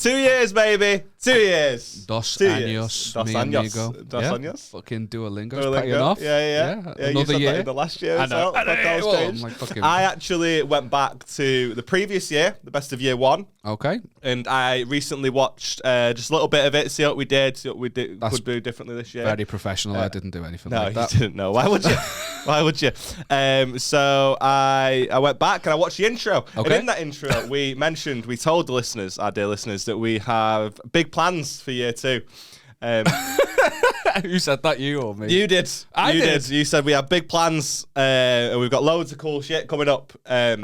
2 years, baby. 2 years. Dos 2 años. years. Dos mi años. amigo. Dos años. Fucking Duolingo's paying off. Yeah, Another you said year. that in the last year as I know. well. That was changed. Like fucking... I actually went back to the previous year, the best of year one. Okay. And I recently watched just a little bit of it, see what we did, see what we could do differently this year. Very professional. I didn't do anything like that. No, you didn't know. Why would you? Why would you? So I went back and I watched the intro. Okay. And in that intro, we told the listeners, our dear listeners, that we have big plans for year two. Who said that, you or me? You did. I did. You said we have big plans and we've got loads of cool shit coming up. Yeah,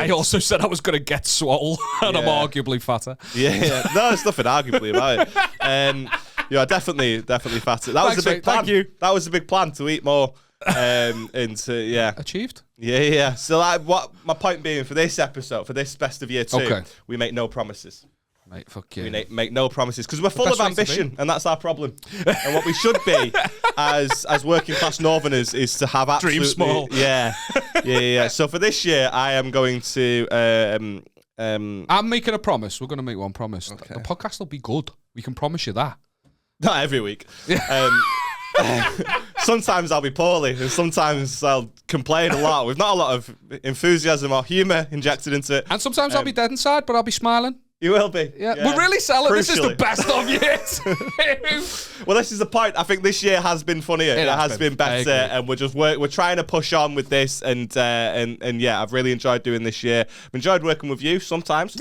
I also said I was going to get swole and I'm arguably fatter. Yeah. No, there's nothing arguably about it. You are definitely fatter. That was a big plan. Thank you. That was a big plan to eat more. Yeah. Achieved? Yeah. So what my point being for this episode, for this best of year two, we make no promises. Mate, fuck you. We make no promises because we're full of ambition, and that's our problem. And what we should be as working class Northerners is to have absolutely dream small. Yeah. So for this year, I am going to. I'm making a promise. We're going to make one promise. Okay. The podcast will be good. We can promise you that. Not every week. Sometimes I'll be poorly, and sometimes I'll complain a lot. We've not a lot of enthusiasm or humour injected into it. And sometimes I'll be dead inside, but I'll be smiling. You will be. Yeah. We're really selling. Crucially. This is the best of years. Well, this is the point. I think this year has been funnier. It has been better, and we're trying to push on with this. And yeah, I've really enjoyed doing this year. I've enjoyed working with you sometimes.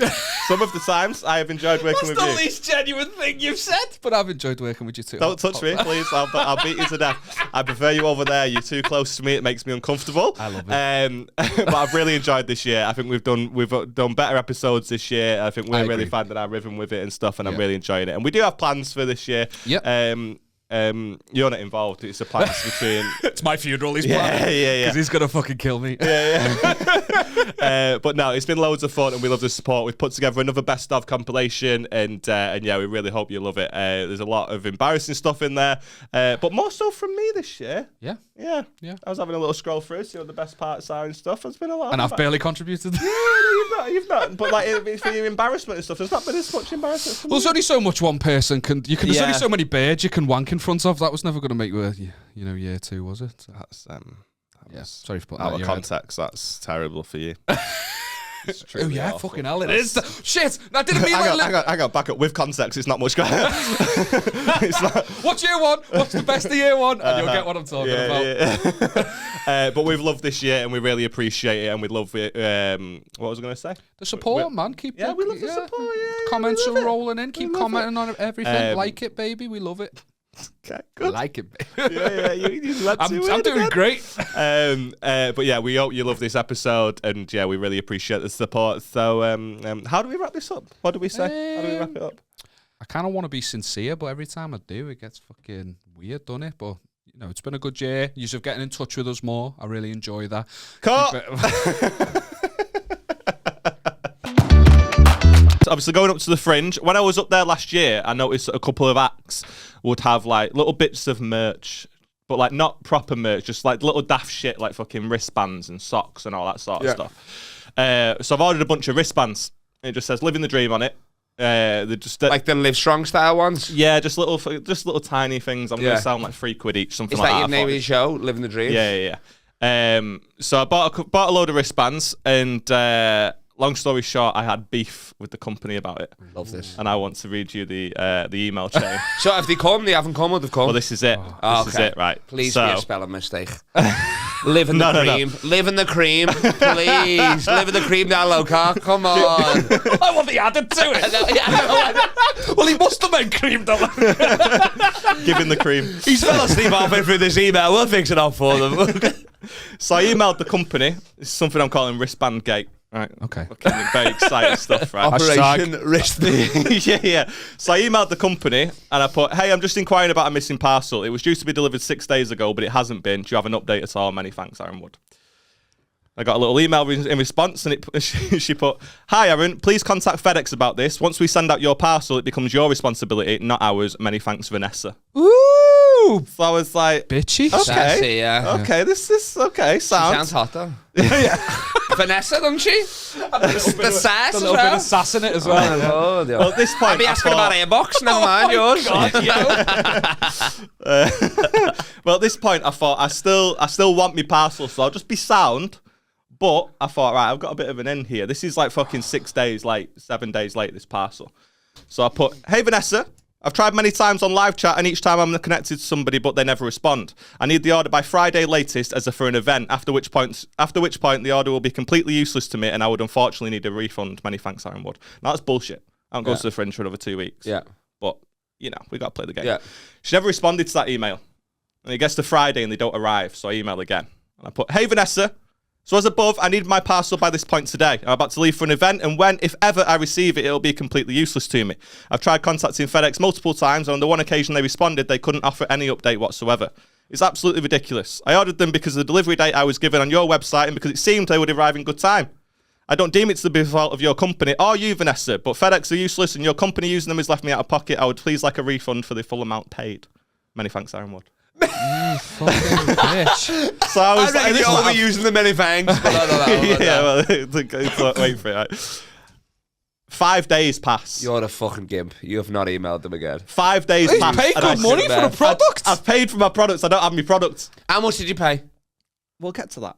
Some of the times I have enjoyed working with you. That's the least genuine thing you've said. But I've enjoyed working with you too. Don't touch me, please. I'll beat you to death. I prefer you over there. You're too close to me. It makes me uncomfortable. I love it. But I've really enjoyed this year. I think we've done better episodes this year. I think we're really finding our rhythm with it and stuff, and I'm really enjoying it. And we do have plans for this year. Yep. You're not involved. It's a plans between. It's my funeral. He's planning. Yeah. Because he's gonna fucking kill me. Yeah. But no, it's been loads of fun, and we love the support. We've put together another best of compilation, and yeah, we really hope you love it. There's a lot of embarrassing stuff in there, but more so from me this year. Yeah. I was having a little scroll through, see what the best parts are and stuff. There's been a lot. And I've barely contributed. Yeah, you've not. But like for your embarrassment and stuff, there's not been as much embarrassment. From there's only so much one person can. There's only so many birds you can wank in front of. That was never going to make year two, was it? That's sorry for putting out that in of your context. Head. That's terrible for you. Oh yeah, awful. Fucking hell, it is. Shit, I didn't mean I got back up with context. It's not much. It's not. What's year one? What's the best of year one? And you'll get what I'm talking about. Yeah. But we've loved this year, and we really appreciate it, and we love it. What was I going to say? The support, man. We love the support. Yeah, comments are rolling in. Keep commenting on everything. Like it, baby. We love it. Okay, good. I like it, baby. I'm doing great. But yeah, we hope you love this episode, and yeah, we really appreciate the support. So, how do we wrap this up? What do we say? How do we wrap it up? I kind of want to be sincere, but every time I do, it gets fucking weird, doesn't it? But it's been a good year. You're getting in touch with us more. I really enjoy that. Obviously going up to the Fringe, when I was up there last year, I noticed that a couple of acts would have like little bits of merch, but like not proper merch, just like little daft shit like fucking wristbands and socks and all that sort of stuff. So I've ordered a bunch of wristbands. It just says "Living the Dream" on it. They're just like the Live Strong style ones. Yeah, just little tiny things. I'm gonna sound like £3 each, something like that. Is that your name of your show, Living the Dream? Yeah. So I bought a load of wristbands, and long story short, I had beef with the company about it. Love this. And I want to read you the email chain. So have they come? They haven't come or they've come? Well, this is it. This is it, right. Please be a spelling mistake. Living the cream. No. Living the cream. Please. Living the cream down low car. Come on. I want the added to it. Well, he must have made cream, though. Giving the cream. He's fell asleep halfway through this email. We'll fix it up for them. So I emailed the company. This is something I'm calling Wristband Gate. Right. Okay. Very exciting stuff, right? Operation Wristband. Yeah. So I emailed the company and I put, "Hey, I'm just inquiring about a missing parcel. It was due to be delivered 6 days ago, but it hasn't been. Do you have an update at all? Many thanks, Aaron Wood." I got a little email in response, and she put, "Hi, Aaron. Please contact FedEx about this. Once we send out your parcel, it becomes your responsibility, not ours. Many thanks, Vanessa." Ooh. So I was like, bitchy. Okay. Sassy, yeah. Okay, this okay. Sounds hot though. Yeah. Vanessa, doesn't she? The sass A as little bit well. of sass in it as well. Oh, Well, at this point, I'd be asking about Airbox. Never mind yours. Well, at this point, I thought I still want my parcel, so I'll just be sound. But I thought, right, I've got a bit of an end here. This is like fucking 6 days late, 7 days late, this parcel. So I put, hey, Vanessa, I've tried many times on live chat, and each time I'm connected to somebody, but they never respond. I need the order by Friday latest as for an event, after which point the order will be completely useless to me, and I would unfortunately need a refund. Many thanks, Aaron Wood. Now, that's bullshit. I don't go to the fringe for another 2 weeks. Yeah. But, you know, we got to play the game. Yeah. She never responded to that email. And it gets to Friday, and they don't arrive, so I email again. And I put, hey, Vanessa, so as above, I need my parcel by this point today. I'm about to leave for an event, and when, if ever, I receive it, it'll be completely useless to me. I've tried contacting FedEx multiple times, and on the one occasion they responded, they couldn't offer any update whatsoever. It's absolutely ridiculous. I ordered them because of the delivery date I was given on your website, and because it seemed they would arrive in good time. I don't deem it to be the fault of your company or you, Vanessa, but FedEx are useless, and your company using them has left me out of pocket. I would please like a refund for the full amount paid. Many thanks, Aaron Wood. Fucking bitch. So I was I reckon you're overusing the many thanks. But I don't know. yeah, well, wait for it. 5 days pass. You're a fucking gimp. You have not emailed them again. 5 days He's pass. paid and good money for a product. I've paid for my products. I don't have my products. How much did you pay? We'll get to that.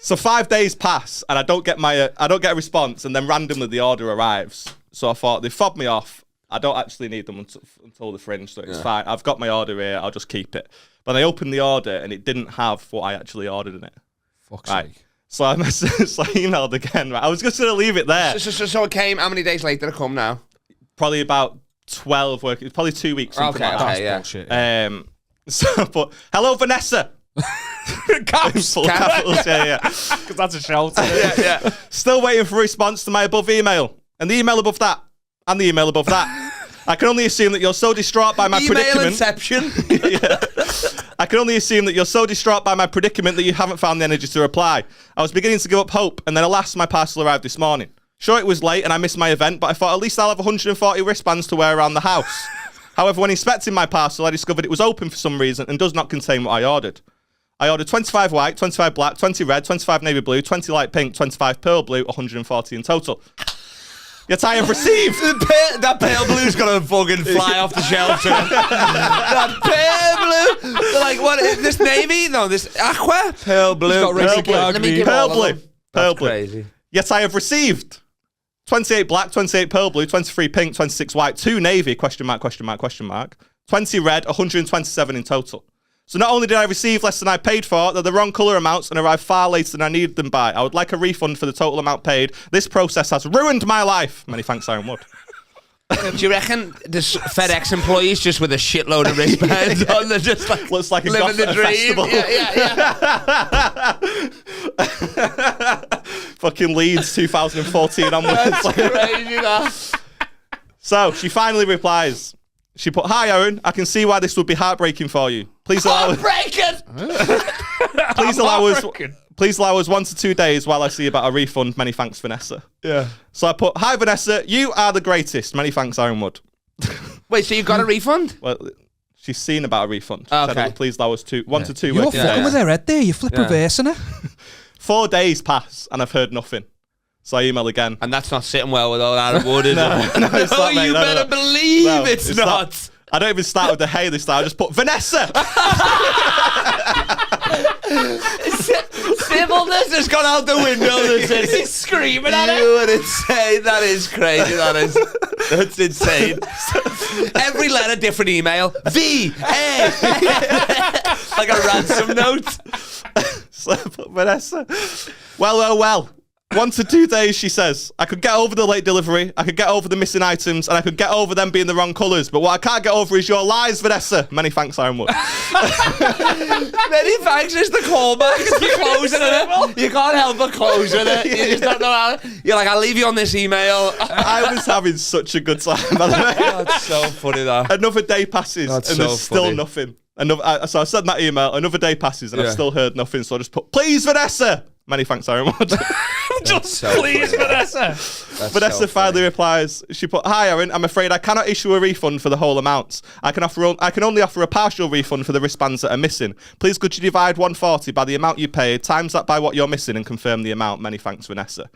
So 5 days pass, and I don't get a response, and then randomly the order arrives. So I thought they fobbed me off. I don't actually need them until the fringe, so it's fine. I've got my order here. I'll just keep it. But I opened the order, and it didn't have what I actually ordered in it. Fuck's Right. sake. So I emailed again. Right? I was just going to leave it there. So it came. How many days later did it come now? Probably about 12 working. Probably 2 weeks. Something like that. Okay, yeah. Bullshit. So, but hello, Vanessa. Caps. Full capitals, yeah. Because that's a shelter. Yeah. Still waiting for a response to my above email. And the email above that. And the email above that. I can only assume that you're so distraught by my predicament. Inception. I can only assume that you're so distraught by my predicament that you haven't found the energy to reply. I was beginning to give up hope, and then alas, my parcel arrived this morning. Sure, it was late and I missed my event, but I thought at least I'll have 140 wristbands to wear around the house. However, when inspecting my parcel, I discovered it was open for some reason and does not contain what I ordered. I ordered 25 white, 25 black, 20 red, 25 navy blue, 20 light pink, 25 pearl blue, 140 in total. Yet I have received... That pale blue's gonna fucking fly off the shelf. That pale blue. They're like, what? This navy? No, this aqua? Pale blue. got regular card Let me green. give Pearl all of blue. them. Pearl That's blue. crazy. Yet I have received 28 black, 28 pearl blue, 23 pink, 26 white, 2 navy, question mark, 20 red, 127 in total. So not only did I receive less than I paid for, they're the wrong colour amounts and arrived far later than I needed them by. I would like a refund for the total amount paid. This process has ruined my life. Many thanks, Aaron Wood. Do you reckon this FedEx employees just with a shitload of wristbands on? They're just like Looks like a living the goth dream. festival. Yeah. Fucking Leeds 2014 onwards. That's crazy, that. So she finally replies. She put, "Hi Aaron, I can see why this would be heartbreaking for you. Please allow Please allow us 1 to 2 days while I see about a refund. Many thanks, Vanessa." Yeah. So I put, "Hi Vanessa, you are the greatest. Many thanks, Aaron Wood." Wait, so you got a refund? Well, she's seen about a refund. She Okay. said, "Please allow us 1 to 2 You're working fucking days." with her head there. You flip reversing her. 4 days pass and I've heard nothing. So I email again. And that's not sitting well with old Aaron Wood, is it? No, it's not, mate. You No, better no. believe No, it's not. I don't even start with the hey this time. I just put Vanessa. Civilness has gone out the window. He's screaming at it. You would insane. That is crazy. That's insane. Every letter, different email. V-A. Like a ransom note. So I put Vanessa. Well. 1 to 2 days, she says. I could get over the late delivery, I could get over the missing items, and I could get over them being the wrong colours. But what I can't get over is your lies, Vanessa. Many thanks, Aaron Wood. Many thanks is the callback. It's the closing of it. You can't help but close with it. You just don't know how. You're like, I'll leave you on this email. I was having such a good time, by the way. That's so funny, that. Another day passes, That's and so there's still funny. nothing. So I sent that email, another day passes, and I've still heard nothing. So I just put, please, Vanessa. Many thanks, Aaron Wood. Just so please, funny. Vanessa. Vanessa finally replies. She put, "Hi, Aaron. I'm afraid I cannot issue a refund for the whole amount. I can only offer a partial refund for the wristbands that are missing. Please could you divide 140 by the amount you paid, times that by what you're missing, and confirm the amount. Many thanks, Vanessa."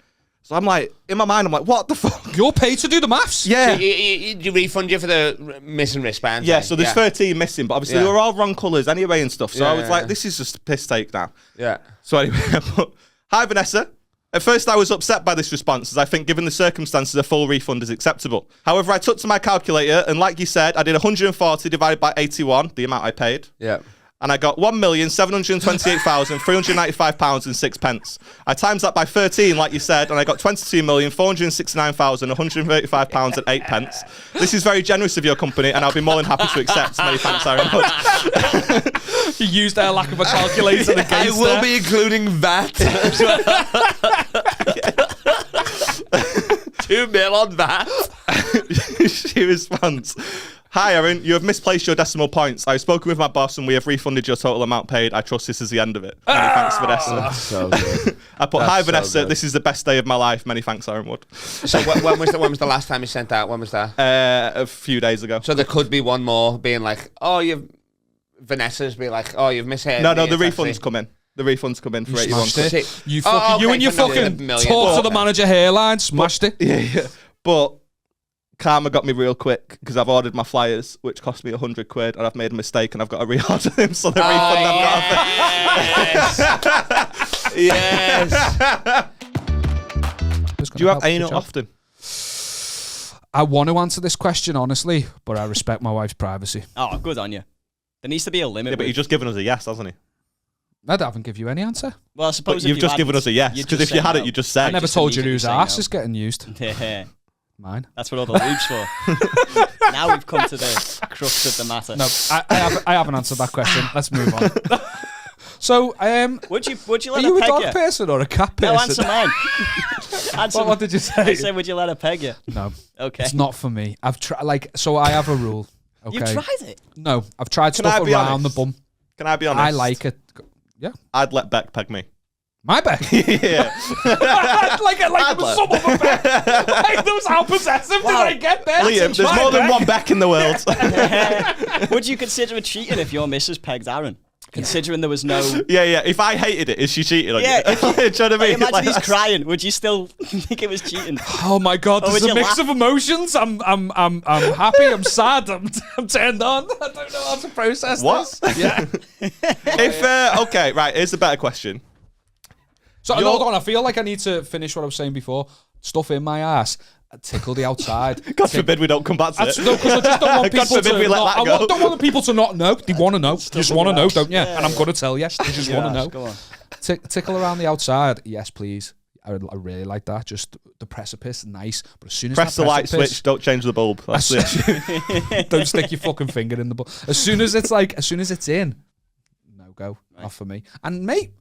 So I'm like, in my mind, I'm like, what the fuck? You're paid to do the maths. Yeah. So you refund you for the missing wristbands? Yeah, so there's 13 missing, but obviously they were all wrong colours anyway and stuff. So I was like, this is just a piss take now. Yeah. So anyway, I put, "Hi, Vanessa. At first, I was upset by this response, as I think given the circumstances, a full refund is acceptable. However, I took to my calculator, and like you said, I did 140 divided by 81, the amount I paid. Yeah. And I got £1,728,395.06. I times that by 13, like you said, and I got £22,469,135.08. This is very generous of your company, and I'll be more than happy to accept. Many thanks, Aaron Wood." You used their lack of a calculator against I will be including VAT as well. 2 mil on VAT. She responds, "Hi, Aaron. You have misplaced your decimal points. I've spoken with my boss and we have refunded your total amount paid. I trust this is the end of it. Many thanks, Vanessa." So good. I put, That's "Hi, so Vanessa. good. This is the best day of my life. Many thanks, Aaron Wood." So when was the last time you sent that? When was that? A few days ago. So there could be one more being like, oh, Vanessa's be like, oh, you've misheard. No, me, the it's refunds actually- come in. The refunds come in for 81 Smashed quid. it. You Oh, fucking, you okay, and your for nearly fucking a million. talk to the Okay. manager hairline, smashed it. Yeah. But karma got me real quick because I've ordered my flyers, which cost me 100 quid, and I've made a mistake and I've got to reorder them. So the refund I've got. Yes. Do you have anal often? I want to answer this question honestly, but I respect my wife's privacy. Oh, good on you. There needs to be a limit. Yeah, but you've just given us a yes, hasn't he? I haven't give you any answer. Well, I suppose But if you've just given us a yes. you'd Because just if you say had no. it, you just said. I never just told you immediately whose say ass no. is getting used. Yeah, Mine. that's what all the lube's for. Now we've come to the crux of the matter. No, I haven't answered that question. Let's move on. So, Would you are let you her a peg dog you? person or a cat person? No, answer mine. Answer What did you say? I said, would you let her peg you? No, Okay. it's not for me. I've tried, so I have a rule. Okay. You've tried it. No, I've tried Can I stuff be around honest? the bum. Can I be honest? I like it. Yeah. I'd let Beck peg me. My Beck. Yeah. like it was some other Beck. Like, there was how possessive did I get there? Liam, there's more than one Beck in the world. Would you consider it cheating if your missus pegged Aaron? Considering there was no... Yeah. If I hated it, is she cheating on Yeah, you? if you- Do you know what I mean? Imagine he's Like, crying. Would you still think it was cheating? Oh my god, Or there's would a you mix laugh? of emotions. I'm happy, I'm sad, I'm turned on. I don't know how to process What? this. Yeah. Okay, right, here's a better question. So You're- hold on, I feel like I need to finish what I was saying before. Stuff in my ass, tickle the outside. God forbid we don't come back to it. No, because I just don't want God people forbid to we let not, that I go. don't want the people to not know. They want to know. You just want to know, don't you? Yeah, And I'm yeah. going to tell you. You just want to know. Go on. Tickle around the outside. Yes, please. I really like that. Just the precipice, nice. But as soon as Press that the light precipice- switch, don't change the bulb. That's it. Don't stick your fucking finger in the butt. As soon as it's in, no go. Not for me. And mate,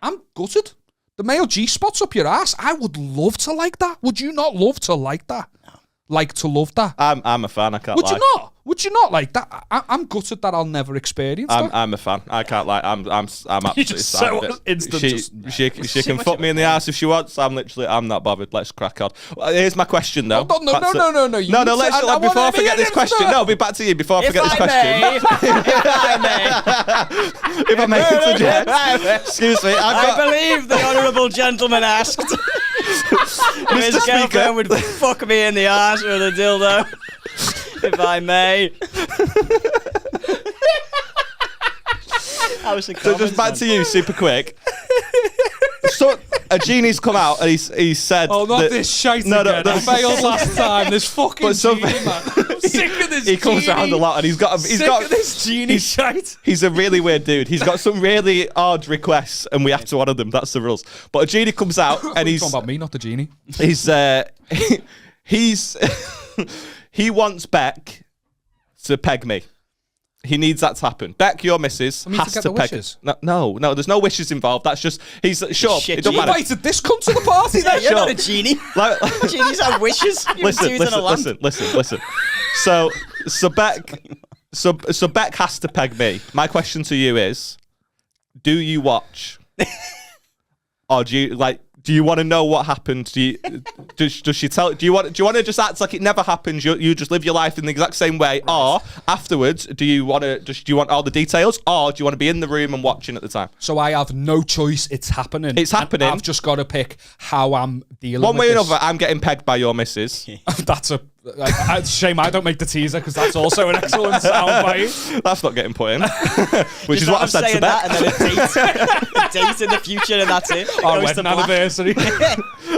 I'm gutted. The male G-spot's up your ass. I would love to like that. Would you not love to like that? No. Like to love that? I'm a fan, I can't Would lie. you not? Would you not like that? I'm gutted that I'll never experience that. I'm a fan. I can't lie. I'm absolutely just sad so with it. instant She, just- she can fuck me in the ass if she wants. I'm not bothered. Let's crack on. Well, here's my question though. Hold on, no. You No, need to- let's I before I wanna forget be this an question. expert. No, be back to you before I If forget this I question. may, If I may interject. Excuse me. I believe the honourable gentleman asked if his Mr. Speaker. girlfriend would fuck me in the arse with a dildo. If I may. So just back to you, super quick. So a genie's come out and he said, Oh, not that- this shite No, again. no. I failed last time. This fucking But some- genie, man. I'm sick of this He comes genie. around a lot and he's got Sick of this genie shite. He's a really weird dude. He's got some really odd requests, and we have to honour them. That's the rules. But a genie comes out, and He's talking about me, not the genie. he's he wants Beck to peg me. He needs that to happen. Beck, your missus, I mean, to has get to the peg. wishes. No, there's no wishes involved. That's just he's sure. Shit, It don't genie. matter. Invited this cunt to the party. Yeah, then. you're Sure. not a genie. Like- Genies have wishes. You're choosing a lamp. listen. So Beck has to peg me. My question to you is, do you watch or do you want to know what happened? Does she tell? Do you want to just act like it never happened? You just live your life in the exact same way, or afterwards, do you want all the details, or do you want to be in the room and watching at the time? So I have no choice. It's happening. It's happening. I've just got to pick how I'm dealing. One with way or this. another, I'm getting pegged by your missus. That's a shame. I don't make the teaser because that's also an excellent soundbite. That's not getting put in, which Just is what I've said to saying Beck. that, and then a date in the future, and that's it. It Our goes to wedding black. anniversary.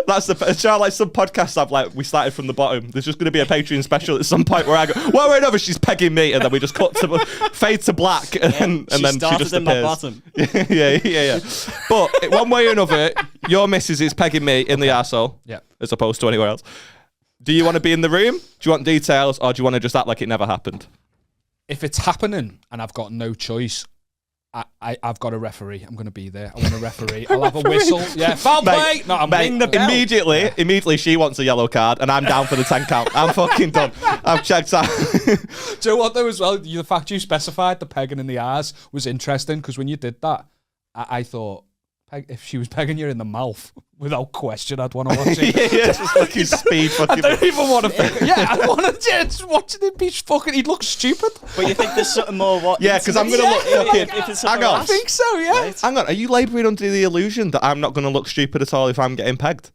That's like some podcasts we started from the bottom. There's just going to be a Patreon special at some point where I go, well, wait, no, she's pegging me, and then we just cut to fade to black, and then she just in my appears. bottom. yeah. But one way or another, your missus is pegging me in the arsehole, as opposed to anywhere else. Do you want to be in the room? Do you want details, or do you want to just act like it never happened? If it's happening and I've got no choice, I've got a referee. I'm going to be there. I want a referee. I'll have a whistle. Yeah, foul play. No, I'm ring the bell. Immediately, she wants a yellow card, and I'm down for the 10 count. I'm fucking done. I've checked out. Do you know what though as well? The fact you specified the pegging in the eyes was interesting because when you did that, I thought if she was pegging you in the mouth, without question, I'd want to watch it. yeah, just fucking speed. I don't even want to. Yeah, I want to just watching him be fucking. He'd look stupid. But you think there's something more? Yeah, because I'm gonna look fucking. If it's Hang on. I think so. Yeah. Right. Hang on. Are you labouring under the illusion that I'm not going to look stupid at all if I'm getting pegged?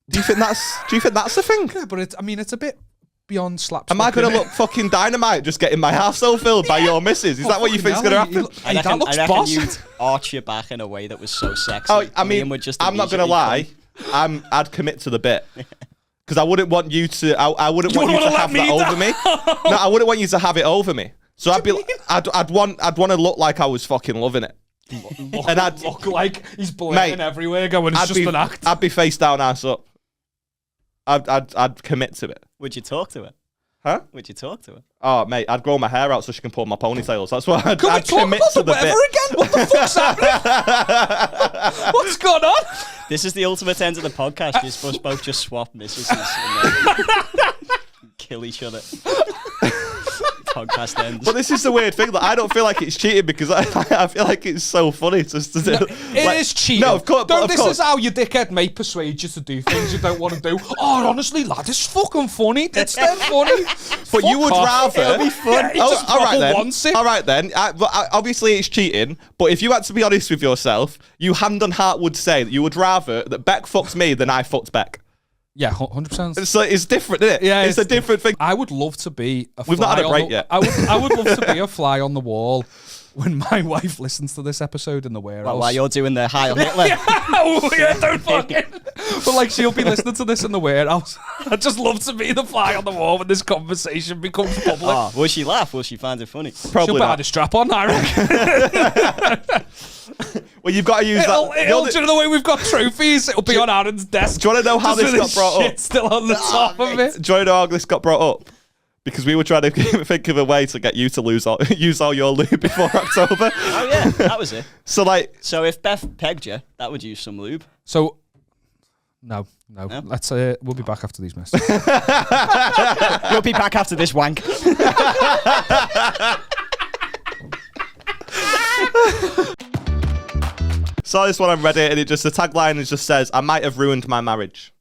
Do you think that's the thing? Yeah, but it's a bit beyond slapstick. Am I going to look fucking dynamite just getting my arsehole filled by your missus? Is that what you think's going to happen? I that looks reckon boss. you'd arch your back in a way that was so sexy. Oh, I mean, Liam would just I'm not going to lie. I'd commit to the bit. Because I wouldn't want you to. I wouldn't want you to have that over me. No, I wouldn't want you to have it over me. So I'd want to look like I was fucking loving it. And I'd look like he's blaring everywhere, going, it's just an act. I'd be face down, ass up. I'd commit to it. Would you talk to her? Huh? Would you talk to her? Oh, mate, I'd grow my hair out so she can pull my ponytails. That's what I'd Can we talk commit about to the the weather bit. again? What the fuck's happening? What's going on? This is the ultimate end of the podcast. You're supposed to both just swap mistresses and then kill each other. Podcast ends. But this is the weird thing. Like, I don't feel like it's cheating because I feel like it's so funny. Just to do. It is cheating. No, of course. This is how your dickhead mate persuades you to do things you don't want to do. Oh, honestly, lad, it's fucking funny. It's then funny. But you would rather. It'll be fun. Oh, all right then. Wants it. All right then. Obviously, it's cheating. But if you had to be honest with yourself, you hand on heart would say that you would rather that Beck fucks me than I fucked Beck. Yeah, 100%. So it's different, isn't it? Yeah, it's a different thing. I would love to be a fly. We've not had a break yet. I would love to be a fly on the wall when my wife listens to this episode in the warehouse. Well, while you're doing the Heil Hitler. Oh, yeah, don't fucking. But like, she'll be listening to this in the warehouse. I'd just love to be the fly on the wall when this conversation becomes public. Oh, will she laugh? Will she find it funny? Probably She'll not. put a strap on, I reckon. Well, you've got to use that. Do you know the way we've got trophies? It'll be on Aaron's desk. Do you want to know how Just this with got his brought shit up? still on the top of it. Do you want to know how this got brought up? Because we were trying to think of a way to get you to use all your lube before October. Oh yeah, that was it. So if Beth pegged you, that would use some lube. So, no. Let's we'll be back after these messages. We'll be back after this wank. saw this one on Reddit, and the tagline just says, "I might have ruined my marriage."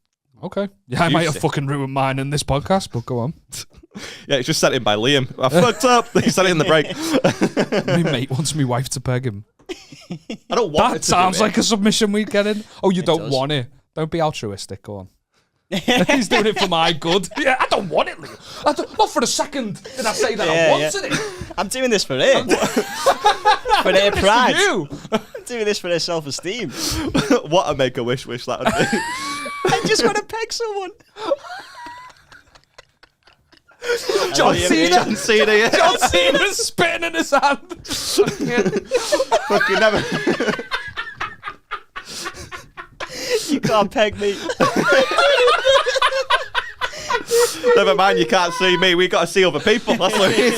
Okay. Yeah, I might have Juicy. fucking ruined mine in this podcast, but go on. Yeah, it's just sent in by Liam. I fucked up. He said it in the break. My mate wants my wife to peg him. I don't want it That to sounds do it. like a submission we'd get in. Oh, you don't does. want it. Don't be altruistic. Go on. He's doing it for my good. Yeah, I don't want it, Liam. Not for a second did I say that I wanted it. I'm doing this for it. For their pride. You. I'm doing this for their self-esteem. What a Make-A-Wish wish that would be. I just want to peg someone. John Cena. John Cena, yeah. John Cena's spitting in his hand. Fucking never. You can't peg me. Never mind, you can't see me. We got to see other people. That's what it is.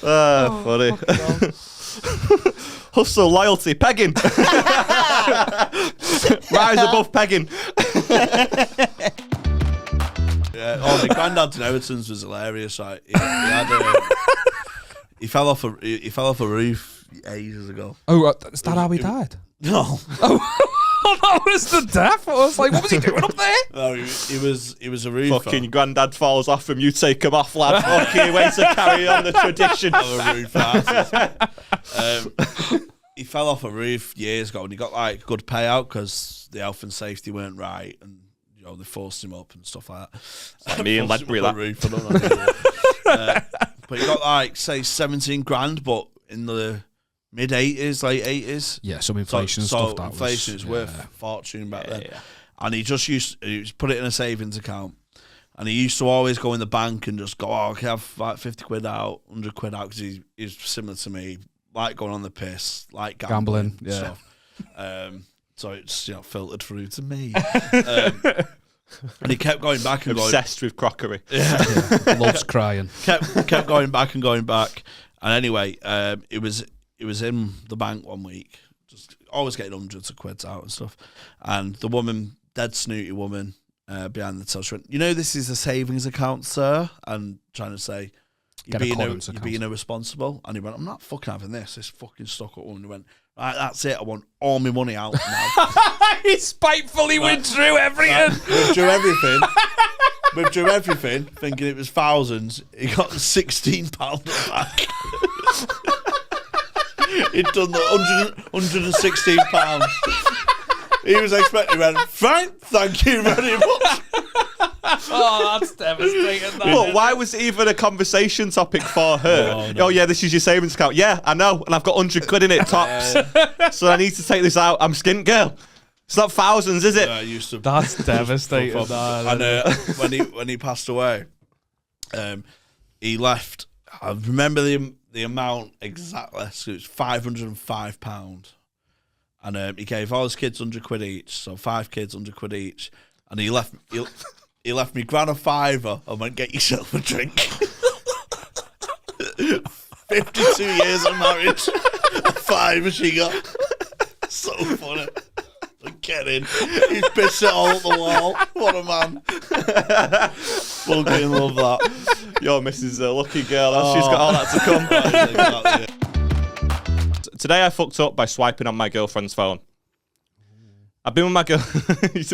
Funny. Hustle, loyalty, pegging. Rise above pegging. Yeah. Oh, my granddad's inheritance was hilarious. Like, he fell off a roof, ages ago. Oh, is that how he died? No. Oh, that was the death. I was like, what was he doing up there? No, he was a roofer. Fucking your granddad falls off him, you take him off, lad. Fucking way to carry on the tradition. Of a roof. He fell off a roof years ago and he got like a good payout because the health and safety weren't right and they forced him up and stuff like that. Like me and Ledbury, that. Roof, I don't know. But he got like say 17 grand, but in the mid 80s, late 80s. Yeah, some inflation and stuff. That inflation was, is worth a fortune back then. Yeah. And he just put it in a savings account. And he used to always go in the bank and just go, I can have like 50 quid out, 100 quid out, because he's similar to me, like going on the piss, like gambling yeah. stuff. So it's filtered through to me. And he kept going back and obsessed with crockery. Yeah, loves crying. Kept going back and going back. And anyway, it was in the bank one week, just always getting hundreds of quids out and stuff. And the woman, dead snooty woman, behind the till, she went, this is a savings account, sir. And trying to say, you're being irresponsible. And he went, I'm not fucking having this. This fucking stuck up. And he went, right, that's it. I want all my money out now. He spitefully withdrew everything. Withdrew everything, thinking it was thousands. He got £16 back. He'd done the £116. He was expecting, fine, thank you very much. Oh, that's devastating. But why was it even a conversation topic for her? Oh, no. Oh, yeah, this is your savings account. Yeah, I know, and I've got 100 quid in it, tops. So I need to take this out. I'm skint girl. It's not thousands, is it? That's devastating. And when he passed away, he left. I remember the amount exactly. So it was £505, and he gave all his kids 100 quid each. So 5 kids, 100 quid each, and he left. He left me gran a £5 and went, get yourself a drink. 52 years of marriage, a £5 she got. So funny. Get in. He's pissed it all up the wall. What a man. Fucking love that. Your missus a lucky girl. She's got all that to come. Today I fucked up by swiping on my girlfriend's phone. I've been with my girl.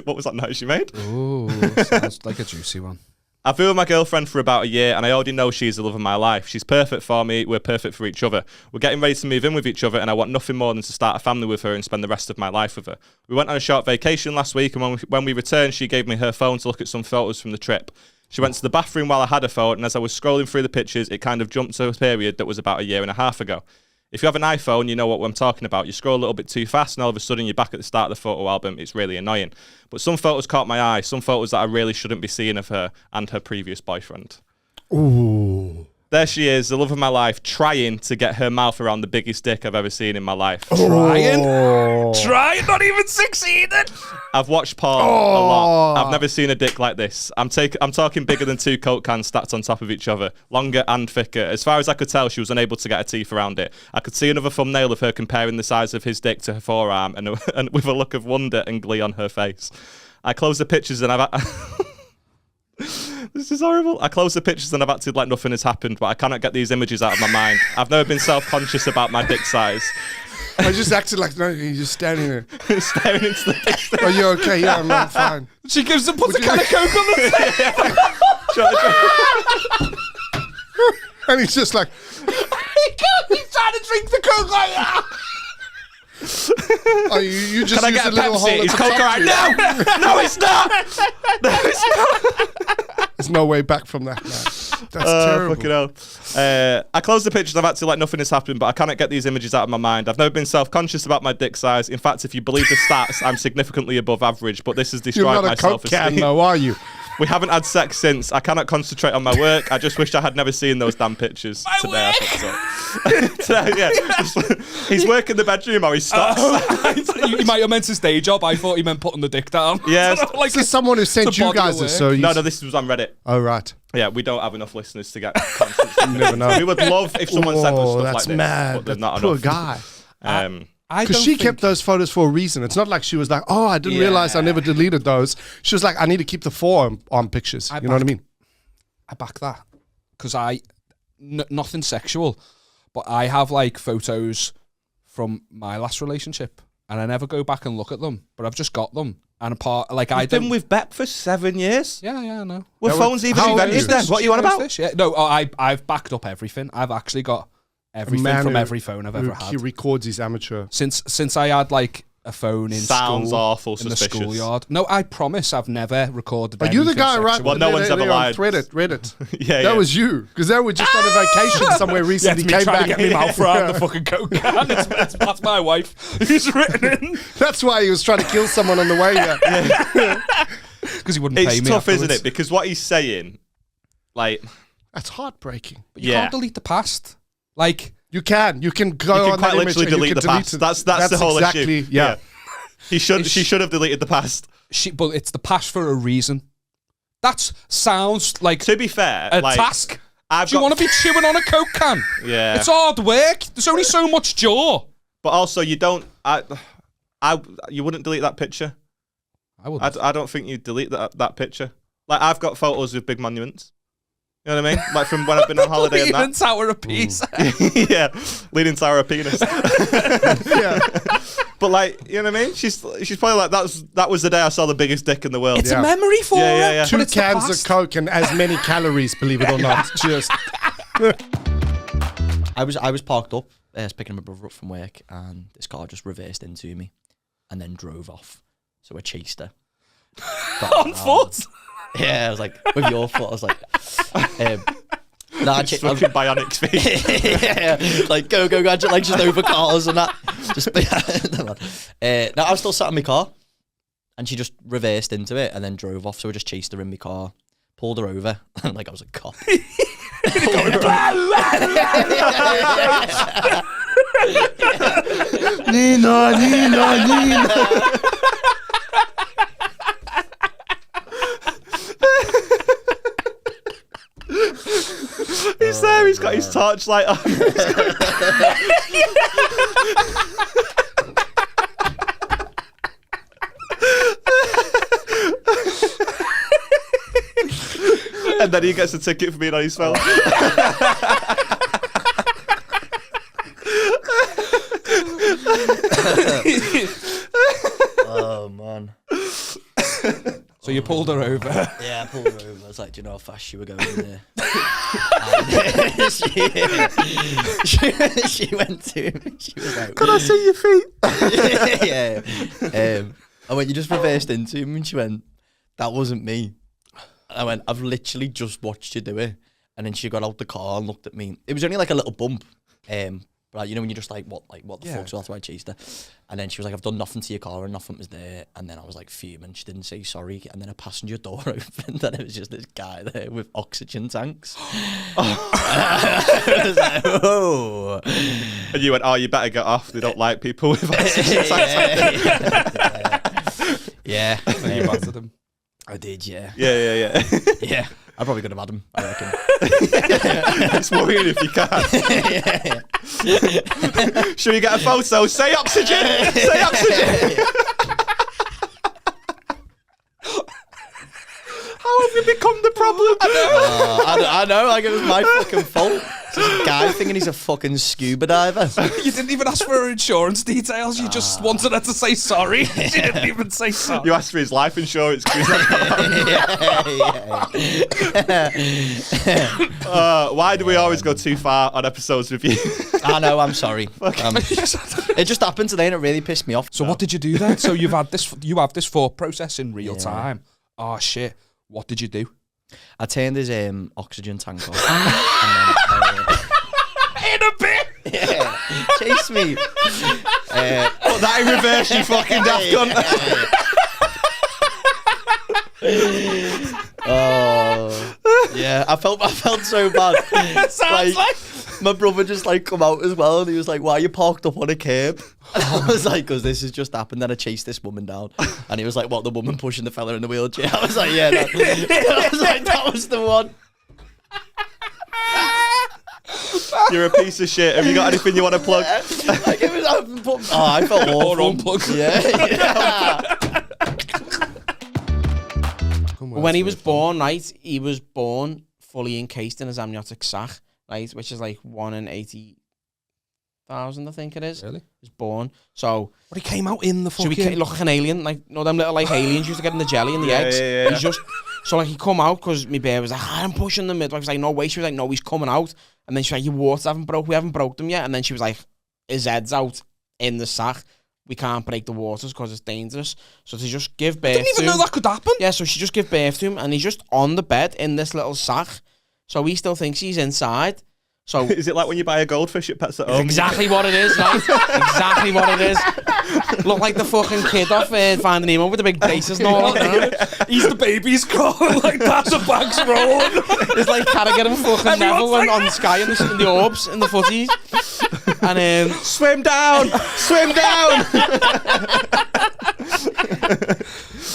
What was that noise you made? Oh, sounds like a juicy one. I've been with my girlfriend for about a year and I already know she's the love of my life. She's perfect for me, we're perfect for each other. We're getting ready to move in with each other and I want nothing more than to start a family with her and spend the rest of my life with her. We went on a short vacation last week and when we returned, she gave me her phone to look at some photos from the trip. She went to the bathroom while I had her phone and as I was scrolling through the pictures, it kind of jumped to a period that was about a year and a half ago. If you have an iPhone, you know what I'm talking about. You scroll a little bit too fast and all of a sudden you're back at the start of the photo album. It's really annoying. But some photos caught my eye, some photos that I really shouldn't be seeing of her and her previous boyfriend. Ooh. There she is, the love of my life, trying to get her mouth around the biggest dick I've ever seen in my life. Trying, not even succeeding. I've watched porn a lot. I've never seen a dick like this. I'm talking bigger than 2 Coke cans stacked on top of each other, longer and thicker. As far as I could tell, she was unable to get her teeth around it. I could see another thumbnail of her comparing the size of his dick to her forearm, and with a look of wonder and glee on her face. I closed the pictures and This is horrible. I closed the pictures and I've acted like nothing has happened, but I cannot get these images out of my mind. I've never been self-conscious about my dick size. I just acted like no, you're just standing there. Staring into the dick. Are you okay? Yeah, I'm fine. She puts a can of Coke on the table. And he's just like, He's trying to drink the Coke like that. oh, you just Can I use get a little hole Pepsi? at Is the Coke top alright? here. No! No, it's not! No, it's not! There's no way back from that, man. That's terrible. Fucking hell. I closed the pictures. I've acted like nothing has happened, but I cannot get these images out of my mind. I've never been self-conscious about my dick size. In fact, if you believe the stats, I'm significantly above average, but this has You're destroyed not my a Coke can, self-esteem. though, are you? We haven't had sex since. I cannot concentrate on my work. I just wish I had never seen those damn pictures. Today I fucked up. Today, yeah. He's working the bedroom or he stops. You might have meant his day job. I thought he meant putting the dick down. Yes. Like this is someone who sent you guys this, so No, this was on Reddit. Oh, right. Yeah, we don't have enough listeners to get constant stuff. You never know. We would love if someone sent us stuff that's like this, mad. but there's That not poor enough. guy. I Because don't she think- kept those photos for a reason. It's not like she was like, oh, I didn't realize I never deleted those. She was like, I need to keep the forearm pictures. You know what I mean? I back that because nothing sexual, but I have like photos from my last relationship, and I never go back and look at them, but I've just got them. And apart, like I You've been don't. with Beck for 7 years. Yeah, I know. Were phones even invented then? What are you on about? This? Yeah. No, I've backed up everything. I've actually got everything from every phone I've ever had. He records his amateur. Since I had like a phone in Sounds school, awful, in the suspicious. schoolyard. No, I promise I've never recorded. Are you the guy, right? Well, no one's ever lied. Reddit. Yeah, That was you, because they were just on a vacation somewhere recently. Yeah, it's me came trying back. to get me mouth around the fucking coke can. That's my wife who's written in. That's why he was trying to kill someone on the way here. Because he wouldn't pay me. It's tough, afterwards. isn't it? Because what he's saying, like, That's heartbreaking. But you can't delete the past. Like You can go you can on quite that image literally and you delete can the past. it. That's the whole exactly, issue. Yeah. She should have deleted the past. but it's the past for a reason. That sounds like To be fair, a like, task. I've Do you got- want to be chewing on a coke can? Yeah. It's hard work. There's only so much jaw. But also, you don't. You wouldn't delete that picture. I wouldn't. I don't think you'd delete that picture. Like, I've got photos of big monuments. You know what I mean? Like from when I've been on holiday and Leaning that. Tower of Pisa. Yeah, leaning tower of penis. Yeah. But like, you know what I mean? She's probably like, that was the day I saw the biggest dick in the world. It's Yeah. a memory for Yeah, yeah, her. yeah. but 2 it's the cans past. of Coke and as many calories, believe it or not. Just I was parked up, picking my brother up from work, and this car just reversed into me, and then drove off. So I chased her. On foot. Yeah, I was like, with your foot, I was like, nah, It's fucking bionic feet. yeah, like go gadget, like just over cars and that. Just no, I was still sat in my car, and she just reversed into it and then drove off. So I just chased her in my car, pulled her over, like I was a cop. Nina. He's there. He's got his torchlight on. And then he gets a ticket for being on his phone. Oh man. So you pulled her over. Yeah, I pulled her over. I was like, do you know how fast you were going there? And she went to me. She was like, Can I see your feet? yeah. I went, you just reversed into him, and she went, that wasn't me. And I went, I've literally just watched you do it. And then she got out the car and looked at me. It was only like a little bump. But you know when you're just like what the fuck? So that's why I chased her. And then she was like, I've done nothing to your car and nothing was there. And then I was like fuming. She didn't say sorry. And then a passenger door opened and it was just this guy there with oxygen tanks. I was like, oh. And you went, oh, you better get off. They don't like people with oxygen tanks. Yeah. You battered him. I did, yeah. Yeah. Yeah. I probably could have had him, I reckon. It's worrying if you can't. Should we get a photo? Say oxygen! Say oxygen! How have you become the problem? I know, like it was my fucking fault. It's just a guy thinking he's a fucking scuba diver. You didn't even ask for her insurance details. You just wanted her to say sorry. She didn't even say sorry. You asked for his life insurance. 'Cause he's not- why do we always go too far on episodes with you? I know, I'm sorry. It just happened today and it really pissed me off. So what did you do then? So you have this thought process in real time. Oh shit! What did you do? I turned his oxygen tank off. In a bit. Yeah, chase me. Put that in reverse, you fucking daft cunt. Oh, yeah. I felt so bad. Sounds like my brother just like come out as well, and he was like, "Why are you parked up on a curb?" And I was like, "Because this has just happened." Then I chased this woman down, and he was like, "What? The woman pushing the fella in the wheelchair?" I was like, "Yeah." I was like, "That was the one." You're a piece of shit. Have you got anything you want to plug? Like it was, I felt awful. or unplug. Yeah. When he was born, right, he was born fully encased in his amniotic sac, right, which is like 1 in 80,000 2000, I think it is. Really? He was born. So But he came out in the so fucking... he looked like an alien, like them little like aliens used to get in the jelly and the eggs. yeah. He's just so like he come out because my bear was like, I'm pushing the midwife was like, no way. She was like, no, he's coming out. And then she's like, your waters haven't broke. We haven't broke them yet. And then she was like, his head's out in the sack. We can't break the waters because it's dangerous. So to just give birth. I didn't even know that could happen. Yeah, so she just give birth to him, and he's just on the bed in this little sack. So he still thinks he's inside. So Is it like when you buy a goldfish at Pets at it's Home? exactly what it is, right? Exactly what it is. Look like the fucking kid off Finding Nemo with the big braces and all that. He's the baby's crawling like that, the bag's rolling. It's like Carragher and fucking Neville on the sky in the orbs in the footies. And Swim down! Swim down!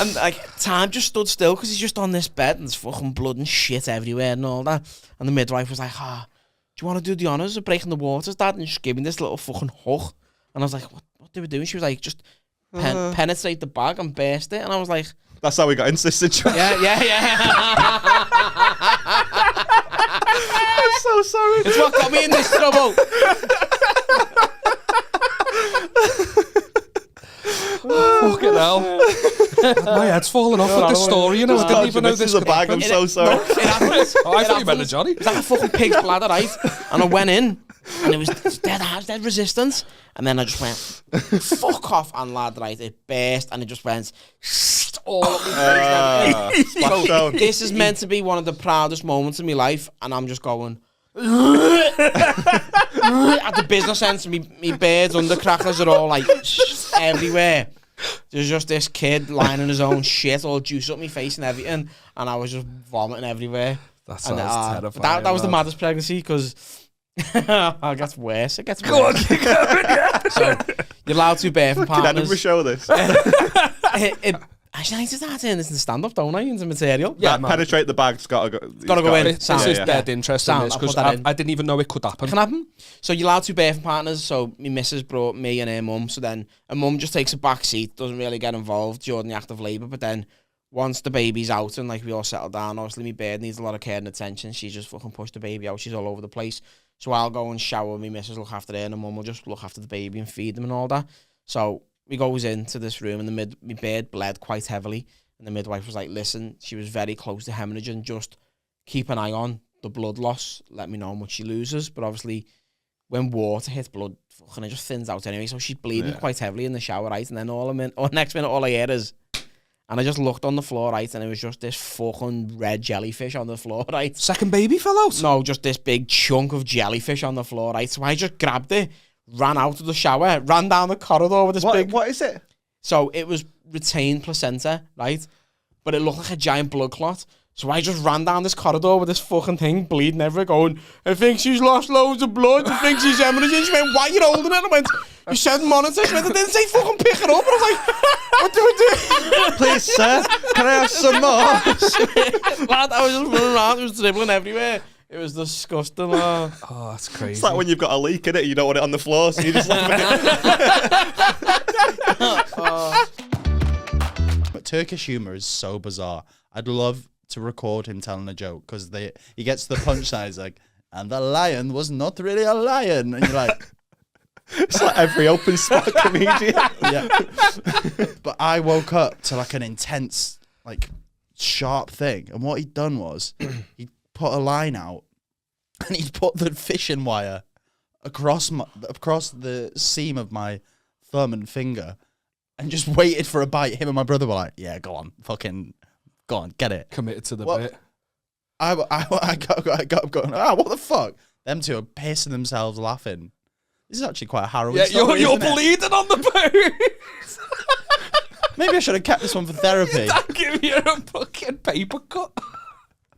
and like time just stood still because he's just on this bed and there's fucking blood and shit everywhere and all that. And the midwife was like, do you want to do the honours of breaking the waters, Dad? And just give me this little fucking hug. And I was like, what do we do? And she was like, just penetrate the bag and burst it. And I was like, That's how we got into this situation. yeah. I'm so sorry. It's what got me in this trouble. Fucking hell. My head's falling off with this story, you know. I didn't even know this is a could bag. happen. I'm so sorry. It happens. Oh, I thought you meant a Johnny. It was like a fucking pig's bladder, right? And I went in, and it was dead resistance. And then I just went, fuck off, and lad, right? It burst, and it just went all up my face. Splash down. This is meant to be one of the proudest moments of my life, and I'm just going at the business sense. Me birds, undercrackers are all like everywhere. There's just this kid lying in his own shit, all juice up my face and everything, and I was just vomiting everywhere. That sounds terrifying. That was the man. maddest pregnancy because it gets worse. It gets worse. So you're allowed to bear from Can I never partners. show this? Actually, I need to start turning this into stand-up, don't I? Into material. Yeah, That man. penetrate the bag's gotta go. Gotta go in. This Sound. is Yeah. dead interesting Sound, this I'll because put that in. I didn't even know it could happen. Can happen. So you're allowed to bear from partners. So my missus brought me and her mum. So then her mum just takes a back seat, doesn't really get involved during the act of labour. But then once the baby's out and like we all settle down, obviously my bird needs a lot of care and attention. She just fucking pushed the baby out. She's all over the place. So I'll go and shower. My missus look after her, and her mum will just look after the baby and feed them and all that. So we goes into this room, and my bird bled quite heavily. And the midwife was like, listen, she was very close to hemorrhaging. Just keep an eye on the blood loss. Let me know how much she loses. But obviously, when water hits blood, fucking it just thins out anyway. So she's bleeding quite heavily in the shower, right? And then next minute, all I hear is, and I just looked on the floor, right? And it was just this fucking red jellyfish on the floor, right? Second baby fell out. No, just this big chunk of jellyfish on the floor, right? So I just grabbed it, ran out of the shower, ran down the corridor with this big... What is it? So it was retained placenta, right? But it looked like a giant blood clot. So I just ran down this corridor with this fucking thing bleeding everywhere going, I think she's lost loads of blood. I think she's hemorrhaging. She went, why are you holding it? I went, you said monitor. She went, I didn't say fucking pick it up. And I was like, what do we do? Please, sir, can I have some more? Lad, I was just running around. It was dribbling everywhere. It was disgusting. Oh, that's crazy. It's like when you've got a leak in it, you don't want it on the floor, so you just leave it. But Turkish humor is so bizarre. I'd love to record him telling a joke because he gets to the punchline. He's like, and the lion was not really a lion, and you're like, It's like every open spot comedian. yeah. But I woke up to like an intense, like sharp thing, and what he'd done was he put a line out, and he'd put the fishing wire across the seam of my thumb and finger, and just waited for a bite. Him and my brother were like, "Yeah, go on, fucking, go on, get it." Committed to the What? bit. I got up going, what the fuck? Them two are pissing themselves laughing. This is actually quite a harrowing Yeah, story, you're isn't it? bleeding on the boat. Maybe I should have kept this one for therapy. I'll give you a fucking paper cut.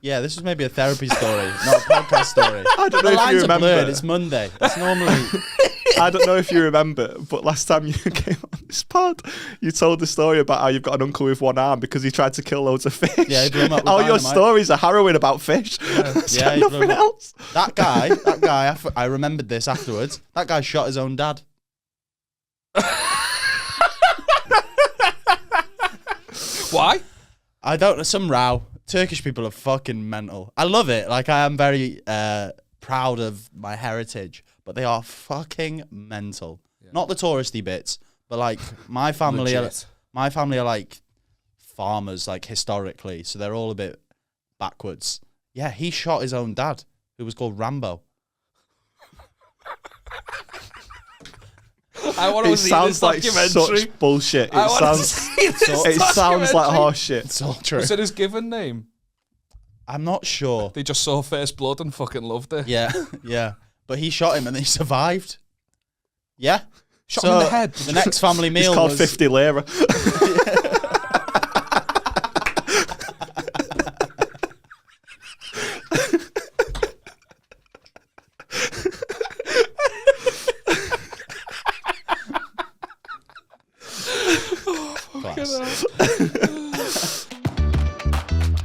Yeah, this was maybe a therapy story, not a podcast story. I don't The know if you lines are remember. blurred. It's Monday. It's normally... I don't know if you remember, but last time you came on this pod, you told the story about how you've got an uncle with one arm because he tried to kill loads of fish. Yeah, he blew him up with All your dynamite. stories are harrowing about fish. It's Yeah, got he blew nothing him up. else. That guy, I remembered this afterwards. That guy shot his own dad. Why? I don't know, some row. Turkish people are fucking mental. I love it. Like, I am very proud of my heritage, but they are fucking mental. Not the touristy bits, but like my family are like farmers, like historically, so they're all a bit backwards. Yeah, he shot his own dad, who was called Rambo. I want to see this sounds like documentary. such bullshit. I want to see this It sounds like horse shit. It's all true. Was it his given name? I'm not sure. They just saw First Blood and fucking loved it. Yeah, yeah. But he shot him and he survived. Yeah. Shot him in the head. The next family meal It's called was 50 lira.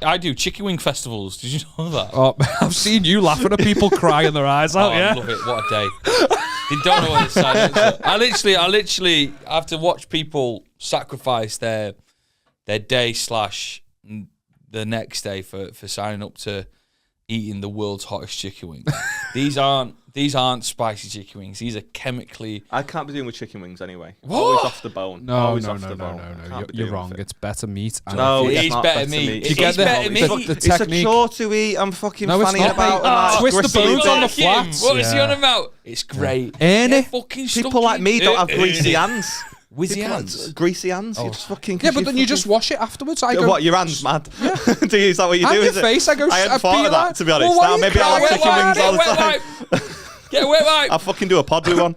I do chicken wing festivals. Did you know that? Oh, I've seen you laughing at people crying their eyes out. I love it. What a day. They don't know what it's like. I literally have to watch people sacrifice their day / the next day for signing up to eating the world's hottest chicken wings. These aren't spicy chicken wings. These are chemically. I can't be doing with chicken wings anyway. What? Always off the bone. No, Always no, off no, the no, bone. no, I no. can't be You're doing wrong. with it. It's better meat. And No, It it's is not better better meat. meat. You get It's the- better meat. the It's a technique. chore to eat. I'm fucking No, it's fanning not, about. mate. and Twist the gristly bones on the bits. flats. What is he Yeah. on about? It's great. Ain't They're it? fucking stuck People like in. me don't have greasy hands. Wizzy People hands. like greasy hands. You just fucking. Yeah, but then you just wash it afterwards. I go, What, your hands mad? Do you, is that what you and do? your Is it? face, I go, I hadn't I thought peel of that, out. to be honest. Well, why Now you maybe I'll crying? have chicken wings all the time. Get a wet wipe. I'll fucking do a pod with one.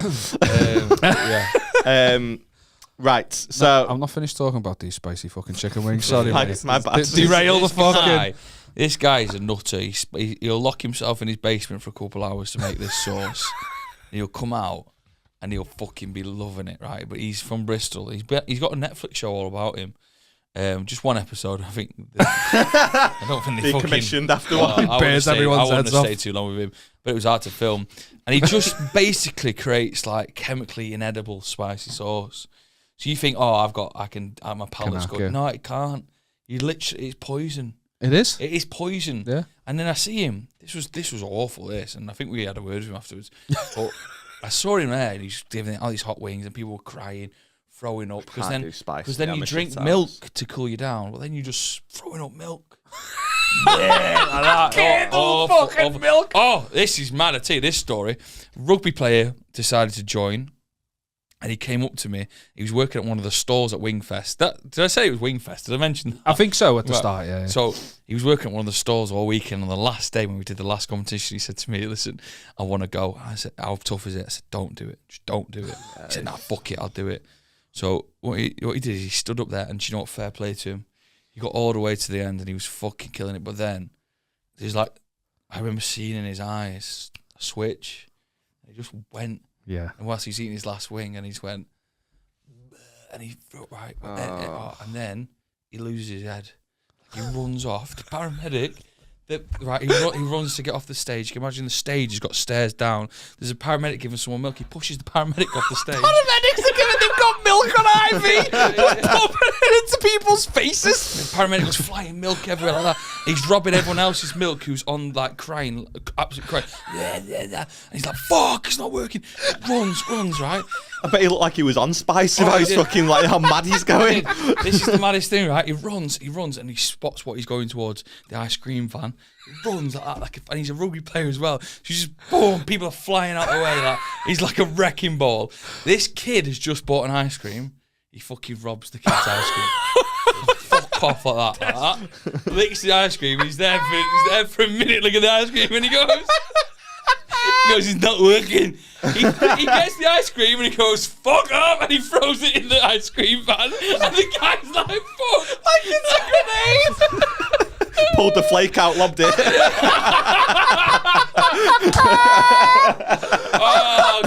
Right, so I'm not finished talking about these spicy fucking chicken wings. Sorry, my, mate. my bad. Derail the fucking. This guy's a nutter. He'll lock himself in his basement for a couple hours to make this sauce. He'll come out and he'll fucking be loving it, right? But he's from Bristol. He's got a Netflix show all about him. Just one episode, I think. I don't think they Be fucking commissioned after Well, one. I Bears wouldn't everyone's stay, I heads wouldn't off. stay too long with him, but it was hard to film. And he just basically creates like chemically inedible spicy sauce. So you think, my palate's hack good. you. No, it can't. It's poison. It is. It is poison. Yeah. And then I see him. This was awful. And I think we had a word with him afterwards. But I saw him there, and he's giving all these hot wings, and people were crying, throwing up because Can't do spicy. because then Yeah, you my drink shit's milk out. to cool you down. Well, then you just throwing up milk. Like that. Awful. milk. Oh, this is mad. I tell you this story. Rugby player decided to join, and he came up to me. He was working at one of the stalls at Wingfest. Did I say it was Wingfest? Did I mention that? I think so at the Right. start. Yeah. So he was working at one of the stalls all weekend. On the last day when we did the last competition, he said to me, "Listen, I want to go." I said, "How tough is it?" I said, "Don't do it. Just don't do it." He said, "Nah, fuck it. I'll do it." So what he did is he stood up there, and do you know what? Fair play to him. He got all the way to the end, and he was fucking killing it. But then there's like, I remember seeing in his eyes a switch. He just went, Yeah. and whilst he's eating his last wing, and he's went, and he right, and then he loses his head. He runs off. The paramedic, he runs to get off the stage. You can imagine the stage has got stairs down. There's a paramedic giving someone milk. He pushes the paramedic off the stage. Paramedics are giving they've got milk on IV. Pumping it into people's faces. The paramedic was flying milk everywhere like that. He's robbing everyone else's milk who's on like crying, absolutely crying. And he's like, "Fuck, it's not working." Runs, right? I bet he looked like he was on Spice Oh, about he his did. fucking like how mad he's going. This is the maddest thing, right? He runs, and he spots what he's going towards, the ice cream van. He runs like that, and he's a rugby player as well. So he's just boom, people are flying out the way. Like he's like a wrecking ball. This kid has just bought an ice cream. He fucking robs the kid's ice cream. Fuck off like that. Licks the ice cream. He's there for a minute looking at the ice cream, and he goes, "It's not working." He gets the ice cream and he goes, "Fuck up," and he throws it in the ice cream van, and the guy's like, "Fuck, like it's a grenade." Pulled the flake out, lobbed it. Oh,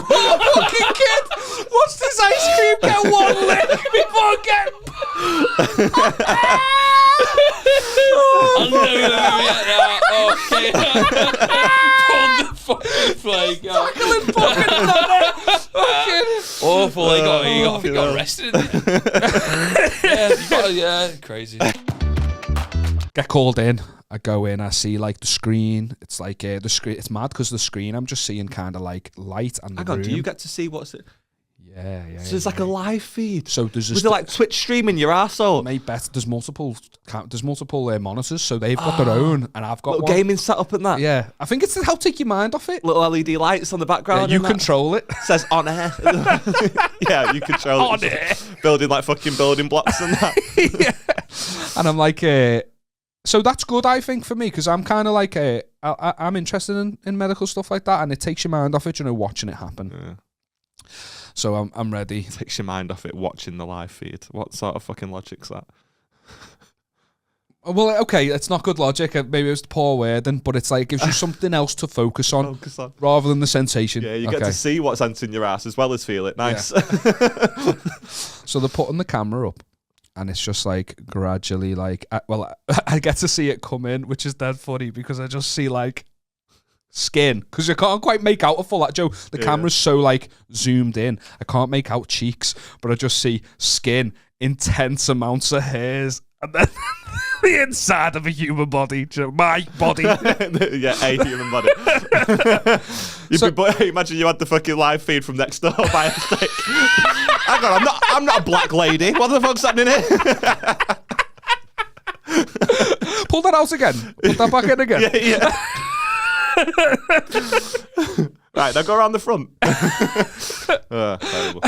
Fucking kid. What's this ice cream? Get one lick before getting. I'll never get that. Okay. Pulled the fucking flake out. Awful. He got arrested. Yeah, crazy. Get called in. I go in, I see like the screen. It's like the screen. It's mad because the screen. I'm just seeing kind of like light and the Hang on, room. do you get to see what's it? Yeah. So it's like a live feed. So there's Was it like Twitch streaming your arsehole? mate, there's multiple monitors, so they've got their own, and I've got Little one. gaming setup and that. Yeah, I think it's to help take your mind off it. Little LED lights on the Yeah, background. you and that. control it. Says on air. Yeah, you control On it. air. Building like fucking building blocks and that. And I'm like, so that's good, I think, for me, because I'm kind of like, I'm interested in medical stuff like that, and it takes your mind off it, watching it happen. Yeah. So I'm ready. Takes your mind off it watching the live feed. What sort of fucking logic's that? Well, okay, it's not good logic. Maybe it was poor wording, but it's like it gives you something else to focus on rather than the sensation. Yeah, you get to see what's in your ass as well as feel it. Nice. Yeah. So they're putting the camera up, and it's just like gradually, like, I get to see it come in, which is dead funny because I just see like skin, because you can't quite make out a full Joe. The camera's so like zoomed in, I can't make out cheeks, but I just see skin, intense amounts of hairs, and then the inside of a human body, my body. Yeah, a human body. Imagine you had the fucking live feed from next door by a stick. Hang on, I'm not a black lady. What the fuck's happening here? Pull that out again. Put that back in again. Yeah. Right, now go around the front. Terrible.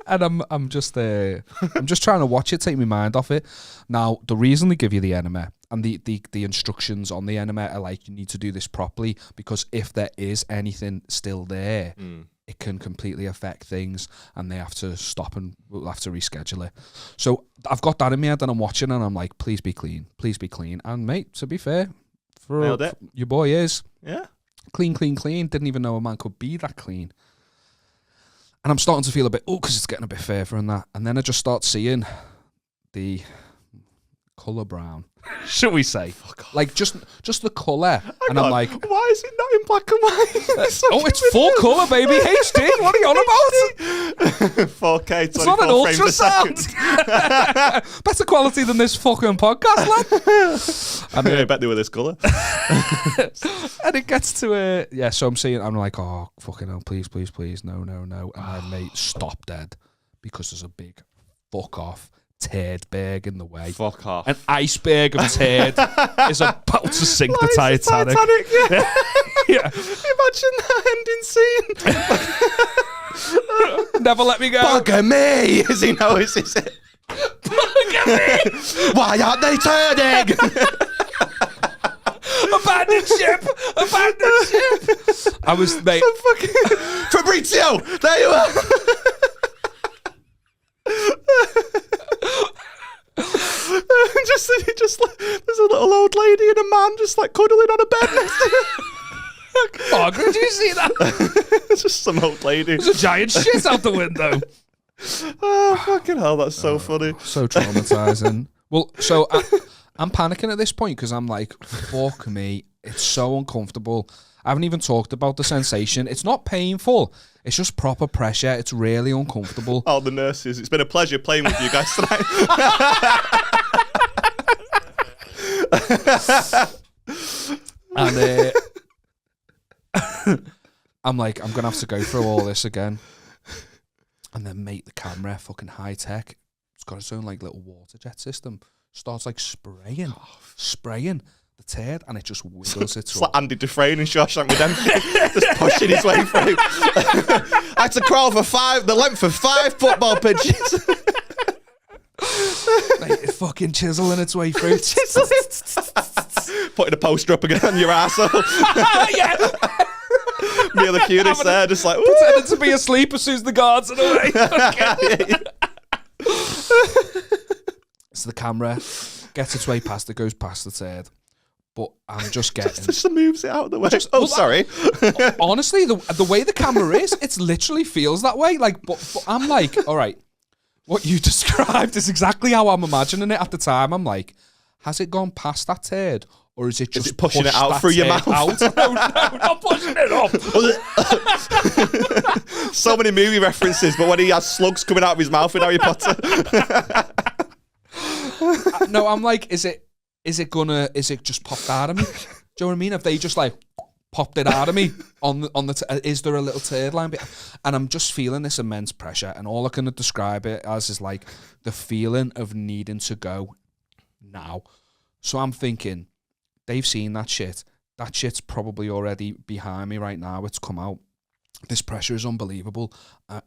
And I'm just trying to watch it, take my mind off it. Now, the reason they give you the enema and the instructions on the enema are like, you need to do this properly, because if there is anything still there, it can completely affect things, and they have to stop and we'll have to reschedule it. So I've got that in my head, and I'm watching, and I'm like, please be clean. And mate, to be fair, Nailed it. Your boy is. Yeah. Clean. Didn't even know a man could be that clean. And I'm starting to feel a bit, because it's getting a bit further and that. And then I just start seeing the colour brown, shall we say. Like, just the colour. And I'm like, why is it not in black and white? it's full colour, baby. HD. What are you on about? 4K, 24 It's not an frames a second. ultrasound. Better quality than this fucking podcast, lad. And I bet they were this colour. and it gets to so I'm like, oh fucking hell, please, no. And then mate, stop dead, because there's a big fuck off Turdberg in the way. Fuck off. An iceberg of turd is about to sink the Titanic. Yeah. Imagine that ending scene. Never let me go. Bugger me! As he knows, is it? Bugger me! Why aren't they turning? Abandoned ship! I was, mate. Fabrizio! There you are! just there's a little old lady and a man just like cuddling on a bed next to him. Oh, did you see that? It's just some old lady. There's a giant shit out the window. Oh, fucking hell, that's so funny. So traumatizing. Well, so I'm panicking at this point because I'm like, fuck me. It's so uncomfortable. I haven't even talked about the sensation. It's not painful. It's just proper pressure. It's really uncomfortable. Oh, the nurses. It's been a pleasure playing with you guys tonight. And I'm like, I'm going to have to go through all this again. And then, mate, the camera, fucking high tech, it's got its own like little water jet system. Starts like spraying the turd, and it just wiggles its It's like Andy Dufresne in Shawshank Redemption, just pushing his way through. I had to crawl for the length of 5 football pitches. Mate, it's fucking chiseling its way through. Putting a poster up again on your arsehole. Yeah. Mila Kunis there, just like, Pretending to be asleep as soon as the guards are away. So the camera gets its way past it, goes past the turd. But I'm just getting... Just moves it out of the way. Sorry. Honestly, the way the camera is, it literally feels that way. Like, but I'm like, all right, what you described is exactly how I'm imagining it at the time. I'm like, has it gone past that turd? Or is it just pushing it out through your mouth? Out? No, not pushing it up. So many movie references, but when he has slugs coming out of his mouth in Harry Potter. No, I'm like, is it is it just popped out of me? Do you know what I mean? Have they just like popped it out of me is there a little turd line? And I'm just feeling this immense pressure, and all I can describe it as is like the feeling of needing to go now. So I'm thinking, they've seen that shit. That shit's probably already behind me right now. It's come out. This pressure is unbelievable.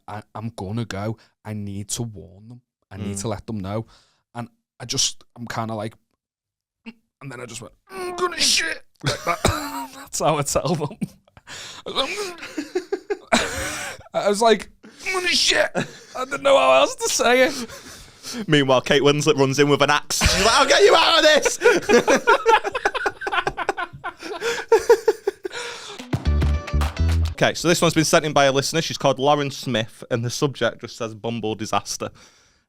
I'm gonna go. I need to warn them. I need to let them know. And I'm kind of like, and then I just went, I'm gonna shit. Like that. That's how I tell them. I was like, I'm gonna shit. I didn't know how else to say it. Meanwhile, Kate Winslet runs in with an axe. She's like, I'll get you out of this. Okay, so this one's been sent in by a listener. She's called Lauren Smith, and the subject just says Bumble disaster.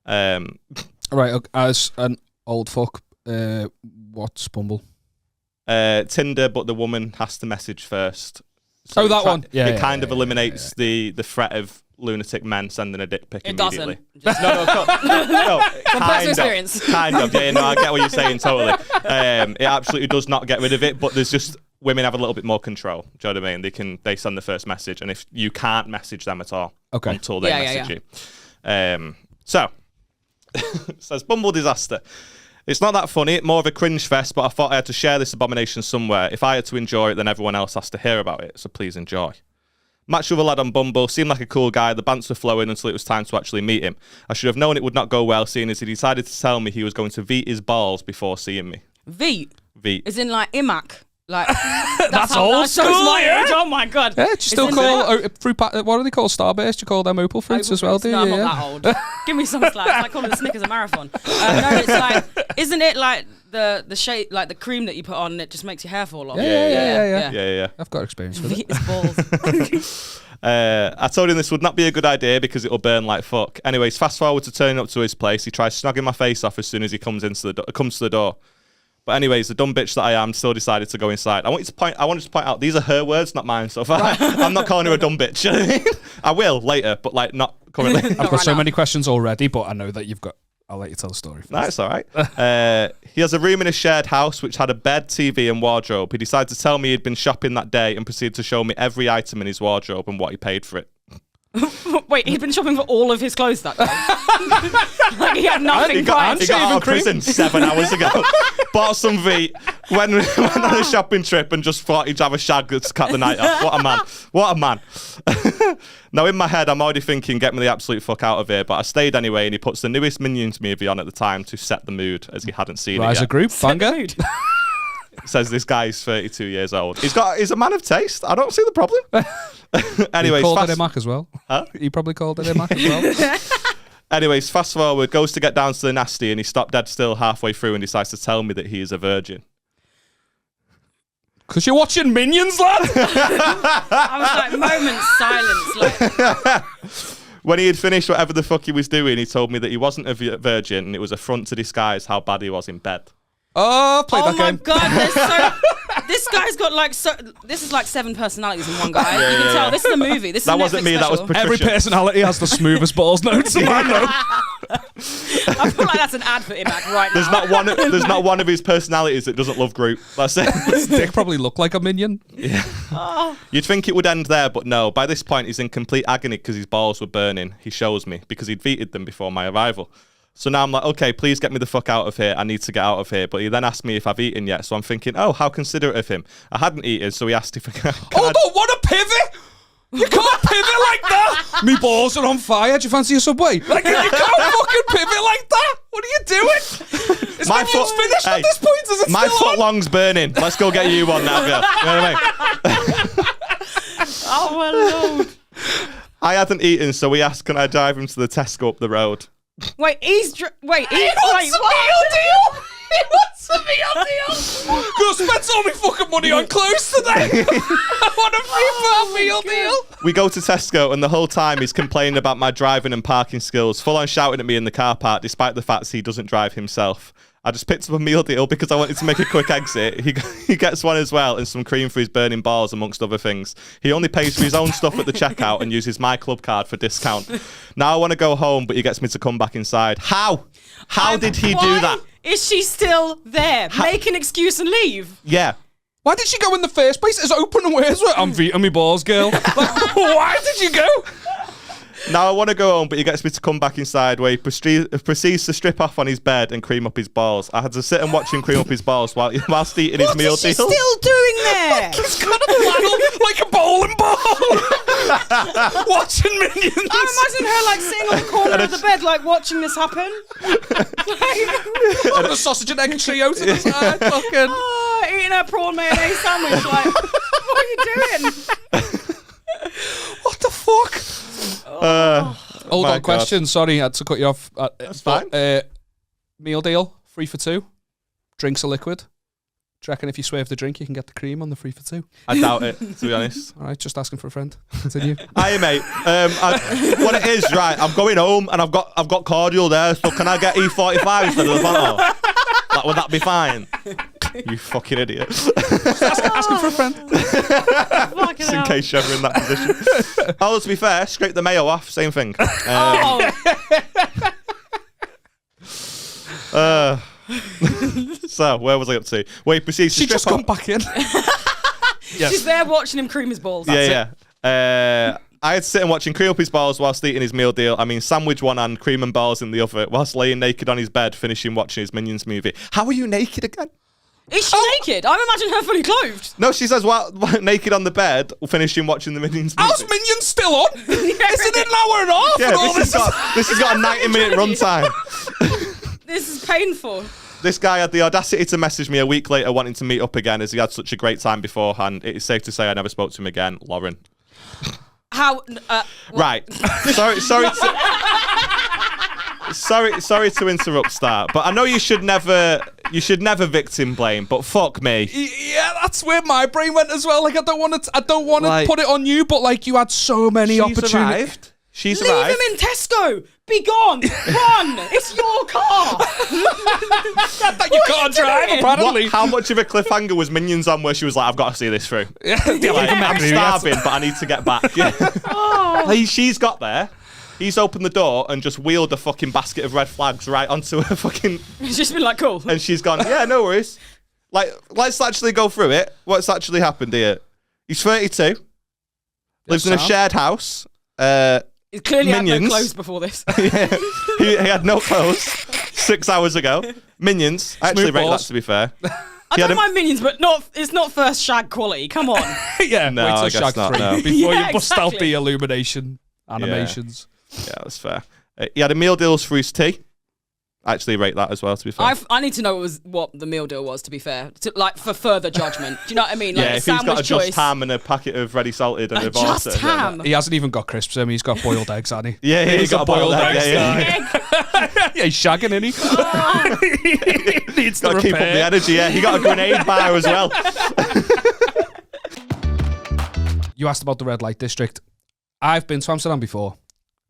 Right, as an old fuck, what's Bumble? Tinder, but the woman has to message first. So that one. Yeah, it kind of eliminates the threat of lunatic men sending a dick pic It immediately. doesn't. No, From personal experience. Kind of, yeah, no, I get what you're saying, totally. It absolutely does not get rid of it, but there's just, women have a little bit more control. Do you know what I mean? They send the first message, and if you can't message them at all until they message you. So, it says, Bumble disaster. It's not that funny, more of a cringe fest, but I thought I had to share this abomination somewhere. If I had to enjoy it, then everyone else has to hear about it, so please enjoy. Matched with a lad on Bumble, seemed like a cool guy, the banter were flowing until it was time to actually meet him. I should have known it would not go well, seeing as he decided to tell me he was going to veet his balls before seeing me. Veet? Veet. As in like IMAC? Like, that's old school, my age. Oh my God. Yeah, do you still call what do they call Starburst? You call them Opal fruits as well, do you? No, I'm not that old. Give me some slack. It's like calling the Snickers a marathon. No, it's like, isn't it like the shape, like the cream that you put on and it just makes your hair fall off? Yeah. I've got experience with it. Balls. I told him this would not be a good idea because it'll burn like fuck. Anyways, fast forward to turning up to his place. He tries snogging my face off as soon as he comes to the door. But anyways, the dumb bitch that I am still decided to go inside. I wanted to point out these are her words, not mine. So if I'm not calling her a dumb bitch. I will later, but like not currently. I've got so many questions already, but I know that you've got. I'll let you tell the story first. That's all right. He has a room in a shared house which had a bed, TV, and wardrobe. He decided to tell me he'd been shopping that day and proceeded to show me every item in his wardrobe and what he paid for it. Wait, he'd been shopping for all of his clothes that day. Like he had nothing. He got out of prison 7 hours ago. Bought some Veet, went on a shopping trip, and just thought he'd have a shag to cut the night off. What a man! What a man! Now in my head, I'm already thinking, get me the absolute fuck out of here. But I stayed anyway, and he puts the newest Minions movie on at the time to set the mood, as he hadn't seen it yet. Rise a group, banger. Says this guy's 32 years old. He's a man of taste. I don't see the problem. Anyways, he called it Mac as well. Huh? He probably called it Mac as well. Anyways, fast forward, goes to get down to the nasty, and he stopped dead still halfway through and decides to tell me that he is a virgin. Because you're watching Minions, lad. I was like, moment silence. Like. When he had finished whatever the fuck he was doing, he told me that he wasn't a virgin, and it was a front to disguise how bad he was in bed. Oh, play that game. Oh my God, this guy's got like this is like 7 personalities in one guy. You can tell this is a movie. This is that a wasn't Netflix me. special. That was Patricia. Every personality has the smoothest balls notes. I feel like that's an ad for IMAC right now. There's not one of his personalities that doesn't love group. That's it. His dick probably looked like a minion. Yeah. You'd think it would end there, but no. By this point, he's in complete agony because his balls were burning. He shows me because he'd veted them before my arrival. So now I'm like, okay, please get me the fuck out of here. I need to get out of here. But he then asked me if I've eaten yet. So I'm thinking, oh, how considerate of him. I hadn't eaten, so he asked if I can. Hold on, what a pivot! You can't pivot like that! Me balls are on fire. Do you fancy a Subway? Like, you can't fucking pivot like that! What are you doing? Is my foot finished at this point? Is it my still foot on? long's burning. Let's go get you one now, girl. You know what I mean? Oh my Lord. I hadn't eaten, so we asked, can I drive him to the Tesco up the road? Wait, he's He wants a meal deal! He wants a meal deal! Gonna spend all my fucking money on clothes today! I want a free meal deal! We go to Tesco, and the whole time he's complaining about my driving and parking skills, full on shouting at me in the car park, despite the fact he doesn't drive himself. I just picked up a meal deal because I wanted to make a quick exit. He gets one as well and some cream for his burning balls, amongst other things. He only pays for his own stuff at the checkout and uses my club card for discount. Now I want to go home, but he gets me to come back inside. How? How did he do that? Is she still there? Make an excuse and leave. Yeah. Why did she go in the first place? As open and words were, I'm beating me balls, girl. Like, why did you go? Now I want to go home, but he gets me to come back inside where he proceeds to strip off on his bed and cream up his balls. I had to sit and watch him cream up his balls whilst eating his meal deal. What's she still doing there? He's got a flannel like a bowling ball. Watching Minions. I imagine her like sitting on the corner of the bed, like watching this happen. And a sausage and egg trio to the side. Fucking. Eating her prawn mayonnaise sandwich. Like, what are you doing? What the fuck? Hold on, question. Sorry, I had to cut you off. That's fine. Meal deal, 3 for 2. Drinks are liquid. Do you reckon if you swerve the drink, you can get the cream on the 3 for 2? I doubt it, to be honest. All right, just asking for a friend. Continue. Hiya, mate. What it is, right? I'm going home and I've got cordial there. So can I get E45 instead of the bottle? Like, would that be fine? You fucking idiot. Asking for a friend. Just in case you're ever in that position. Oh, to be fair, scrape the mayo off. Same thing. So where was I up to? Well, he proceeds to She strip just come off. back in. She's there watching him cream his balls. Yeah. I had to sit and watch him cream up his balls whilst eating his meal deal. I mean, sandwich one hand, cream and balls in the other, whilst laying naked on his bed, finishing watching his Minions movie. How are you naked again? Is she naked? I'm imagining her fully clothed. No, she says, well, naked on the bed, finishing watching the Minions movie. How's Minions still on? Isn't it an hour and a half? Yeah, this has got a 90-minute runtime. This is painful. This guy had the audacity to message me a week later wanting to meet up again as he had such a great time beforehand. It is safe to say I never spoke to him again. Lauren. How? Right. Sorry to interrupt, Start, but I know you should never victim blame, but fuck me. Yeah, that's where my brain went as well. Like, I don't want to Like, put it on you, but like, you had so many opportunities. She's Leave arrived. him in Tesco. Be gone. Run. It's your car. That you can't drive, apparently. How much of a cliffhanger was Minions on where she was like, I've got to see this through? Yeah, Like, I'm starving, but I need to get back. Yeah. Like, she's got there. He's opened the door and just wheeled a fucking basket of red flags right onto her fucking... It's just been like, cool. And she's gone, yeah, no worries. Like, let's actually go through it. What's actually happened here? He's 32. Lives in a shared house. He clearly had no Minions. clothes before this. Yeah, he had no clothes 6 hours ago. Minions. I actually Smooth rate that, balls. to be fair. I don't mind Minions, but it's not first shag quality. Come on. Yeah, No, wait I till guess Shag not, 3 no. before Yeah, you bust out exactly. the illumination animations. Yeah, that's fair. He had a meal deals for his tea. I actually rate that as well, to be fair. I need to know what the meal deal was, to be fair. Like, for further judgment. Do you know what I mean? Like, yeah, a if he's got a sandwich just choice. ham and a packet of ready salted and a Just vodka, ham. He hasn't even got crisps, he's got boiled eggs, hasn't he? Yeah, he's got a boiled egg. Yeah. Yeah, he's shagging, isn't he? He needs to Got to keep up the repair. energy, yeah. He got a grenade bar as well. You asked about the red light district. I've been to Amsterdam before,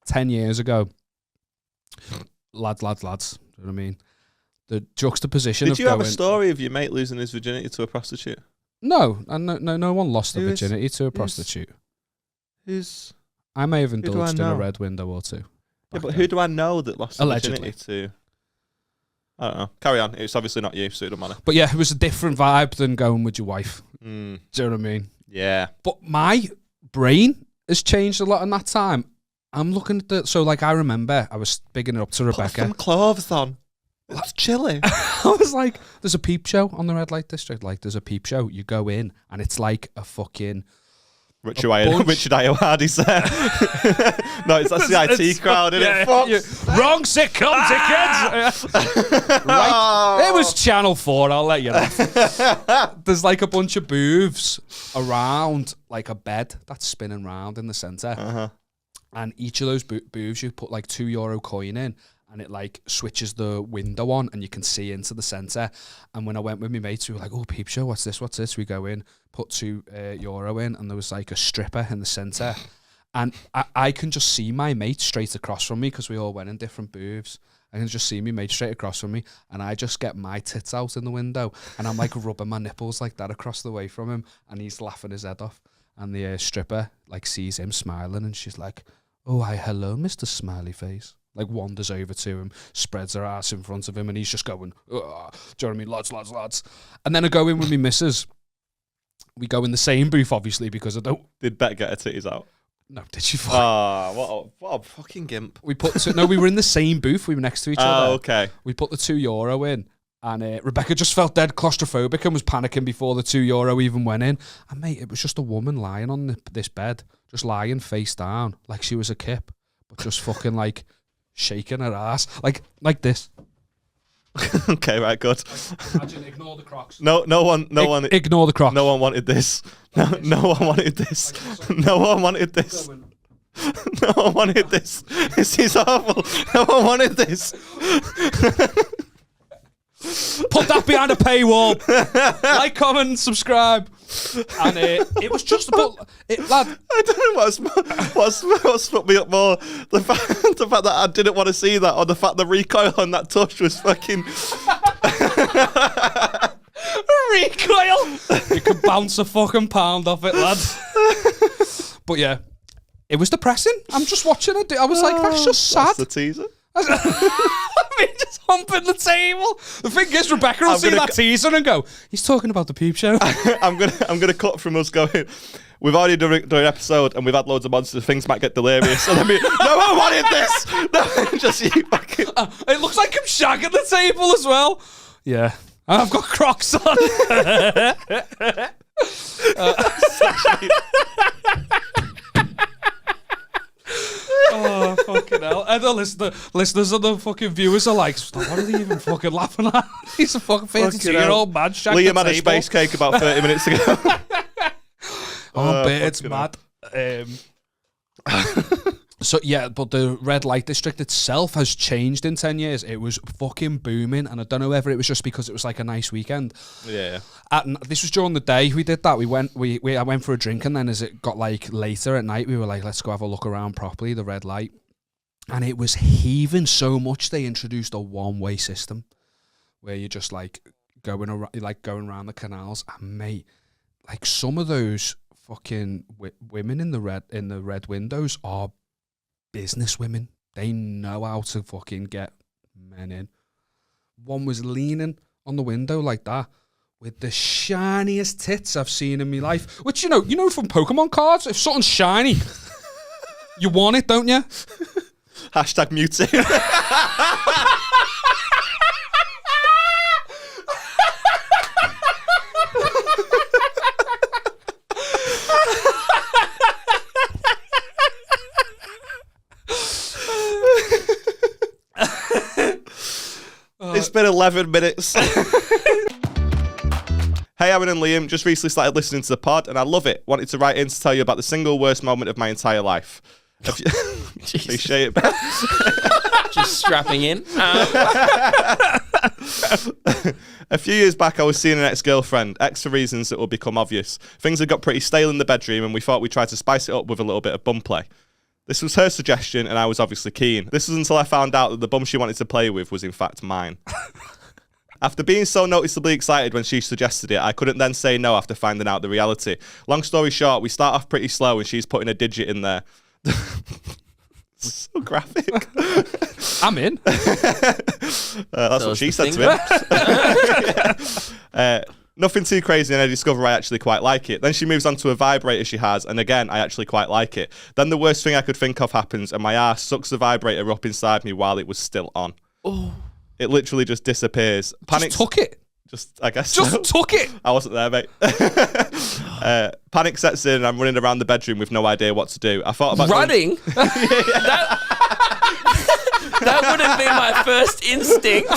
10 years ago. Lads. Do you know what I mean? The juxtaposition Did of you have going... a story of your mate losing his virginity to a prostitute? No, and no one lost their Who is- virginity to a prostitute. Who's... I may have do I indulged in a know? red window or two. Yeah, back but then. who do I know that lost their Allegedly. virginity to? I don't know. Carry on. It's obviously not you, so it doesn't matter. But yeah, it was a different vibe than going with your wife. Mm, Do you know what I mean? yeah. But my brain has changed a lot in that time. I'm looking at the... So, like, I remember I was bigging it up to Put Rebecca. some clothes on. That's chilly. I was like, there's a peep show on the red light district. Like, there's a peep show. You go in, and it's like a fucking... Richard bunch. Ayoade's there. No, it's that's the IT crowd, isn't it? Fuck. Wrong sitcom, dickheads! Right. It was Channel 4, I'll let you know. There's like a bunch of booths around, like a bed that's spinning round in the centre. Uh-huh. And each of those booths, you put like €2 coin in, and it like switches the window on, and you can see into the centre. And when I went with my mates, we were like, "Oh, peep show, what's this? We go in, put €2 in, and there was like a stripper in the centre. And I can just see my mate straight across from me because we all went in different booths. I can just see me mate straight across from me, and I just get my tits out in the window, and I'm like rubbing my nipples like that across the way from him, and he's laughing his head off. And the stripper like sees him smiling, and she's like, "Oh, hi, hello, Mr. Smiley Face." Like wanders over to him, spreads her ass in front of him, and he's just going, "Ugh." Do you know what I mean? Lads. And then I go in with me missus. We go in the same booth, obviously, because I don't. Did Bet get her titties out? No, did she? What a fucking gimp. We were in the same booth. We were next to each other. Oh, okay. We put the €2 in, and Rebecca just felt dead claustrophobic and was panicking before the €2 even went in. And mate, it was just a woman lying on this bed, just lying face down, like she was a kip, but just fucking like shaking her ass, like this. Okay, right, good. Imagine, ignore the Crocs. No one. Ignore the Crocs. No one wanted this. No one wanted this. No one wanted this. No one wanted this. This is awful. No one wanted this. Put that behind a paywall. Like, comment, subscribe. And it was just lad. I don't know what's put me up more. The fact that I didn't want to see that, or the fact the recoil on that touch was fucking recoil. You could bounce a fucking pound off it, lad. But yeah, it was depressing. I'm just watching it. I was like, that's just sad. That's the teaser. I mean, just humping the table. The thing is, Rebecca will see that teaser and go, he's talking about the peep show. I'm gonna cut from us going, we've already done an episode and we've had loads of monsters, things might get delirious. And no one wanted this. No, just you fucking. It looks like I'm shagging the table as well. Yeah. And I've got Crocs on. Oh, fucking hell. And the listeners and the fucking viewers are like, what are they even fucking laughing at? He's a fucking 32-year-old man. Liam had a space cake about 30 minutes ago. It's mad. So yeah, but the red light district itself has changed in 10 years. It was fucking booming, and I don't know whether it was just because it was like a nice weekend. Yeah. This was during the day we did that. I went for a drink, and then as it got like later at night, we were like, let's go have a look around properly, the red light. And it was heaving so much they introduced a one-way system where you're just like going around the canals. And mate, like some of those fucking women in the red windows are business women. They know how to fucking get men in. One was leaning on the window like that with the shiniest tits I've seen in my life. Which, you know from Pokemon cards, if something's shiny, you want it, don't you? Hashtag mutate. It's been 11 minutes. Hey, Aaron and Liam, just recently started listening to the pod and I love it. Wanted to write in to tell you about the single worst moment of my entire life. Appreciate it. Just strapping in. A few years back, I was seeing an ex-girlfriend, for reasons that will become obvious. Things had got pretty stale in the bedroom and we thought we'd try to spice it up with a little bit of bum play. This was her suggestion and I was obviously keen. This was until I found out that the bum she wanted to play with was in fact mine. After being so noticeably excited when she suggested it, I couldn't then say no after finding out the reality. Long story short, we start off pretty slow and she's putting a digit in there. So graphic. I'm in. That's what she said to me. Nothing too crazy, and I discover I actually quite like it. Then she moves on to a vibrator she has, and again, I actually quite like it. Then the worst thing I could think of happens, and my arse sucks the vibrator up inside me while it was still on. Oh. It literally just disappears. Panic. Just took it. I guess. Just took it. I wasn't there, mate. Panic sets in and I'm running around the bedroom with no idea what to do. I thought about running. That would have been my first instinct.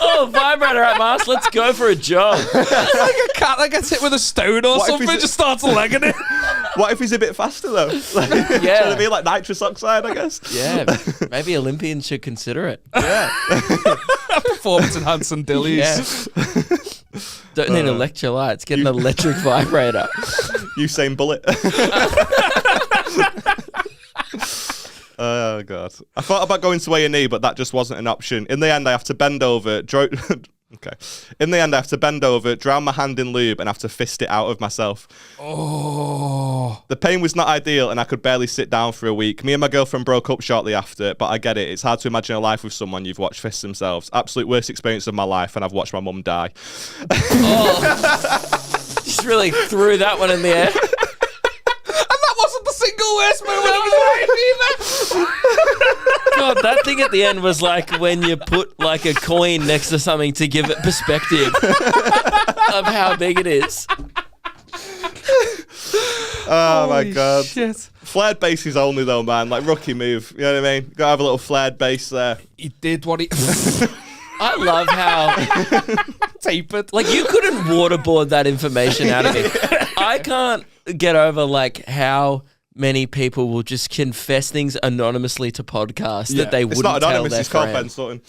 Oh, vibrator at Mars, let's go for a jog. Like a cat that gets hit with a stone or something, just starts legging it. What if he's a bit faster though? Like, yeah, to be like nitrous oxide, I guess. Yeah, maybe Olympians should consider it. Yeah, performance enhancing dillies. Yeah. Don't need electrolytes. Get an electric vibrator. Usain Bullet. Oh, God. I thought about going to A&E, but that just wasn't an option. In the end, I have to bend over. Okay. In the end, I have to bend over, drown my hand in lube, and have to fist it out of myself. Oh. The pain was not ideal, and I could barely sit down for a week. Me and my girlfriend broke up shortly after, but I get it. It's hard to imagine a life with someone you've watched fist themselves. Absolute worst experience of my life, and I've watched my mum die. Just really threw that one in the air. That wasn't the single worst moment of his life either. God, that thing at the end was like when you put like a coin next to something to give it perspective of how big it is. Oh, my God. Shit. Flared bases only, though, man. Like, rookie move. You know what I mean? Gotta have a little flared base there. He did what he... I love how tapered. like you couldn't waterboard that information out of me. I can't get over like how many people will just confess things anonymously to podcasts that they It's wouldn't not tell anonymous, their it's called friend. Ben Sutton.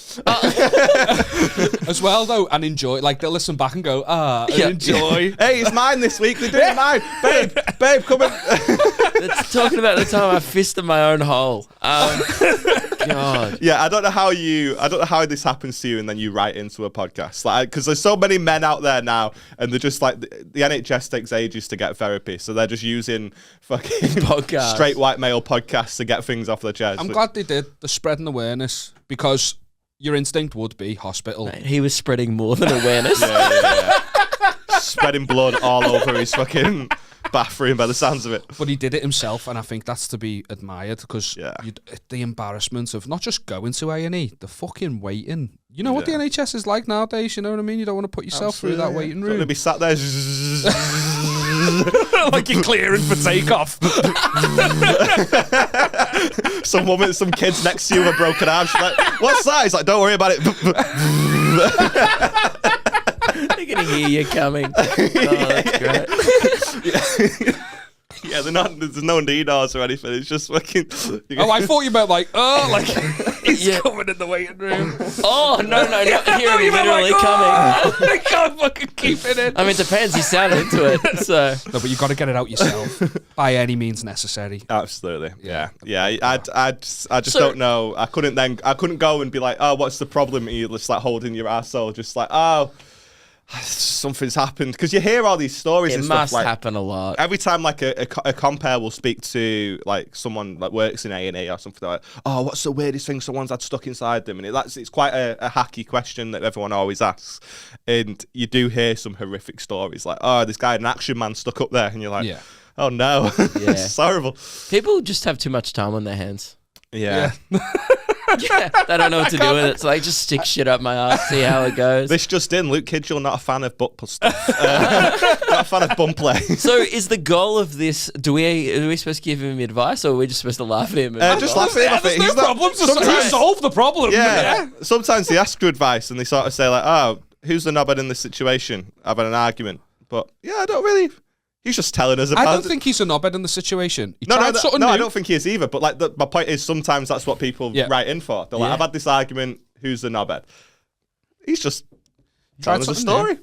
As well, though, and enjoy. Like, they'll listen back and go, and Yeah. enjoy. Hey, it's mine this week. They're doing mine. Babe, come in. It's talking about the time I fisted my own hole. God. Yeah, I don't know how this happens to you and then you write into a podcast. Like, because there's so many men out there now and they're just like, the NHS takes ages to get therapy. So they're just using fucking Podcast. straight white male podcasts to get things off their chest. I'm glad they did. They're spreading awareness because your instinct would be hospital. Mate, he was spreading more than awareness. Yeah. Spreading blood all over his fucking bathroom by the sounds of it. But he did it himself, and I think that's to be admired because Yeah. the embarrassment of not just going to A&E, the fucking waiting. You know what the Yeah. NHS is like nowadays, you know what I mean? You don't want to put yourself through that waiting Going to room. be sat there. Like you're clearing for takeoff. Some kids next to you with a broken arm. She's like, "What size?" Like, don't worry about it. They're going to hear you coming. Oh, that's great. Yeah, there's no needles or anything. It's just fucking. Oh, I thought you meant like he's coming in the waiting room. Oh, no, not hearing him literally like, coming. I can't fucking keep it in. I mean, it depends. He sounded into it, so... No, but you got to get it out yourself by any means necessary. Absolutely, yeah. I just So- don't know. I couldn't go and be like, oh, what's the problem? And you're just like holding your arsehole, just like, oh, something's happened. Because you hear all these stories It and stuff. must Like, happen a lot. every time like a compare will speak to like someone that works in A&E or something like, oh, what's the weirdest thing someone's had stuck inside them? And it's quite a hacky question that everyone always asks. And you do hear some horrific stories like, oh, this guy had an Action Man stuck up there. And you're like, Yeah. oh no, Yeah. it's horrible. People just have too much time on their hands. Yeah. Yeah, they don't know what to do with it. So they just stick shit up my ass, see how it goes. This just in, Luke Kidgel not a fan of butt stuff. Not a fan of bum play. So is the goal of this, are we supposed to give him advice or are we just supposed to laugh at him? Just laugh at him. I think. There's no problem. sometimes- Solve the problem. Yeah. Sometimes they ask for advice and they sort of say like, oh, who's the knobhead in this situation? I've had an argument. But yeah, I don't really... He's just telling us about I don't think he's a knobhead in the situation. He No, tried something new. I don't think he is either. But like, my point is, sometimes that's what people write in for. They're like, Yeah. I've had this argument. Who's the knobhead? He's just Tried telling us a something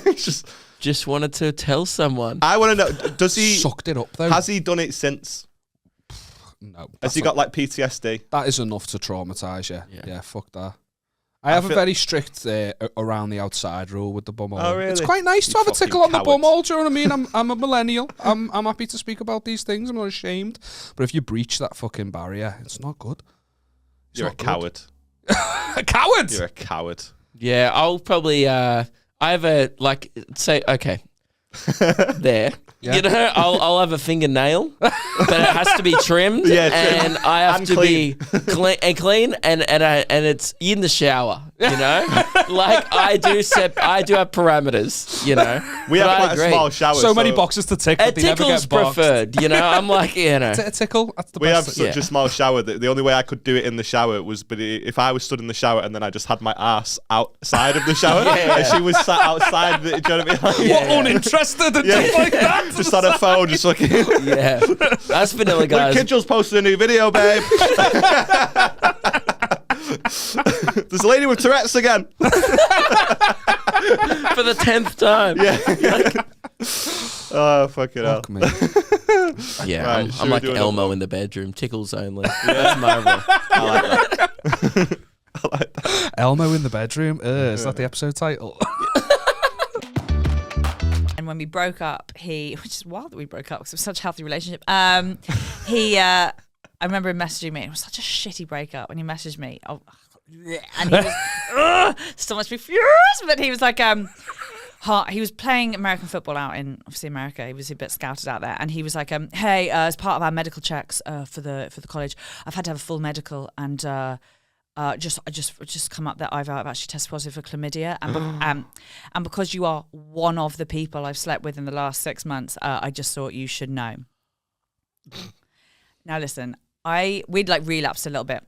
story. He's Just wanted to tell someone. I want to know. Does he? Sucked it up though. Has he done it since? No. Has he got like PTSD? That is enough to traumatise you. Yeah. Yeah, fuck that. I have a feel- very strict around the outside rule with the bumhole. Oh, really? It's quite nice to You have a fucking tickle on the coward. bumhole. Do you know what I mean? I'm a millennial. I'm happy to speak about these things. I'm not ashamed. But if you breach that fucking barrier, it's not good. It's You're a not good. coward. A coward. You're a coward. Yeah, I'll probably, I have a, like, say, okay. There. Yeah. You know, I'll have a fingernail, but it has to be trimmed, Yeah, trimmed. and I have And to be clean, and it's in the shower. You know, like I do have parameters. You know, We But have I quite agree. a small shower. So many boxes to tick, A but they never tickle's get boxed. preferred. You know, I'm like, you know, A tickle. That's the We have best. such a small shower that the only way I could do it in the shower was, but if I was stood in the shower and then I just had my ass outside of the shower, Yeah. and she was sat outside. Do you know what I mean? Like, What uninterested and Yeah. stuff like that. just on her phone, just looking. yeah, that's vanilla, Luke guys. Kidgel's posted a new video, babe. There's a lady with Tourette's again. For the 10th time. Yeah. Oh, fucking hell. Fuck me. Yeah, Right, should I'm we like do another Elmo one? in the bedroom. Tickles only. That's my role. I like that. Elmo in the bedroom. Is that the episode title? And when we broke up, which is wild that we broke up because it was such a healthy relationship. I remember him messaging me. It was such a shitty breakup when he messaged me. And he was still must be furious, but he was like, he was playing American football out in obviously America. He was a bit scouted out there, and he was like, "Hey, as part of our medical checks for the college, I've had to have a full medical, and just come up that I've actually tested positive for chlamydia, and because you are one of the people I've slept with in the last 6 months, I just thought you should know." Now listen, we'd like relapsed a little bit.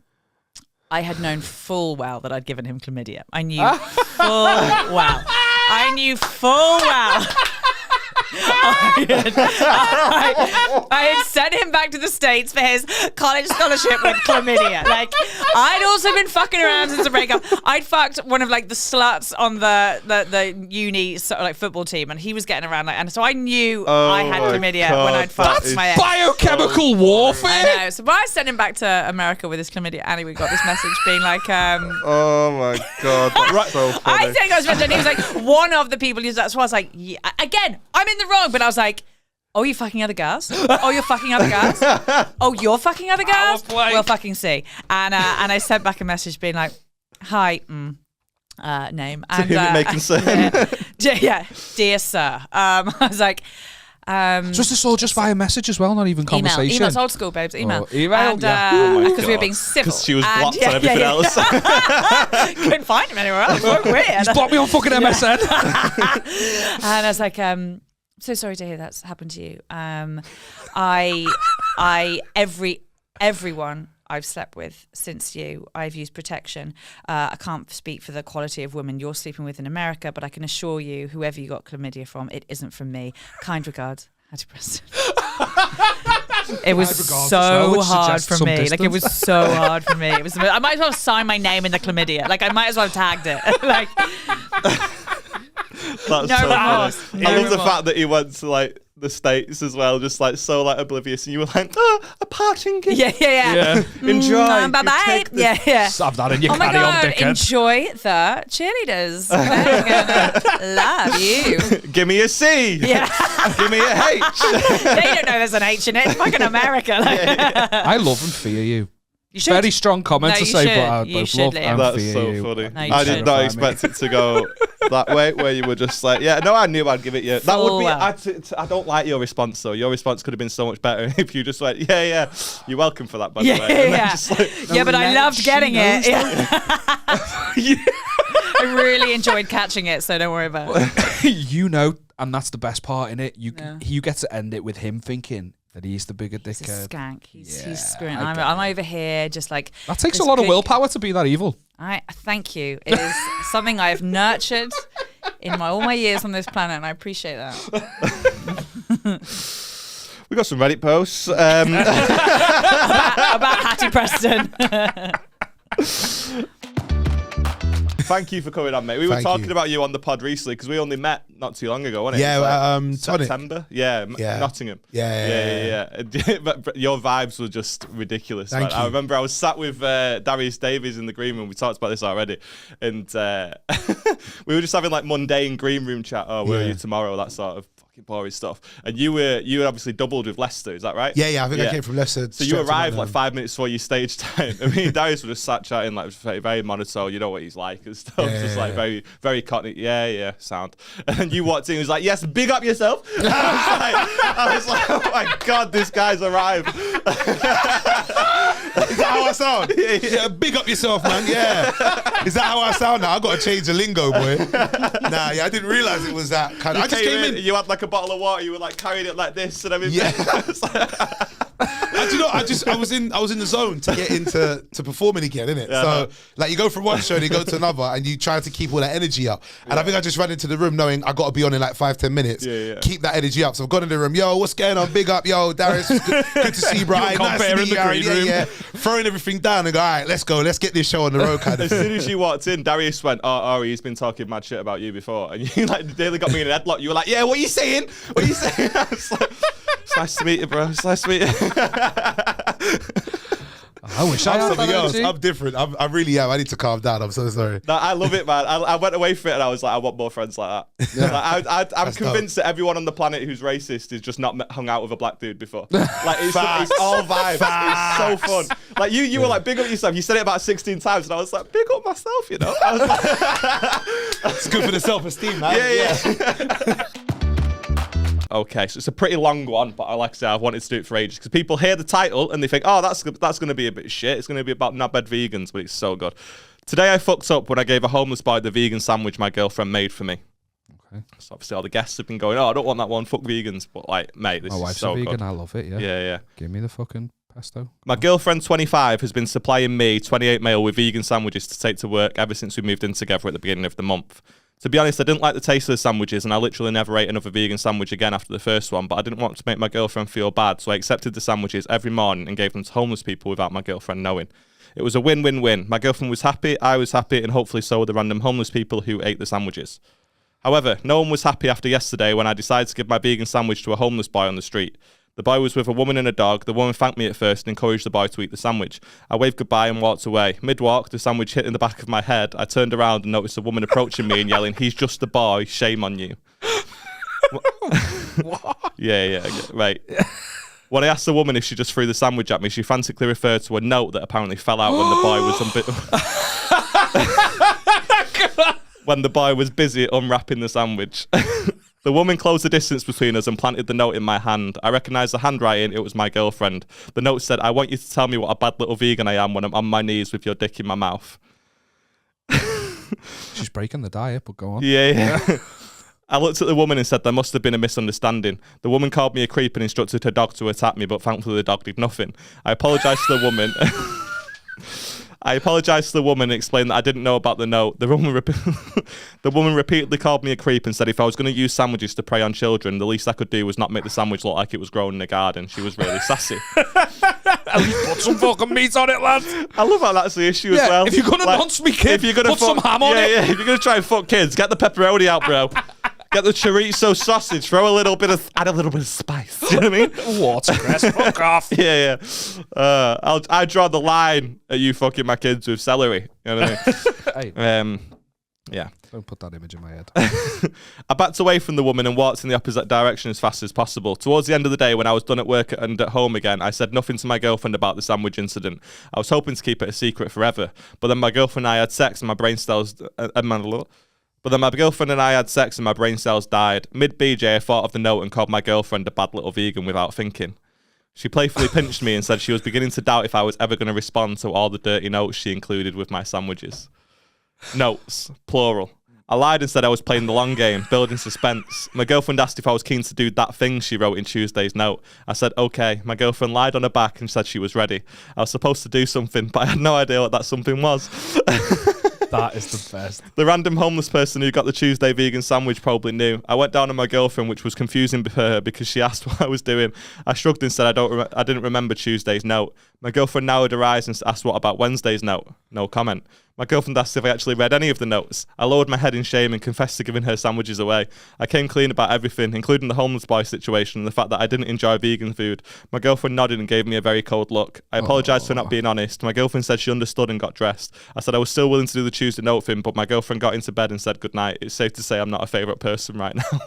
I had known full well that I'd given him chlamydia. I knew full well. I knew full well. I had sent him back to the States for his college scholarship with chlamydia. Like, I'd also been fucking around since the breakup. I'd fucked one of like the sluts on the uni like football team, and he was getting around like, and so I knew I had chlamydia when I'd fucked my ex. Biochemical warfare. I know. So I sent him back to America with his chlamydia, and we got this message being like, Oh my god, that's so funny. I think I was meant to, and he was like, one of the people who's that. So I was like, yeah. Again, I'm in the wrong, but I was like, oh, you fucking other girls? Oh, you're fucking other girls? Oh, you're fucking other girls? We'll fucking see. And I sent back a message being like, hi, name. To whom it may concern. Yeah, dear sir. I was like, So is this all just via message as well, not even conversation? Email's old school, babes. Email. Email, Because we were being civil. Because she was blocked on everything else. Couldn't find him anywhere else. So weird. He's blocked me on fucking MSN. And I was like, so sorry to hear that's happened to you. Everyone I've slept with since you, I've used protection. I can't speak for the quality of women you're sleeping with in America, but I can assure you, whoever you got chlamydia from, it isn't from me. Kind regards, Hattie Preston. It was so hard for me. Like, it was so hard for me. It was. I might as well sign my name in the chlamydia. Like, I might as well have tagged it. Like, That's no so remorse. funny. No I love the remorse. fact that he went to like the States as well, just like so like oblivious, and you were like, oh, a parting gift. Yeah. Enjoy. Bye bye. Take this- Yeah. Have that in your Oh my carry on, god! dickhead. Enjoy the cheerleaders. Love you. Give me a C. Yeah. Give me a H. They don't know there's an H in it. It's fucking America. I love and fear you. You should. Very strong comment No, to you say, should. but I You both should, love Liam. and That's fear so you. funny. No, you I did not terrify me. expect it to go that way, where you were just like, yeah, no, I knew I'd give it you. That would Full be. well. I don't like your response though. Your response could have been so much better if you just went, yeah. You're welcome for that, by the way. And then Yeah. just like, Yeah, but I loved she getting it. knows Yeah. I really enjoyed catching it, so don't worry about it. You know, and that's the best part in it. You Yeah. you get to end it with him thinking that he's the bigger He's a dickhead. skank. He's Yeah, screwing. I get I'm over here just like. That takes a this lot of good- willpower to be that evil. I thank you. It is something I have nurtured in all my years on this planet, and I appreciate that. we got some Reddit posts. About Hattie Preston. Thank you for coming on, mate. We were Thank talking you. about you on the pod recently because we only met not too long ago, wasn't it? Yeah, It was like Tonic. September. Yeah, Yeah. Nottingham. Yeah. But your vibes were just ridiculous. Thank I you. remember I was sat with Darius Davies in the green room. We talked about this already, and we were just having like mundane green room chat. Oh, where are Yeah. you tomorrow? That sort of fucking boring stuff. And you had obviously doubled with Leicester. Is that right? Yeah, I think I came from Leicester. So straight you to arrived Nottingham. like 5 minutes before your stage time. I mean, Darius was just sat chatting, like very, very monotone. You know what he's like and stuff. Yeah, just yeah, like yeah. very, very cockney. Yeah, sound. And then you walked in and was like, yes, big up yourself. I was like, oh my God, this guy's arrived. Is that how I sound? Yeah, big up yourself, man. Yeah. Is that how I sound now? I got to change the lingo, boy. Nah, yeah, I didn't realise it was that kind of. I just came in. You had like a bottle of water. You were like carrying it like this and everything. Yeah. Do you know, I was in the zone to get into performing again, innit? Yeah. So like you go from one show and you go to another and you try to keep all that energy up. And I think I just ran into the room knowing I got to be on in like 5-10 minutes. Yeah. Keep that energy up. So I've gone in the room. Yo, what's going on? Big up, yo, Darius. Good to see you, bro. Nice to compare in meet the you, Aaron. green room. Yeah. Throwing everything down and go, all right, let's go. Let's get this show on the road, kind of As thing. soon as you walked in, Darius went, oh, he's been talking mad shit about you before. And you like nearly got me in a headlock. You were like, yeah, what are you saying? What are you saying? I was like, It's nice to meet you, bro. It's nice to meet you. I wish I I'm had something that else. energy. I'm different. I really am. I need to calm down. I'm so sorry. No, I love it, man. I went away for it and I was like, I want more friends like that. Like, I'm That's convinced that everyone on the planet who's racist is just not hung out with a black dude before. Like, it's all vibes. It's so fun. Like, you were like, big up yourself. You said it about 16 times and I was like, big up myself, you know? I was like, It's good for the self-esteem, man. yeah. Okay, so it's a pretty long one, but like I say, I've wanted to do it for ages because people hear the title and they think, oh, that's going to be a bit of shit. It's going to be about knobhead vegans, but it's so good. Today I fucked up when I gave a homeless boy the vegan sandwich my girlfriend made for me. Okay. So obviously all the guests have been going, oh, I don't want that one, fuck vegans. But like, mate, this My is wife's so a vegan. good. I love it. Yeah. Yeah. Give me the fucking pesto. My girlfriend, 25, has been supplying me, 28 male, with vegan sandwiches to take to work ever since we moved in together at the beginning of the month. To be honest, I didn't like the taste of the sandwiches and I literally never ate another vegan sandwich again after the first one, but I didn't want to make my girlfriend feel bad, so I accepted the sandwiches every morning and gave them to homeless people without my girlfriend knowing. It was a win-win-win. My girlfriend was happy, I was happy, and hopefully so were the random homeless people who ate the sandwiches. However, no one was happy after yesterday when I decided to give my vegan sandwich to a homeless boy on the street. The boy was with a woman and a dog. The woman thanked me at first and encouraged the boy to eat the sandwich. I waved goodbye and walked away. Mid-walk, the sandwich hit in the back of my head. I turned around and noticed a woman approaching me and yelling, "He's just a boy, shame on you." What? Yeah, right. When I asked the woman if she just threw the sandwich at me, she frantically referred to a note that apparently fell out when the boy was when the boy was busy unwrapping the sandwich. The woman closed the distance between us and planted the note in my hand. I recognised the handwriting. It was my girlfriend. The note said, "I want you to tell me what a bad little vegan I am when I'm on my knees with your dick in my mouth." She's breaking the diet, but go on. Yeah. I looked at the woman and said there must have been a misunderstanding. The woman called me a creep and instructed her dog to attack me, but thankfully the dog did nothing. I apologised to the woman. I apologised to the woman and explained that I didn't know about the note. The woman repeatedly called me a creep and said if I was going to use sandwiches to prey on children, the least I could do was not make the sandwich look like it was grown in a garden. She was really sassy. At least put some fucking meat on it, lads. I love how that's the issue as well. If you're going to nonce me, kid, put some ham on it. Yeah, if you're going to try and fuck kids, get the pepperoni out, bro. Get the chorizo sausage. Add a little bit of spice. Do you know what I mean? Watercress, fuck off. Yeah. I draw the line at you fucking my kids with celery. You know what I mean? Hey, yeah. don't put that image in my head. I backed away from the woman and walked in the opposite direction as fast as possible. Towards the end of the day, when I was done at work and at home again, I said nothing to my girlfriend about the sandwich incident. I was hoping to keep it a secret forever, but then my girlfriend and I had sex and my brain cells died. Mid-BJ, I thought of the note and called my girlfriend a bad little vegan without thinking. She playfully pinched me and said she was beginning to doubt if I was ever going to respond to all the dirty notes she included with my sandwiches. Notes, plural. I lied and said I was playing the long game, building suspense. My girlfriend asked if I was keen to do that thing she wrote in Tuesday's note. I said, okay. My girlfriend lied on her back and said she was ready. I was supposed to do something, but I had no idea what that something was. That is the best. The random homeless person who got the Tuesday vegan sandwich probably knew. I went down on my girlfriend, which was confusing for her because she asked what I was doing. I shrugged and said I didn't remember Tuesday's note. My girlfriend narrowed her eyes and asked what about Wednesday's note. No comment. My girlfriend asked if I actually read any of the notes. I lowered my head in shame and confessed to giving her sandwiches away. I came clean about everything, including the homeless boy situation and the fact that I didn't enjoy vegan food. My girlfriend nodded and gave me a very cold look. I apologised for not being honest. My girlfriend said she understood and got dressed. I said I was still willing to do the Tuesday note thing, but my girlfriend got into bed and said goodnight. It's safe to say I'm not a favourite person right now.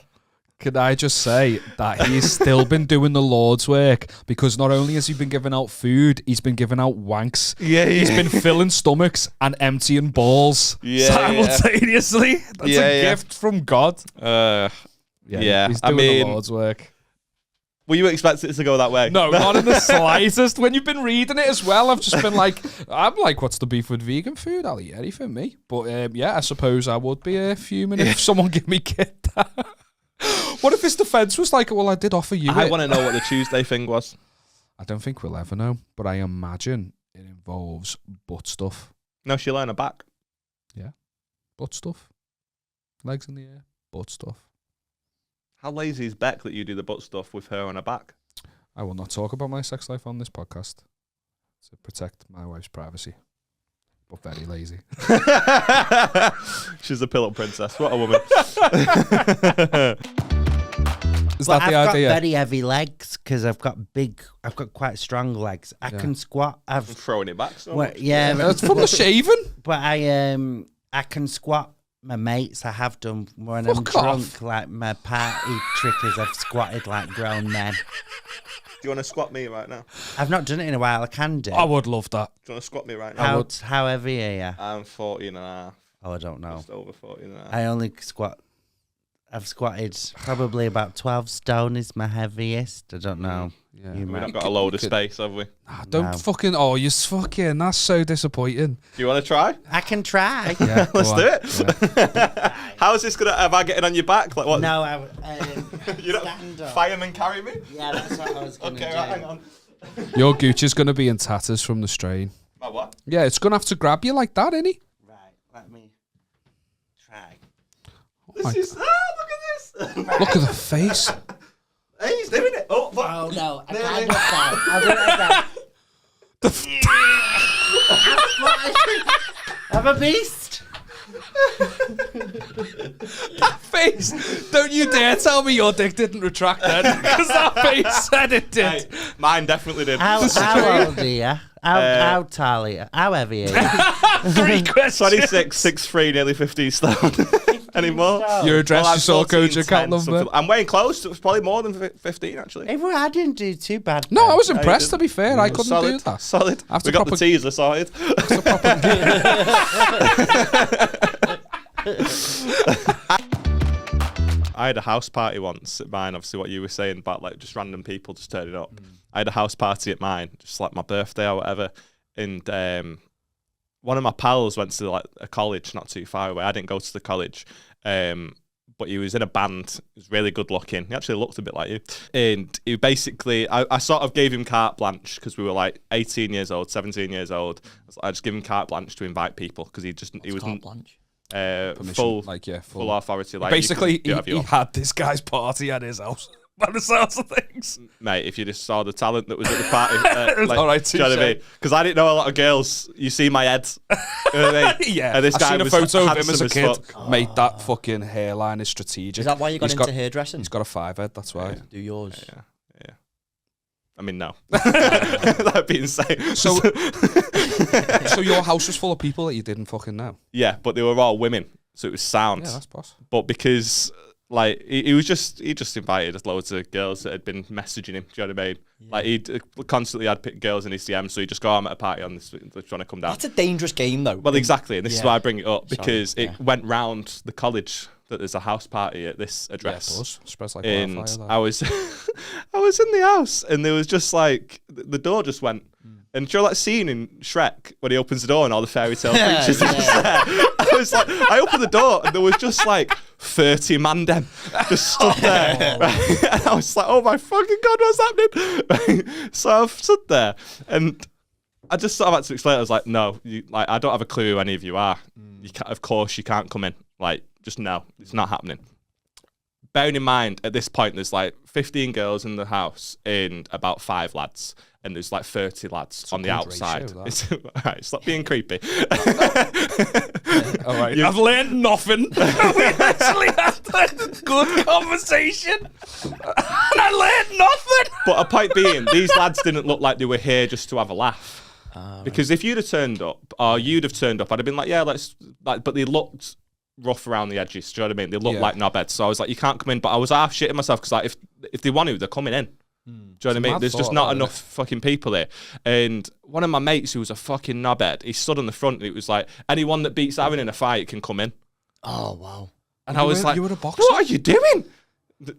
Can I just say that he's still been doing the Lord's work, because not only has he been giving out food, he's been giving out wanks. Yeah. He's been filling stomachs and emptying balls simultaneously. That's a gift from God. He's doing the Lord's work. Were you expecting it to go that way? No, not in the slightest. When you've been reading it as well, I've just been like, I'm like, what's the beef with vegan food? I'll eat anything, me. But yeah, I suppose I would be fuming if someone gave me kid that. What if his defence was like, well, I did offer you I it. want to know what the Tuesday thing was. I don't think we'll ever know, but I imagine it involves butt stuff. No, she'll earn her back. Yeah. Butt stuff. Legs in the air. Butt stuff. How lazy is Beck that you do the butt stuff with her on her back? I will not talk about my sex life on this podcast to protect my wife's privacy. But very lazy. She's a pillow princess. What a woman. Is But that the I've got idea? very heavy legs because I've got quite strong legs. I can squat. I'm throwing it back. So Well, much. yeah, It's from the shaving. but I can squat my mates. I have done when I'm Fuck drunk. off. Like my party trick is I've squatted like grown men. Do you want to squat me right now? I've not done it in a while. I can do. I would love that. Do you want to squat me right now? How heavy are you? I'm 14 and a half. Oh, I don't know. Just over 14 and a half. I only squat. I've squatted probably about 12 stone is my heaviest. I don't know. Yeah. You We've might. not got a load of space, have we? Do Don't No. fucking. Oh, you're fucking. That's so disappointing. you want to try? I can try. Yeah, go Let's on. do it. How is this gonna? Am I getting on your back? Like what? No, You don't stand up. fireman carry me? Yeah, that's what I was going to Okay, do. right, hang on. Your gooch is going to be in tatters from the strain. My what? Yeah, it's going to have to grab you like that, innit? Right, let me try. My This is, look at this. Look at the face. Hey, he's doing it. Oh, fuck. Oh no, I can't do that. I'll do it again. I'm a beast. That face. Don't you dare tell me your dick didn't retract then. Because that face said it did. Hey, mine definitely did. How old are you? How tall are you? How heavy are you? 3 questions. 26, 6'3", nearly 15 stone. Anymore? Your address, Well, your sort code, your 14, 10, account number. something- I'm weighing close. It was probably more than 15, actually. I didn't do too bad. No, I was you impressed, to did. be fair. I couldn't solid, do that. Solid. After We got proper- the teaser sorted. I had a house party once at mine, obviously what you were saying about like just random people just turning up. I had a house party at mine, just like my birthday or whatever. And one of my pals went to like a college not too far away. I didn't go to the college. But he was in a band. He was really good looking. He actually looked a bit like you. And he basically, I sort of gave him carte blanche because we were like 18 years old, 17 years old. I just gave him carte blanche to invite people because he was Carte blanche. Permission, full authority. Like Basically, you can do whatever you he want. had this guy's party at his house. By the sounds of things. Mate, if you just saw the talent that was at the party, like, All right, do you know what I mean? Because I didn't know a lot of girls. You see my head, you know what I mean? Yeah, And this I've guy seen a was photo of him as a handsome kid. fuck. Mate, that fucking hairline is strategic. Is that why you got into hairdressing? He's got a 5 head, that's why. Do yours? Yeah. I mean, no. That'd be insane. So, so your house was full of people that you didn't fucking know. Yeah, but they were all women, so it was sound. Yeah, that's possible. But because like he just invited loads of girls that had been messaging him. Do you know what I mean? Yeah. Like he constantly had girls in his DM, so he just go, I'm at a party on this, they're trying to come down. That's a dangerous game, though. Well, exactly, and this is why I bring it up because Sorry, it went round the college that there's a house party at this address. Yeah, it does. Spreads like And wildfire. I was I was in the house and there was just like the door just went. And do you know that scene in Shrek when he opens the door and all the fairy tale creatures are just there? I was like, I opened the door and there was just like 30 man them just stood there. Right? And I was like, oh my fucking God, what's happening? Right? So I've stood there and I just sort of had to explain. I was like, no, like I don't have a clue who any of you are. You can't, of course, you can't come in. Like, just no, it's not happening. Bearing in mind, at this point, there's like 15 girls in the house and about 5 lads. And there's like 30 lads on the outside. Ratio, All right, stop being creepy. All right, I've learned nothing. We actually had a good conversation, and I learned nothing. But a point being, these lads didn't look like they were here just to have a laugh. Because if you'd have turned up, or you'd have turned up, I'd have been like, yeah, let's. Like, but they looked rough around the edges. Do you know what I mean? They looked like knobheads. So I was like, you can't come in. But I was half shitting myself because like, if they want to, they're coming in. Do you know what I mean? There's just not enough fucking people here. And one of my mates who was a fucking knobhead, he stood on the front and it was like, anyone that beats Aaron in a fight can come in. Oh, wow. And I was like, you were a boxer? what are you doing?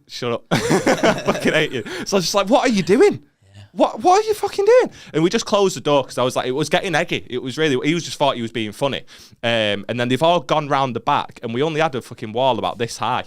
Shut up. I fucking hate you. So I was just like, what are you doing? What are you fucking doing? And we just closed the door because I was like, it was getting eggy. It was really, he was just thought he was being funny. And then they've all gone round the back and we only had a fucking wall about this high.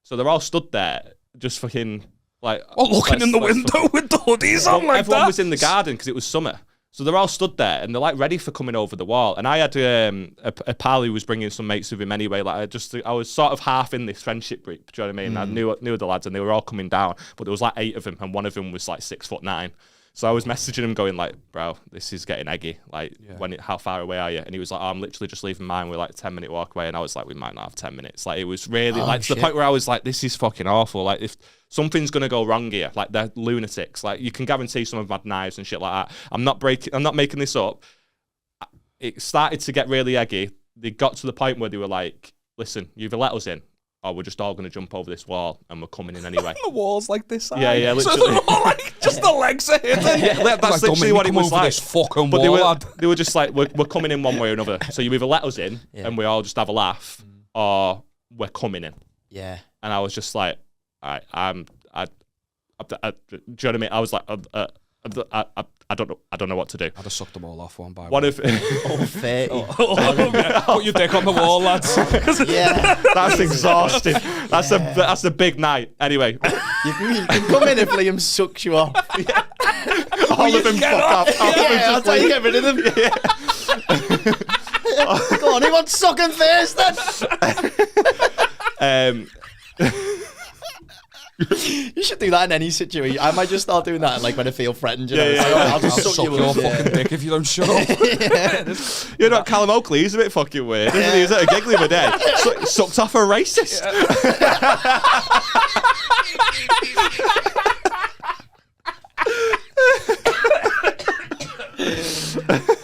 So they're all stood there just fucking like. Looking in the window with the hoodies on like everyone that. was in the garden because it was summer. So they're all stood there and they're like ready for coming over the wall. And I had a pal who was bringing some mates with him anyway. Like I was sort of half in this friendship group. Do you know what I mean? I knew the lads and they were all coming down, but there was like 8 of them and one of them was like 6'9". So I was messaging him going like, bro, this is getting eggy. Like, how far away are you? And he was like, I'm literally just leaving mine. We're like 10-minute walk away. And I was like, we might not have 10 minutes. Like, it was really to the point where I was like, this is fucking awful. Like, if something's going to go wrong here, like they're lunatics. Like, you can guarantee some of them had knives and shit like that. I'm not making this up. It started to get really eggy. They got to the point where they were like, listen, you either let us in, or we're just all going to jump over this wall and we're coming in anyway. The wall's like this. Yeah, literally. So they're all like, just the legs are hitting. Yeah, that's literally what it was like. This fucking but wall, they were just like, we're coming in one way or another. So you either let us in and we all just have a laugh, or we're coming in. Yeah. And I was just like, all right, do you know what I mean? I was like, I don't know what to do. I'd have sucked them all off one by One one. of Oh, 30. Put your dick on the wall, lads. Yeah. that's exhausting. That's a big night. Anyway, You can come in if Liam sucks you off. all of them fuck off. Yeah, that's how you get rid of them. Go on, who wants sucking first then? You should do that in any situation. I might just start doing that like when I feel threatened. You know? It's like, oh, I'll just suck you your up. fucking dick if you don't shut up. You know, Callum Oakley, he's a bit fucking weird, isn't he? He was at a gig the other day. Sucked off a racist.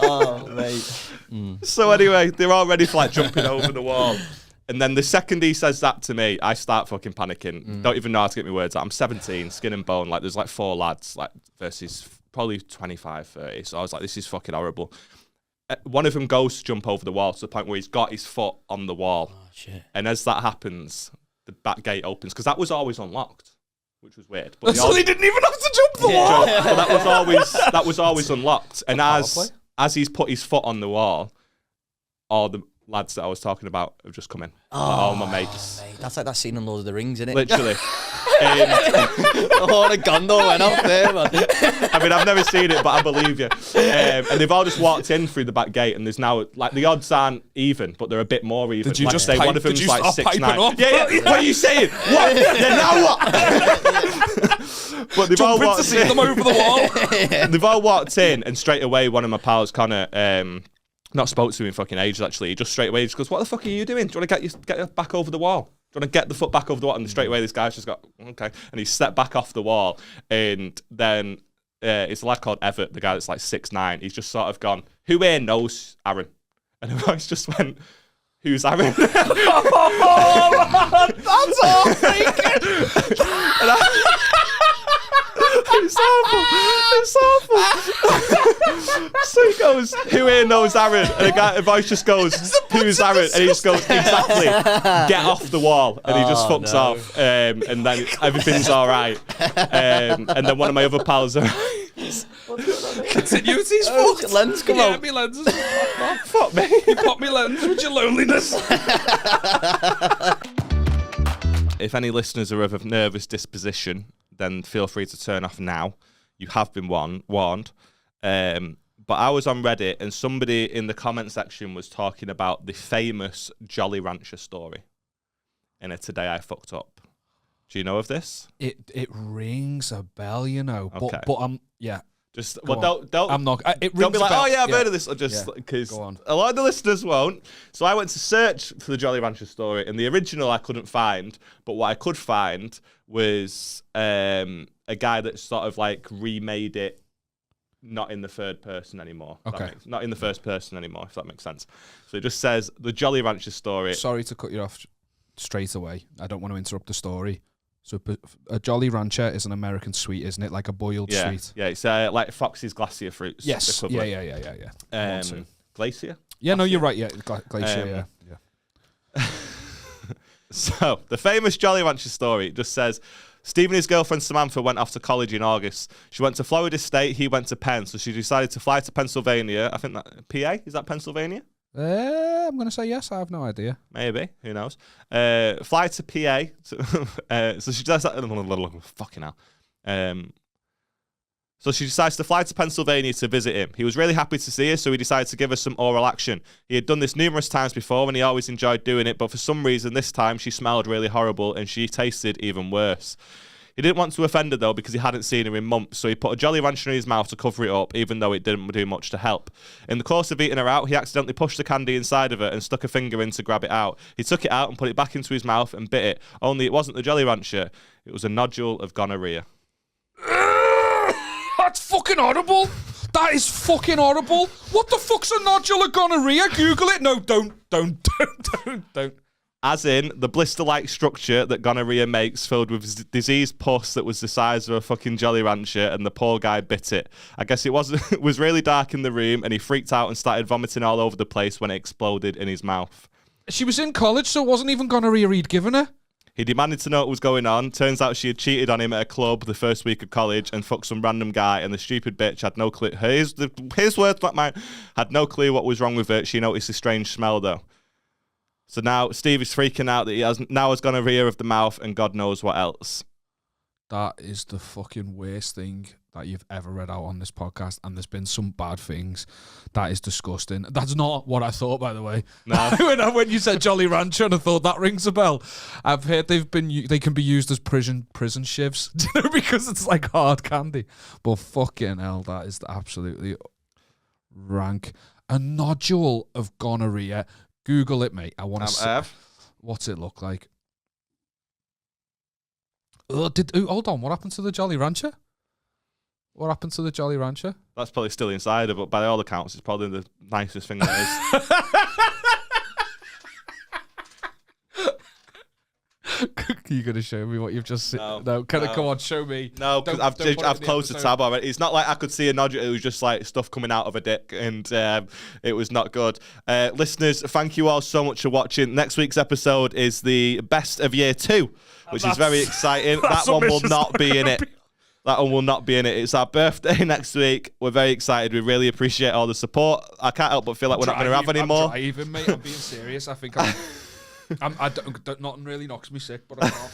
Oh, mate. So anyway, they're already like jumping over the wall. And then the second he says that to me, I start fucking panicking. Don't even know how to get my words out. I'm 17, skin and bone. Like, there's like 4 lads, like, versus probably 25, 30. So I was like, this is fucking horrible. One of them goes to jump over the wall to the point where he's got his foot on the wall. Oh, shit. And as that happens, the back gate opens, because that was always unlocked, which was weird. But So they didn't even have to jump the wall. but that was always unlocked. And as he's put his foot on the wall, all the lads that I was talking about have just come in. All my mates. Mate, that's like that scene in Lord of the Rings, isn't it? Literally. Oh, the Gondor went off there, man. I mean, I've never seen it, but I believe you. And they've all just walked in through the back gate, and there's now, like, the odds aren't even, but they're a bit more even. Did you like, just say pipe- one of them's did you like stop 6'9". piping up? Yeah. What are you saying? What? Then now what? But they've all Jumping to walked see them over the wall. They've all walked in, and straight away, one of my pals, Connor, not spoke to him in fucking ages, actually. He just straight away just goes, what the fuck are you doing? Do you want to get your back over the wall? Do you want to get the foot back over the wall? And straight away, this guy's just got, okay. And he stepped back off the wall. And then it's a lad called Everett, the guy that's like 6'9". He's just sort of gone, who here knows Aaron? And the voice just went, who's Aaron? That's all freaking. It's awful. So he goes, who here knows Aaron? And the voice just goes, who's Aaron? And he just goes, exactly, get off the wall. And he just fucks off. And then everything's all right. And then one of my other pals arrives. Continuity's fucked. Lens come Yeah, out. me lens is fucked off. Fuck me. You got me lens with your loneliness. If any listeners are of a nervous disposition, then feel free to turn off now. You have been warned. But I was on Reddit, and somebody in the comment section was talking about the famous Jolly Rancher story in a Today I Fucked Up. Do you know of this? It rings a bell, you know. Okay. But I'm Just Go well, don't. I'm not. It Don't be rings a like, bell. oh yeah, I've heard of this. Or just because Go on. a lot of the listeners won't. So I went to search for the Jolly Rancher story, and the original I couldn't find. But what I could find was a guy that sort of like remade it, not in the third person anymore. Okay. Not in the first person anymore, if that makes sense. So it just says the Jolly Rancher story. Sorry to cut you off straight away. I don't want to interrupt the story. So a Jolly Rancher is an American sweet, isn't it? Like a boiled sweet. Yeah, it's like Foxy's Glacier Fruits. Yes. Equivalent. Yeah. Glacier? Yeah, no, you're right. Yeah, Glacier, yeah. So, the famous Jolly Rancher story just says, Steve and his girlfriend Samantha went off to college in August. She went to Florida State, he went to Penn, so she decided to fly to Pennsylvania. I think that, PA? Is that Pennsylvania? I'm going to say yes. I have no idea. Maybe. Who knows? Fly to PA. So she does that. Fucking hell. So she decides to fly to Pennsylvania to visit him. He was really happy to see her, so he decided to give her some oral action. He had done this numerous times before, and he always enjoyed doing it, but for some reason this time she smelled really horrible and she tasted even worse. He didn't want to offend her, though, because he hadn't seen her in months, so he put a Jolly Rancher in his mouth to cover it up, even though it didn't do much to help. In the course of eating her out, he accidentally pushed the candy inside of her and stuck a finger in to grab it out. He took it out and put it back into his mouth and bit it, only it wasn't the Jolly Rancher, it was a nodule of gonorrhea. That's fucking horrible. That is fucking horrible. What the fuck's a nodule of gonorrhea? Google it. No, don't. As in, the blister-like structure that gonorrhea makes filled with diseased pus that was the size of a fucking Jolly Rancher, and the poor guy bit it. I guess it was really dark in the room, and he freaked out and started vomiting all over the place when it exploded in his mouth. She was in college, so it wasn't even gonorrhea he'd given her. He demanded to know what was going on. Turns out she had cheated on him at a club the first week of college and fucked some random guy, and the stupid bitch had no clue. His words, not mine. Had no clue what was wrong with her. She noticed a strange smell, though. So now Steve is freaking out that he has gonorrhea of the mouth and God knows what else. That is the fucking worst thing that you've ever read out on this podcast, and there's been some bad things. That is disgusting. That's not what I thought, by the way. No. when you said Jolly Rancher, and I thought that rings a bell. I've heard they can be used as prison shivs, do you know, because it's like hard candy. But fucking hell, that is absolutely rank. A nodule of gonorrhea. Google it, mate. I want to see. What's it look like? Hold on. What happened to the Jolly Rancher? What happened to the Jolly Rancher? That's probably still inside her, but by all accounts, it's probably the nicest thing that is. You're going to show me what you've just seen? No, come on, show me. No, because I've closed the tab already. It's not like I could see a nodule. It was just like stuff coming out of a dick, and it was not good. Listeners, thank you all so much for watching. Next week's episode is the best of year 2, which is very exciting. That one will not be in it. That one will not be in it. It's our birthday next week. We're very excited. We really appreciate all the support. I can't help but feel like we're not going to have any more. I'm driving, mate. I'm being serious. I think nothing really knocks me sick, but I'm not.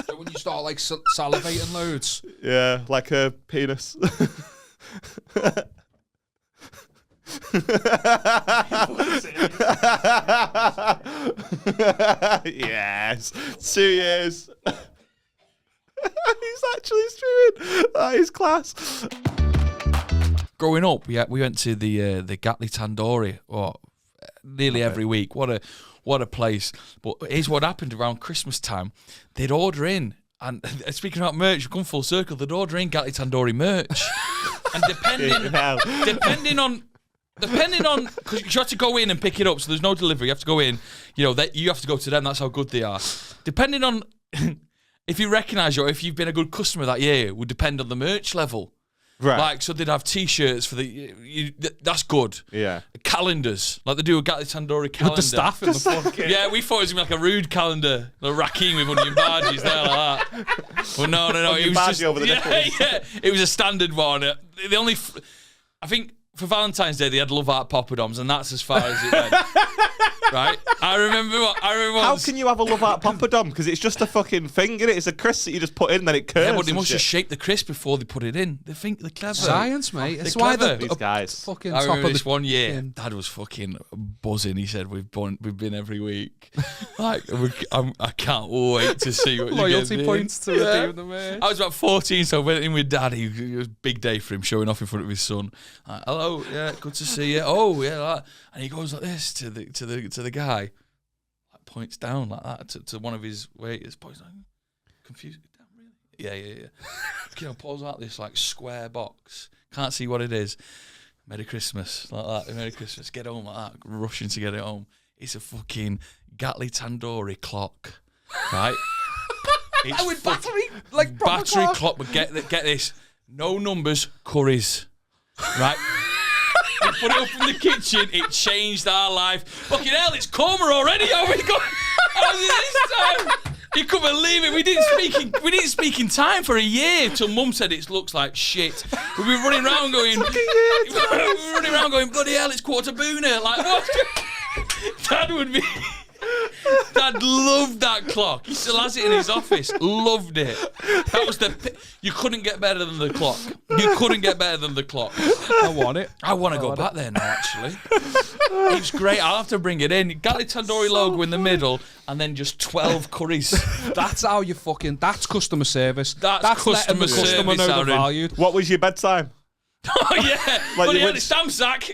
So when you start like salivating loads. Yeah, like a penis. Yes, 2 years. He's actually streaming. That is class. Growing up, we went to the Gatley Tandoori nearly every week. What a place! But here's what happened around Christmas time. They'd order in, and speaking about merch, we've come full circle. They'd order in Gatley Tandoori merch, and depending on, because you have to go in and pick it up, so there's no delivery. You have to go in. You have to go to them. That's how good they are. Depending on if you recognise or if you've been a good customer that year, would depend on the merch level. Right. Like, so they'd have T-shirts for that's good. Yeah. Calendars. Like they do a Gatley Tandoori calendar. With the staff in the fucking... Yeah, we thought it was going to be like a rude calendar. The Rakim with onion barges there like that. Well, no. It was just... Over the yeah. It was a standard one. The only... I think for Valentine's Day, they had Love Art poppadoms, and that's as far as it went. Right? I remember How can you have a Love Art poppadom? Because it's just a fucking thing, innit? It's a crisp that you just put in, then it curves. Yeah, but they must just shape the crisp before they put it in. They think they're clever. Science, mate. It's why these guys. Fucking I top remember of this the one year, Dad was fucking buzzing. He said, "We've been every week. Like, I can't wait to see what loyalty points to redeem them." I was about 14, so I went in with Dad. It was a big day for him, showing off in front of his son. Like, hello, yeah, good to see you. Oh, yeah, like, and he goes like this to the guy. Points down like that to one of his waiters. Points down, confused. Damn, really? Yeah. Pulls out this like square box. Can't see what it is. Merry Christmas, like that. Merry Christmas. Get home like that. Rushing to get it home. It's a fucking Gatley Tandoori clock, right? It's with battery, like battery clock. But get this. No numbers, curries, right? We put it up in the kitchen. It changed our life. Fucking hell, it's coma already. How we got? How did this time? You couldn't believe it. We didn't speak in time for a year till Mum said it looks like shit. We've been running around going. Bloody hell, it's quarter booner. Like what? Dad would be. Dad loved that clock. He still has it in his office. Loved it. That was you couldn't get better than the clock. You couldn't get better than the clock. I want it. I want to go back there now, actually. It was great. I'll have to bring it in. Gatli Tandoori logo in the middle, and then just 12 curries. That's how you fucking. That's customer service. That's letting customer the customer service, know they're Aaron. valued. What was your bedtime? Oh, yeah. But he had a stamp sack.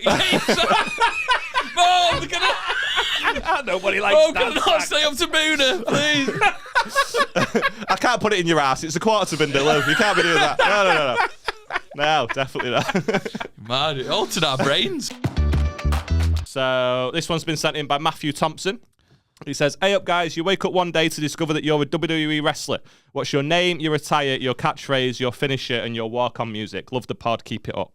Oh, look at that. Nobody likes Oh, can I not stay up to Boona, please? I can't put it in your ass. It's a quarter to Bindaloo. You can't be doing that. No. No, definitely not. Man, it altered our brains. So this one's been sent in by Matthew Thompson. He says, "Hey up, guys. You wake up one day to discover that you're a WWE wrestler. What's your name, your attire, your catchphrase, your finisher, and your walk-on music? Love the pod. Keep it up."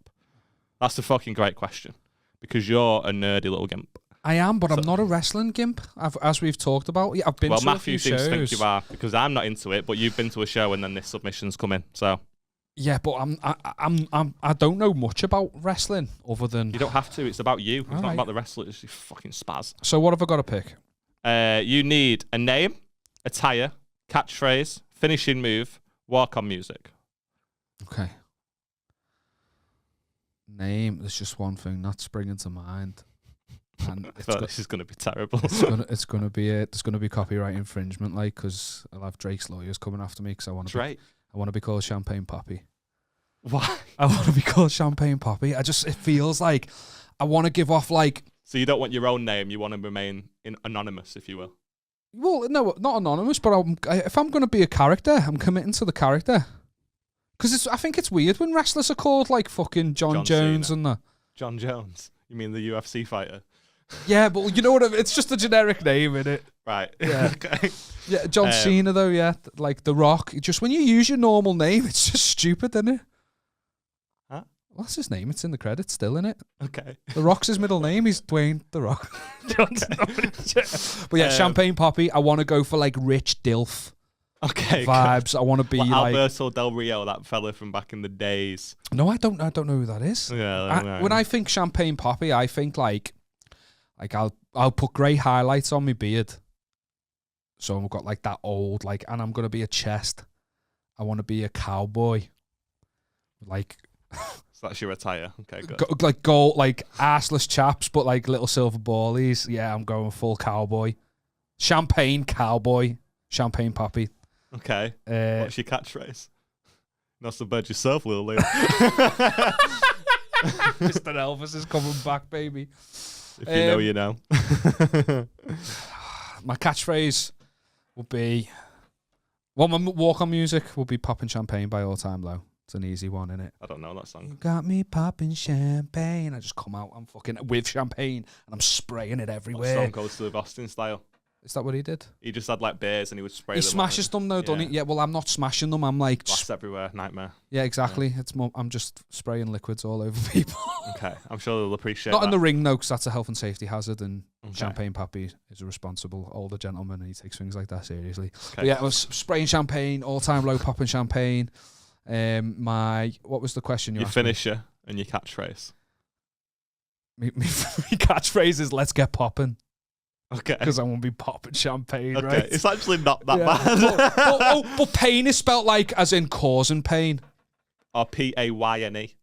That's a fucking great question because you're a nerdy little gimp. I am, but I'm not a wrestling gimp. As we've talked about. Yeah, I've been to Matthew a few seems shows. to think you are because I'm not into it, but you've been to a show and then this submission's come in. So Yeah, but I don't know much about wrestling other than. you don't have to. It's about you. It's not Alright. about the wrestlers. You fucking spaz. So what have I got to pick? You need a name, attire, catchphrase, finishing move, walk-on music. Okay. Name. There's just one thing that's springing to mind, and I feel like this is going to be terrible. it's gonna be there's gonna be copyright infringement, like, because I'll have Drake's lawyers coming after me because I want to. Drake. I want to be called Champagne Poppy. Why? I want to be called Champagne Poppy. It feels like I want to give off like. So you don't want your own name. You want to remain anonymous, if you will. Well, no, not anonymous, but if I'm going to be a character, I'm committing to the character. Because I think it's weird when wrestlers are called like fucking John Jones Cena. and that. John Jones. You mean the UFC fighter? Yeah, but you know what? It's just a generic name, innit? Right. Yeah. Okay. Yeah, John Cena though. Yeah, like The Rock. Just when you use your normal name, it's just stupid, isn't it? Huh? Well, that's his name. It's in the credits still, isn't it? Okay. The Rock's his middle name. He's Dwayne The Rock. But yeah, Champagne Poppy. I want to go for like rich dilf Okay. vibes. I want to be like like. Alberto Del Rio, that fella from back in the days. No, I don't know who that is. Yeah. When I think Champagne Poppy, I think like I'll put grey highlights on my beard. So I've got like that old and I'm gonna be a chest. I want to be a cowboy. Like. So that's your attire. Okay, good. Like gold, like arseless chaps, but like little silver ballies. Yeah, I'm going full cowboy. Champagne cowboy. Champagne Poppy. Okay. What's your catchphrase? Not so bad yourself, little Liam. Mr. Elvis is coming back, baby. If you know, you know. My catchphrase would be... Well, my walk-on music would be Poppin' Champagne by All Time Low. It's an easy one, innit? I don't know that song. You got me popping champagne. I just come out, I'm fucking with champagne, and I'm spraying it What everywhere. song goes to the Boston style? Is that what he did? He just had like beers and he would spray He them. smashes them though, doesn't he? Yeah, well, I'm not smashing them. I'm like... Glass everywhere, nightmare. Yeah, exactly. It's more, I'm just spraying liquids all over people. Okay, I'm sure they'll appreciate Not that. in the ring, though, because that's a health and safety hazard, and Okay. Champagne Poppy is a responsible older gentleman, and he takes things like that seriously. Okay. But yeah, I was spraying champagne, all-time low popping champagne. What was the question you Your asked me? finisher and your catchphrase. Me catchphrase is "Let's get popping" Okay. because I won't be popping champagne, Okay, right? it's actually not that Yeah. bad. but pain is spelt like as in causing pain. Or P-A-Y-N-E.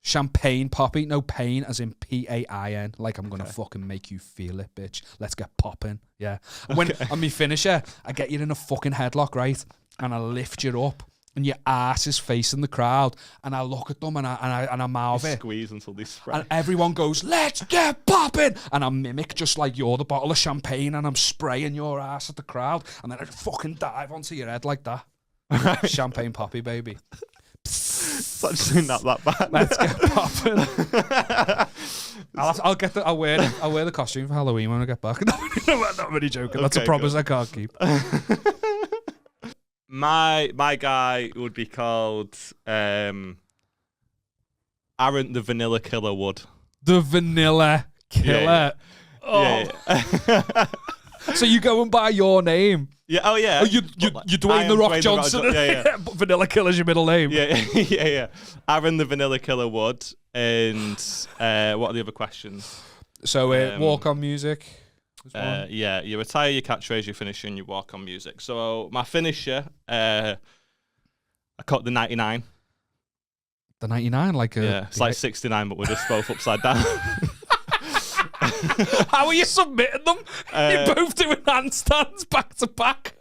Champagne Poppy, no pain as in P-A-I-N. Like I'm gonna Okay. fucking make you feel it, bitch. Let's get popping. Yeah. And when on me finisher, I get you in a fucking headlock, right? And I lift you up, and your ass is facing the crowd, and I look at them and I mouth You it, squeeze until they spray. and everyone goes, "Let's get popping!" And I mimic just like you're the bottle of champagne, and I'm spraying your ass at the crowd, and then I fucking dive onto your head like that. Champagne Poppy, baby. It's actually not that bad. Let's get popping. I'll wear the costume for Halloween when I get back. Not really joking. That's a Okay, promise good. I can't keep. My guy would be called Aaron the Vanilla Killer Wood. The Vanilla Killer. Yeah. Oh, Yeah. so you go and buy your name? Yeah. Oh yeah. Oh, you But, Dwayne I the am Rock Dwayne Johnson. Yeah. But Vanilla Killer's your middle name. Yeah. Yeah. Aaron the Vanilla Killer Wood. And what are the other questions? So walk on music. Yeah, you retire your catchphrase, you finish, and you walk on music. So my finisher, I caught the 99. The 99, like a... Yeah, it's like 69, but we're just both upside down. How are you submitting them? You're both doing handstands back to back.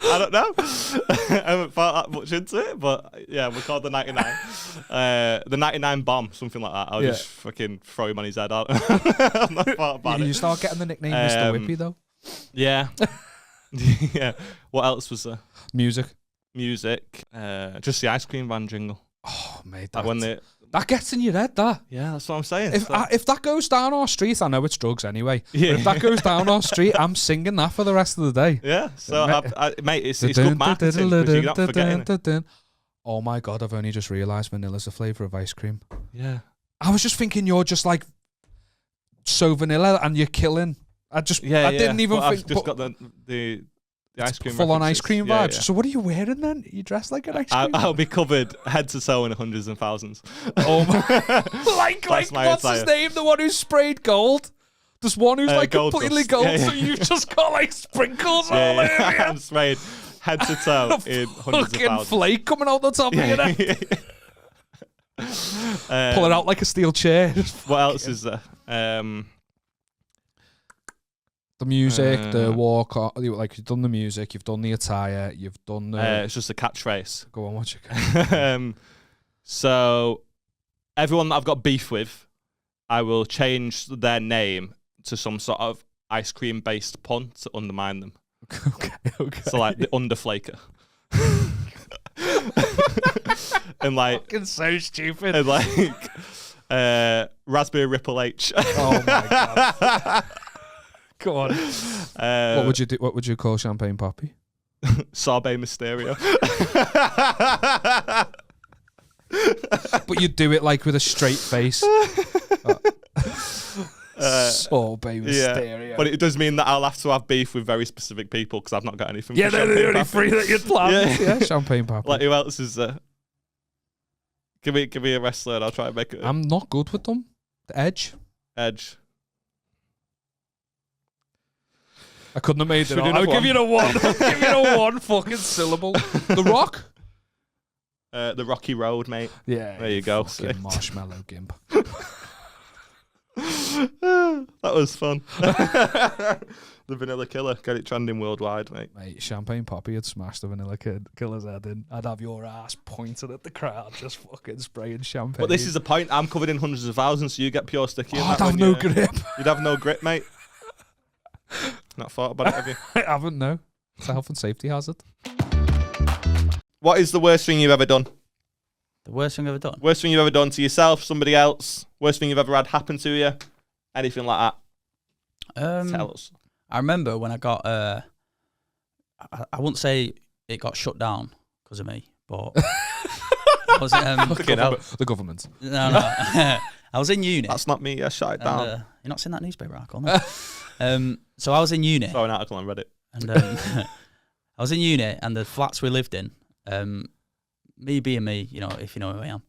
I don't know. I haven't thought that much into it, but yeah, we're called the 99. The 99 bomb, something like that. I'll just fucking throw him on his head out. I've not thought about it. You start getting the nickname Mr. Whippy, though. Yeah. Yeah. What else was there? Music. Just the ice cream van jingle. Oh, mate. Like when that gets in your head, that. Yeah, that's what I'm saying. If that goes down our street, I know it's drugs anyway. Yeah. But if that goes down our street, I'm singing that for the rest of the day. Yeah. So, mate, it's good marketing because you're not forgetting it. Oh my God, I've only just realised vanilla's a flavour of ice cream. Yeah. I was just thinking you're just like so vanilla and you're killing. I didn't even think. I've just got the ice cream full on ice references. cream vibes. So what are you wearing then? You dressed like an ice cream? I'll be covered head to toe in hundreds and thousands. Oh my! like what's his name? The one who's sprayed gold. There's one who's like gold completely dust. gold. Yeah, yeah. So you've just got like sprinkles all over you. I'm sprayed head to toe in hundreds of Fucking thousands. flake coming out the top of your neck. Pull it out like a steel chair. What else is there? The music, the walk, like you've done the music, you've done the attire, you've done the... it's just a catchphrase. Go on, what you got? So, everyone that I've got beef with, I will change their name to some sort of ice cream-based pun to undermine them. Okay. So, like, the Underflaker. And, like... Fucking so stupid. And, like, Raspberry Ripple H. Oh, my God. Go on. What would you do? What would you call Champagne Poppy? Sorbet Mysterio. But you'd do it like with a straight face. Sorbet Mysterio. Yeah. But it does mean that I'll have to have beef with very specific people because I've not got anything. Yeah, for they're the Champagne only Poppy. three that you'd plan. Yeah. Champagne Poppy. Like who else is there? Give me a wrestler and I'll try and make it. I'm not good with them. The Edge. I couldn't have made it. I'll give you the one. Give you the one fucking syllable. The Rock. The Rocky Road, mate. Yeah. There you go. Fucking marshmallow gimp. That was fun. The Vanilla Killer. Get it trending worldwide, mate. Mate, Champagne Poppy had smashed the Vanilla Killer's head in. I'd have your ass pointed at the crowd, just fucking spraying champagne. But this is the point. I'm covered in hundreds of thousands, so you get pure sticky. I'd have no grip. You'd have no grip, mate. Not thought about it, have you? I haven't, no. It's a health and safety hazard. What is the worst thing you've ever done? The worst thing I've ever done? Worst thing you've ever done to yourself, somebody else? Worst thing you've ever had happen to you? Anything like that? Tell us. I remember when I got, I wouldn't say it got shut down because of me, but was it, the government. No. I was in uni. That's not me, shut it down. You're not seen that newspaper article, no? So I was in uni. Saw an article on Reddit. And I was in uni, and the flats we lived in, me being me, you know, if you know who I am,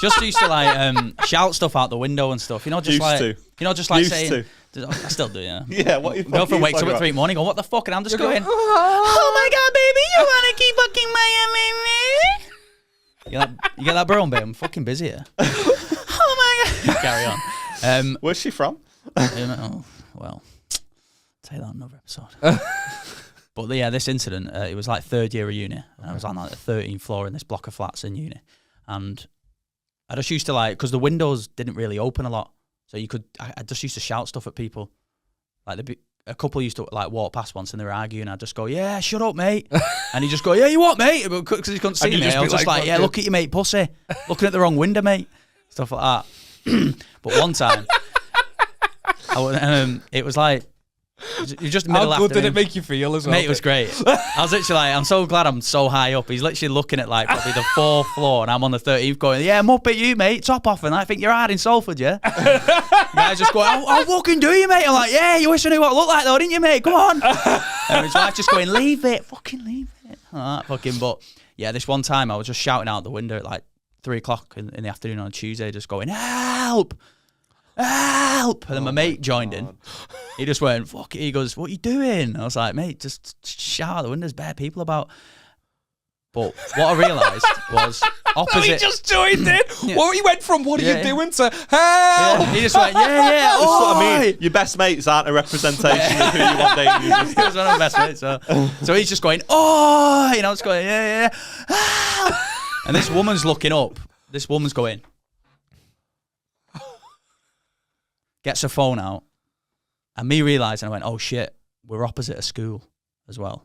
just used to like shout stuff out the window and stuff. You know, just saying. I still do, yeah. Yeah, what you girlfriend wakes up at 3 a.m, going, what the fuck? And I'm just going, oh my god, baby, you want to keep fucking Miami? You get that brown, babe? I'm fucking busy here. Oh my god. Carry on. Where's she from? Oh, well, say that in another episode. But yeah, this incident, it was like third year of uni. And I was on like the 13th floor in this block of flats in uni. And I just used to like, because the windows didn't really open a lot. So I just used to shout stuff at people. Like a couple used to like walk past once and they were arguing. I'd just go, yeah, shut up, mate. And he'd just go, yeah, you what, mate? Because he couldn't see me. I was just like, yeah, look at you, mate, pussy. Looking at the wrong window, mate. Stuff like that. But one time, it was like, you're just middle How good afternoon. did it make you feel as well? Mate, it was great. I was literally like, I'm so glad I'm so high up. He's literally looking at like probably the 4th floor and I'm on the 13th going, yeah, I'm up at you, mate. Top off and I think you're hard in Salford, yeah? Guys just going, I'll fucking do you, mate. I'm like, yeah, you wish I knew what I look like though, didn't you, mate? Come on. And his wife just going, leave it. Fucking leave it. Like that, fucking, but yeah, this one time I was just shouting out the window at like 3 o'clock in the afternoon on a Tuesday, just going, help. help. And then my mate joined in. He just went, fuck it. He goes, what are you doing? I was like, mate, just shout out the window. There's bare people about. But what I realised was opposite. He just joined in. Yeah. Well, he went from what are Yeah. you doing to help. Yeah. He just went, yeah. That's what I mean. oi." Your best mates aren't a representation of who you want dating you. He was one of my best mates. So he's just going, oh, you know, it's going, yeah. And this woman's looking up. This woman's going, gets her phone out, and me realising, I went, oh shit, we're opposite a school as well,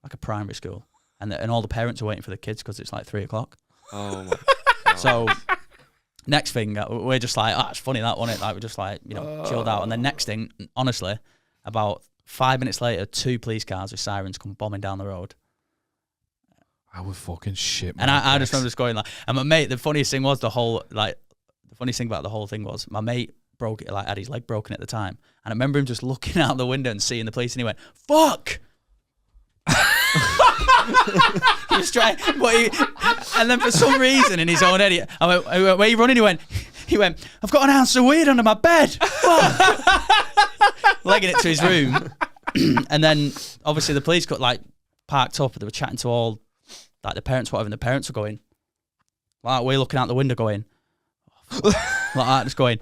like a primary school. And all the parents are waiting for the kids because it's like 3 o'clock. Oh my God. So next thing, we're just like, it's funny that, wasn't it? Like, we're just like, chilled out. And then next thing, honestly, about 5 minutes later, 2 police cars with sirens come bombing down the road. I would fucking shit. And I just remember just going like, and my mate, the funniest thing was the funniest thing about the whole thing was my mate had his leg broken at the time. And I remember him just looking out the window and seeing the police and he went, fuck! He was trying, and then for some reason in his own head, I went, where are you running? He went, I've got an ounce of weed under my bed. Legging it to his room. And then obviously the police got like parked up and they were chatting to all like the parents, whatever, and the parents were going, like we're looking out the window going, like that, just going,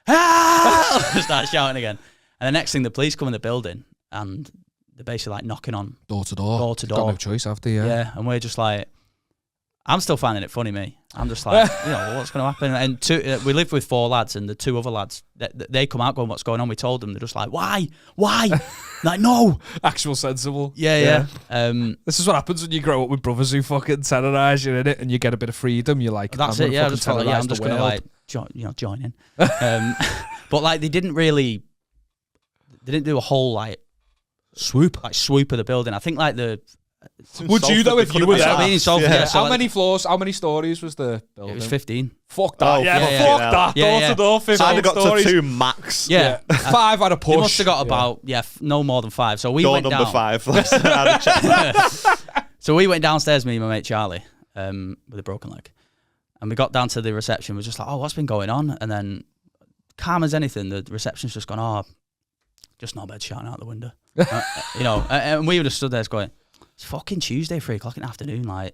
start shouting again. And the next thing, the police come in the building and they're basically like knocking on door to door. Door. Got no choice after, Yeah, and we're just like, I'm still finding it funny, me. I'm just like, what's going to happen? And we lived with 4 lads, and the 2 other lads, they come out going, what's going on? We told them, they're just like, why? Like, no. Actual sensible. Yeah. This is what happens when you grow up with brothers who fucking terrorise you, innit? And you get a bit of freedom. You're like, that's it. Yeah, I just felt like, I'm just going to like, join in. But like, they didn't do a whole like swoop of the building. I think like would you though if you were there? So how many floors? How many stories was the building? It was 15. Fuck that. Fuck that. Door to door, 15 I got stories. to 2 max. Yeah. 5 at a push. They must have got about no more than 5. So we Door went number down. 5. So we went downstairs, me and my mate Charlie, with a broken leg, and we got down to the reception. We're just like, what's been going on? And then, calm as anything, the reception's just gone, just not bad shouting out the window. And we would have stood there going, it's fucking Tuesday, 3 o'clock in the afternoon, like.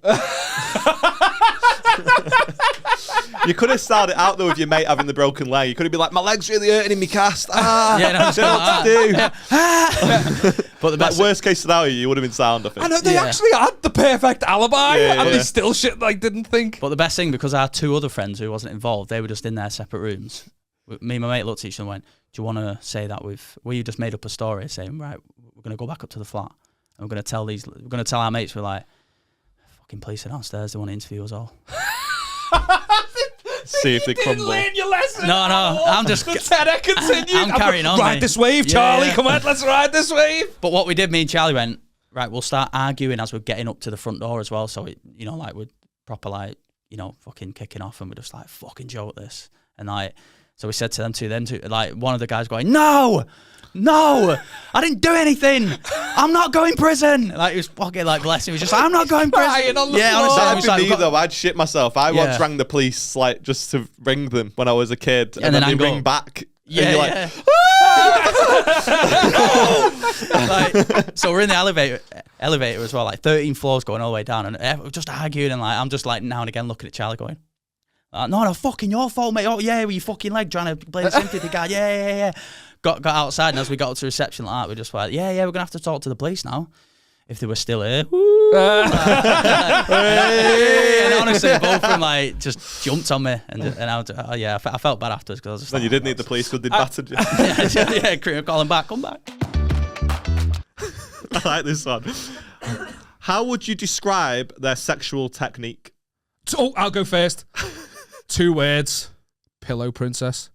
You could have started out though with your mate having the broken leg. You could have been like, my leg's really hurting in my cast. Don't know what to do. But the best worst case scenario, you would have been sound, I think. I know they actually had the perfect alibi, Yeah, and yeah. they still shit like didn't think. But the best thing, because our 2 other friends who wasn't involved, they were just in their separate rooms. Me and my mate looked at each other and went, do you want to say that we just made up a story saying, right, we're going to go back up to the flat and we're going to tell our mates, we're like, fucking police are downstairs, they want to interview us all. See if they crumble. Your lesson. No, I'm just. The tenor continued. I'm carrying on. Ride mate. this wave, Yeah, Charlie. yeah. Come on, let's ride this wave. But what we did, me and Charlie went, right, we'll start arguing as we're getting up to the front door as well. So, like we're proper, like, fucking kicking off, and we're just like, fucking joke this. And like, so we said to them two, like, one of the guys going, no, I didn't do anything. I'm not going prison. Like, he was fucking, like, bless him. He was just like, I'm not going prison. Crying on the floor. honestly. That'd it was be like, me though. I'd shit myself. I once rang the police like just to ring them when I was a kid, and then they ring back. Yeah, and you're like, so we're in the elevator as well, like 13 floors going all the way down, and we're just arguing, and like I'm just like now and again looking at Charlie going, no, fucking your fault, mate. Oh yeah, with your fucking leg trying to play the sympathy card. Yeah. Got outside, and as we got up to reception like that, we're just like, yeah, we're gonna have to talk to the police now. If they were still here. And honestly, both of them like just jumped on me, and I felt bad afterwards because I was just. Then like, you did need the police because they battered you. Call him back, come back. I like this one. How would you describe their sexual technique? Oh, I'll go first. 2 words. Pillow princess.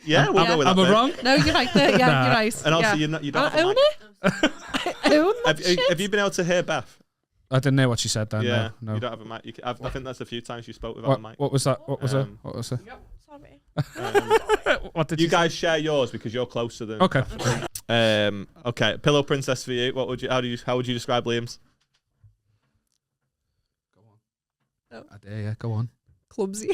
Yeah, we'll go with that. Am I mate. wrong? No, you're right there. Yeah, Nah. you're right. And also, yeah. you don't I own it. I own that shit. have you been able to hear Beth? I didn't know what she said then. Yeah, No. you don't have a mic. I think that's a few times you spoke without a mic. What was that? What was it? What was it? Sorry. What did You guys share yours because you're closer than. Okay. Okay. Pillow princess for you. What would you? How would you describe Liam's? I dare you. Go on. clumsy.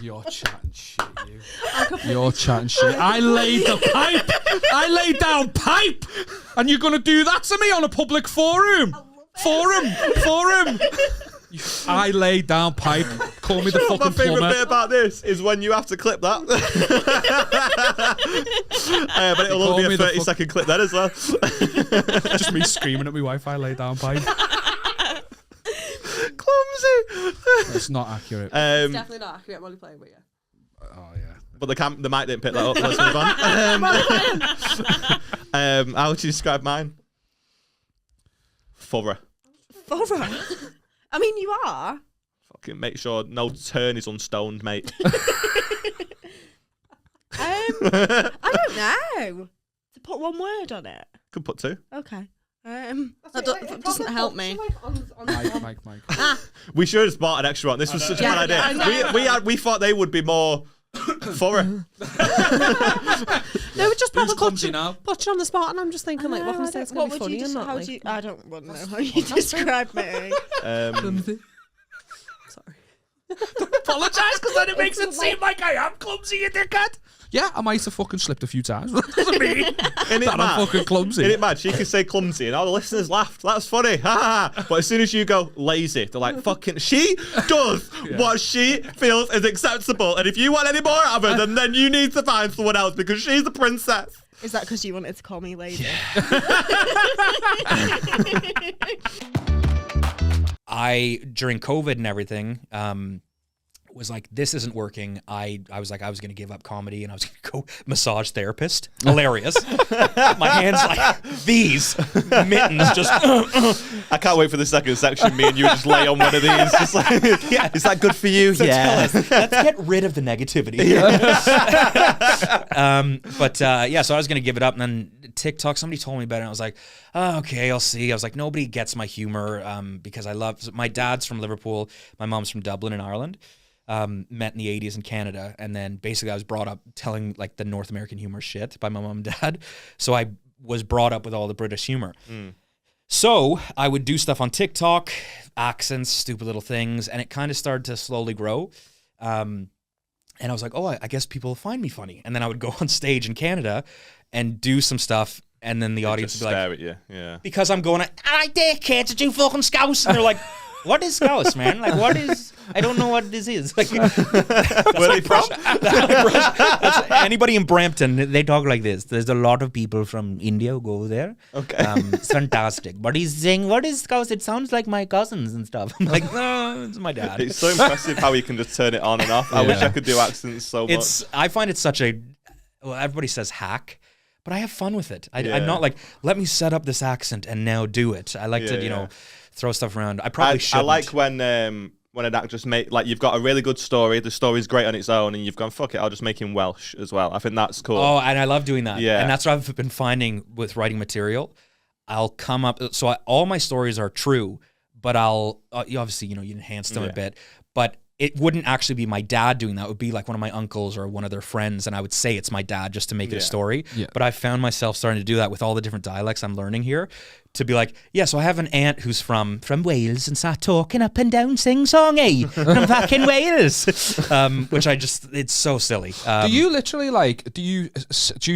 You're chatting shit, you. You're chatting shit. I laid the pipe. I laid down pipe. And you're going to do that to me on a public forum? Forum. I laid down pipe. Call me the fucking My favourite plumber. bit about this is when you have to clip that. But it'll only be a 30-second clip then as well. Just me screaming at my wife, I laid down pipe. Clumsy. It's not accurate. It's definitely not accurate. I'm only playing with you. Oh, yeah. But the mic didn't pick that up. Let's move on. How would you describe mine? Thorough. Thorough. I mean, you are. Fucking make sure no turn is unstoned, mate. I don't know. To put one word on it. Could put 2. Okay. That doesn't help me. Mike. We should have bought an extra one. This was such a bad idea. We thought they would be more thorough. No, we just probably clumsy now? put you on the spot, and I'm just thinking, like, what can I say? It's going to be funny and not how like... do you- I don't want to know how you describe me. Sorry. Apologise, because then it makes it seem like I am clumsy, you dickhead. Yeah, I might have fucking slipped a few times. That doesn't mean that I'm fucking clumsy. Isn't it mad? She could say clumsy and all the listeners laughed. That's funny. Ha ha. But as soon as you go lazy, they're like, fucking, she does what she feels is acceptable. And if you want any more out of her, then you need to find someone else because she's the princess. Is that because you wanted to call me lazy? I, during COVID and everything, was like, this isn't working. I was like, I was going to give up comedy and I was going to go massage therapist. Hilarious. My hands like these mittens just. I can't wait for the second section. Me and you just lay on one of these. Just like, Yeah. Is that good for you? So Yeah. tell us, let's get rid of the negativity. So I was going to give it up, and then TikTok, somebody told me about it, and I was like, oh, okay, I'll see. I was like, nobody gets my humor because I love, my dad's from Liverpool, my mom's from Dublin in Ireland. Met in the 80s in Canada, and then basically I was brought up telling like the North American humor shit by my mom and dad. So I was brought up with all the British humor. So I would do stuff on TikTok, accents, stupid little things, and it kind of started to slowly grow. And I was like, oh, I guess people will find me funny. And then I would go on stage in Canada and do some stuff, and then the audience would be stare like, at you. Yeah. because I'm going, I dare kids to do fucking Scouse, and they're like, what is Scouse, man? Like, what is? I don't know what this is. Like, Where are they from? Anybody in Brampton, they talk like this. There's a lot of people from India who go there. Okay. It's fantastic. But he's saying, what is Scouse? It sounds like my cousins and stuff. I'm like, no, it's my dad. It's so impressive how you can just turn it on and off. I wish I could do accents so much. I find it such a, well, everybody says hack, but I have fun with it. I'm not like, let me set up this accent and now do it. I like to, throw stuff around. I probably shouldn't. I like when an actor's like, you've got a really good story, the story's great on its own, and you've gone, fuck it, I'll just make him Welsh as well. I think that's cool. Oh, and I love doing that. Yeah. And that's what I've been finding with writing material. I'll come up, all my stories are true, but I'll, you obviously, you enhance them a bit, but it wouldn't actually be my dad doing that. It would be like one of my uncles or one of their friends, and I would say it's my dad just to make it a story. Yeah. But I found myself starting to do that with all the different dialects I'm learning here, to be like, so I have an aunt who's from Wales and start talking up and down sing-songy from back in Wales, which it's so silly. Do you literally do you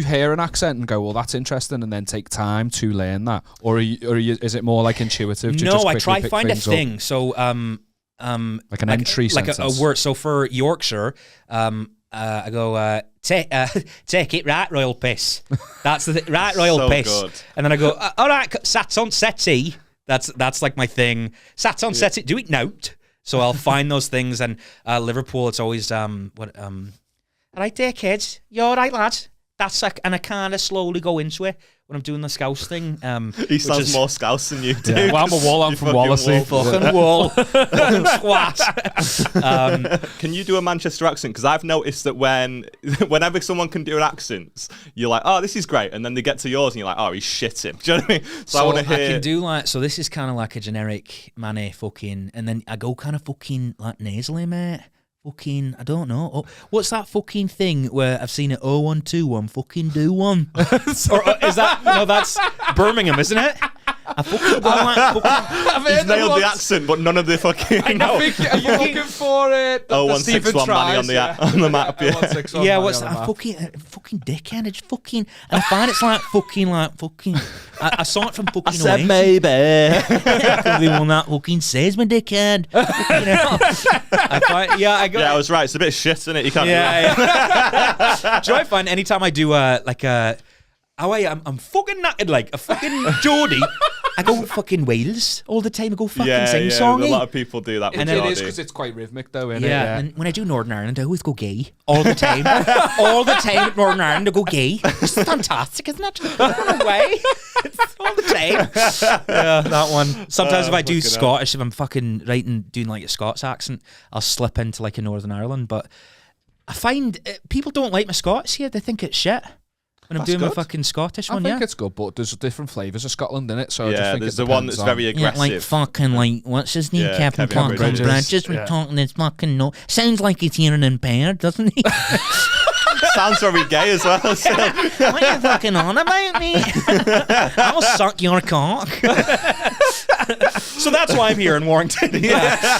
hear an accent and go, well, that's interesting, and then take time to learn that, or is it more like intuitive? No, I try to find a thing. Up? So like an entry sentence. Like a word. So for Yorkshire, I go, take it right, royal piss. That's the right, royal so piss. Good. And then I go, all right, sat on settee. That's like my thing. Sat on settee, do it note. So I'll find those things. And Liverpool, it's always, all right there, kids. You all right, lads? That's like, and I kind of slowly go into it when I'm doing the Scouse thing. He sounds more Scouse than you do. Yeah, well, I'm a wall. I'm from Wallasey. Fucking wall. Fucking squat. Can you do a Manchester accent? Because I've noticed that whenever someone can do an accent, you're like, oh, this is great. And then they get to yours and you're like, oh, he's shitting. Do you know what I mean? So I want to hear. I can do so this is kind of like a generic manny fucking, and then I go kind of fucking like nasally, mate. Fucking, I don't know. Oh, what's that fucking thing where I've seen it 0121 fucking do one? Or is that, no, that's Birmingham, isn't it? I fucking go like fucking. He's nailed the accent, but none of the fucking. Are you looking for it? Oh, 161 money on the map. Yeah. 161 Yeah, money what's on the that? map. Fucking dickhead. It's fucking. And I find it's like fucking. I saw it from fucking. I said away. maybe. The one that fucking says my dickhead. You know? I got. Yeah, I was right. It's a bit shit, isn't it? You can't. Yeah. Do you know what I find anytime I do I'm fucking knackered like a fucking Geordie. I go fucking Wales all the time. I go fucking sing-songy. A lot of people do that. It is because it's quite rhythmic, though, isn't it? Yeah, and when I do Northern Ireland, I always go gay all the time. All the time at Northern Ireland, I go gay. It's fantastic, isn't it? Run away. All the time. Yeah, that one. Sometimes if I do Scottish, if I'm fucking doing like a Scots accent, I'll slip into like a Northern Ireland. But I find people don't like my Scots here. They think it's shit. When I'm doing my fucking Scottish one, I think it's good, but there's different flavours of Scotland in it. So I just think there's it the one depends that's on- very aggressive. like fucking like what's his name, Captain Kevin Conqueror. Bridges. Just talking this fucking no. Sounds like he's hearing impaired, doesn't he? Sounds very gay as well. So. What are you fucking on about me? I'll suck your cock. So that's why I'm here in Warrington. Yeah.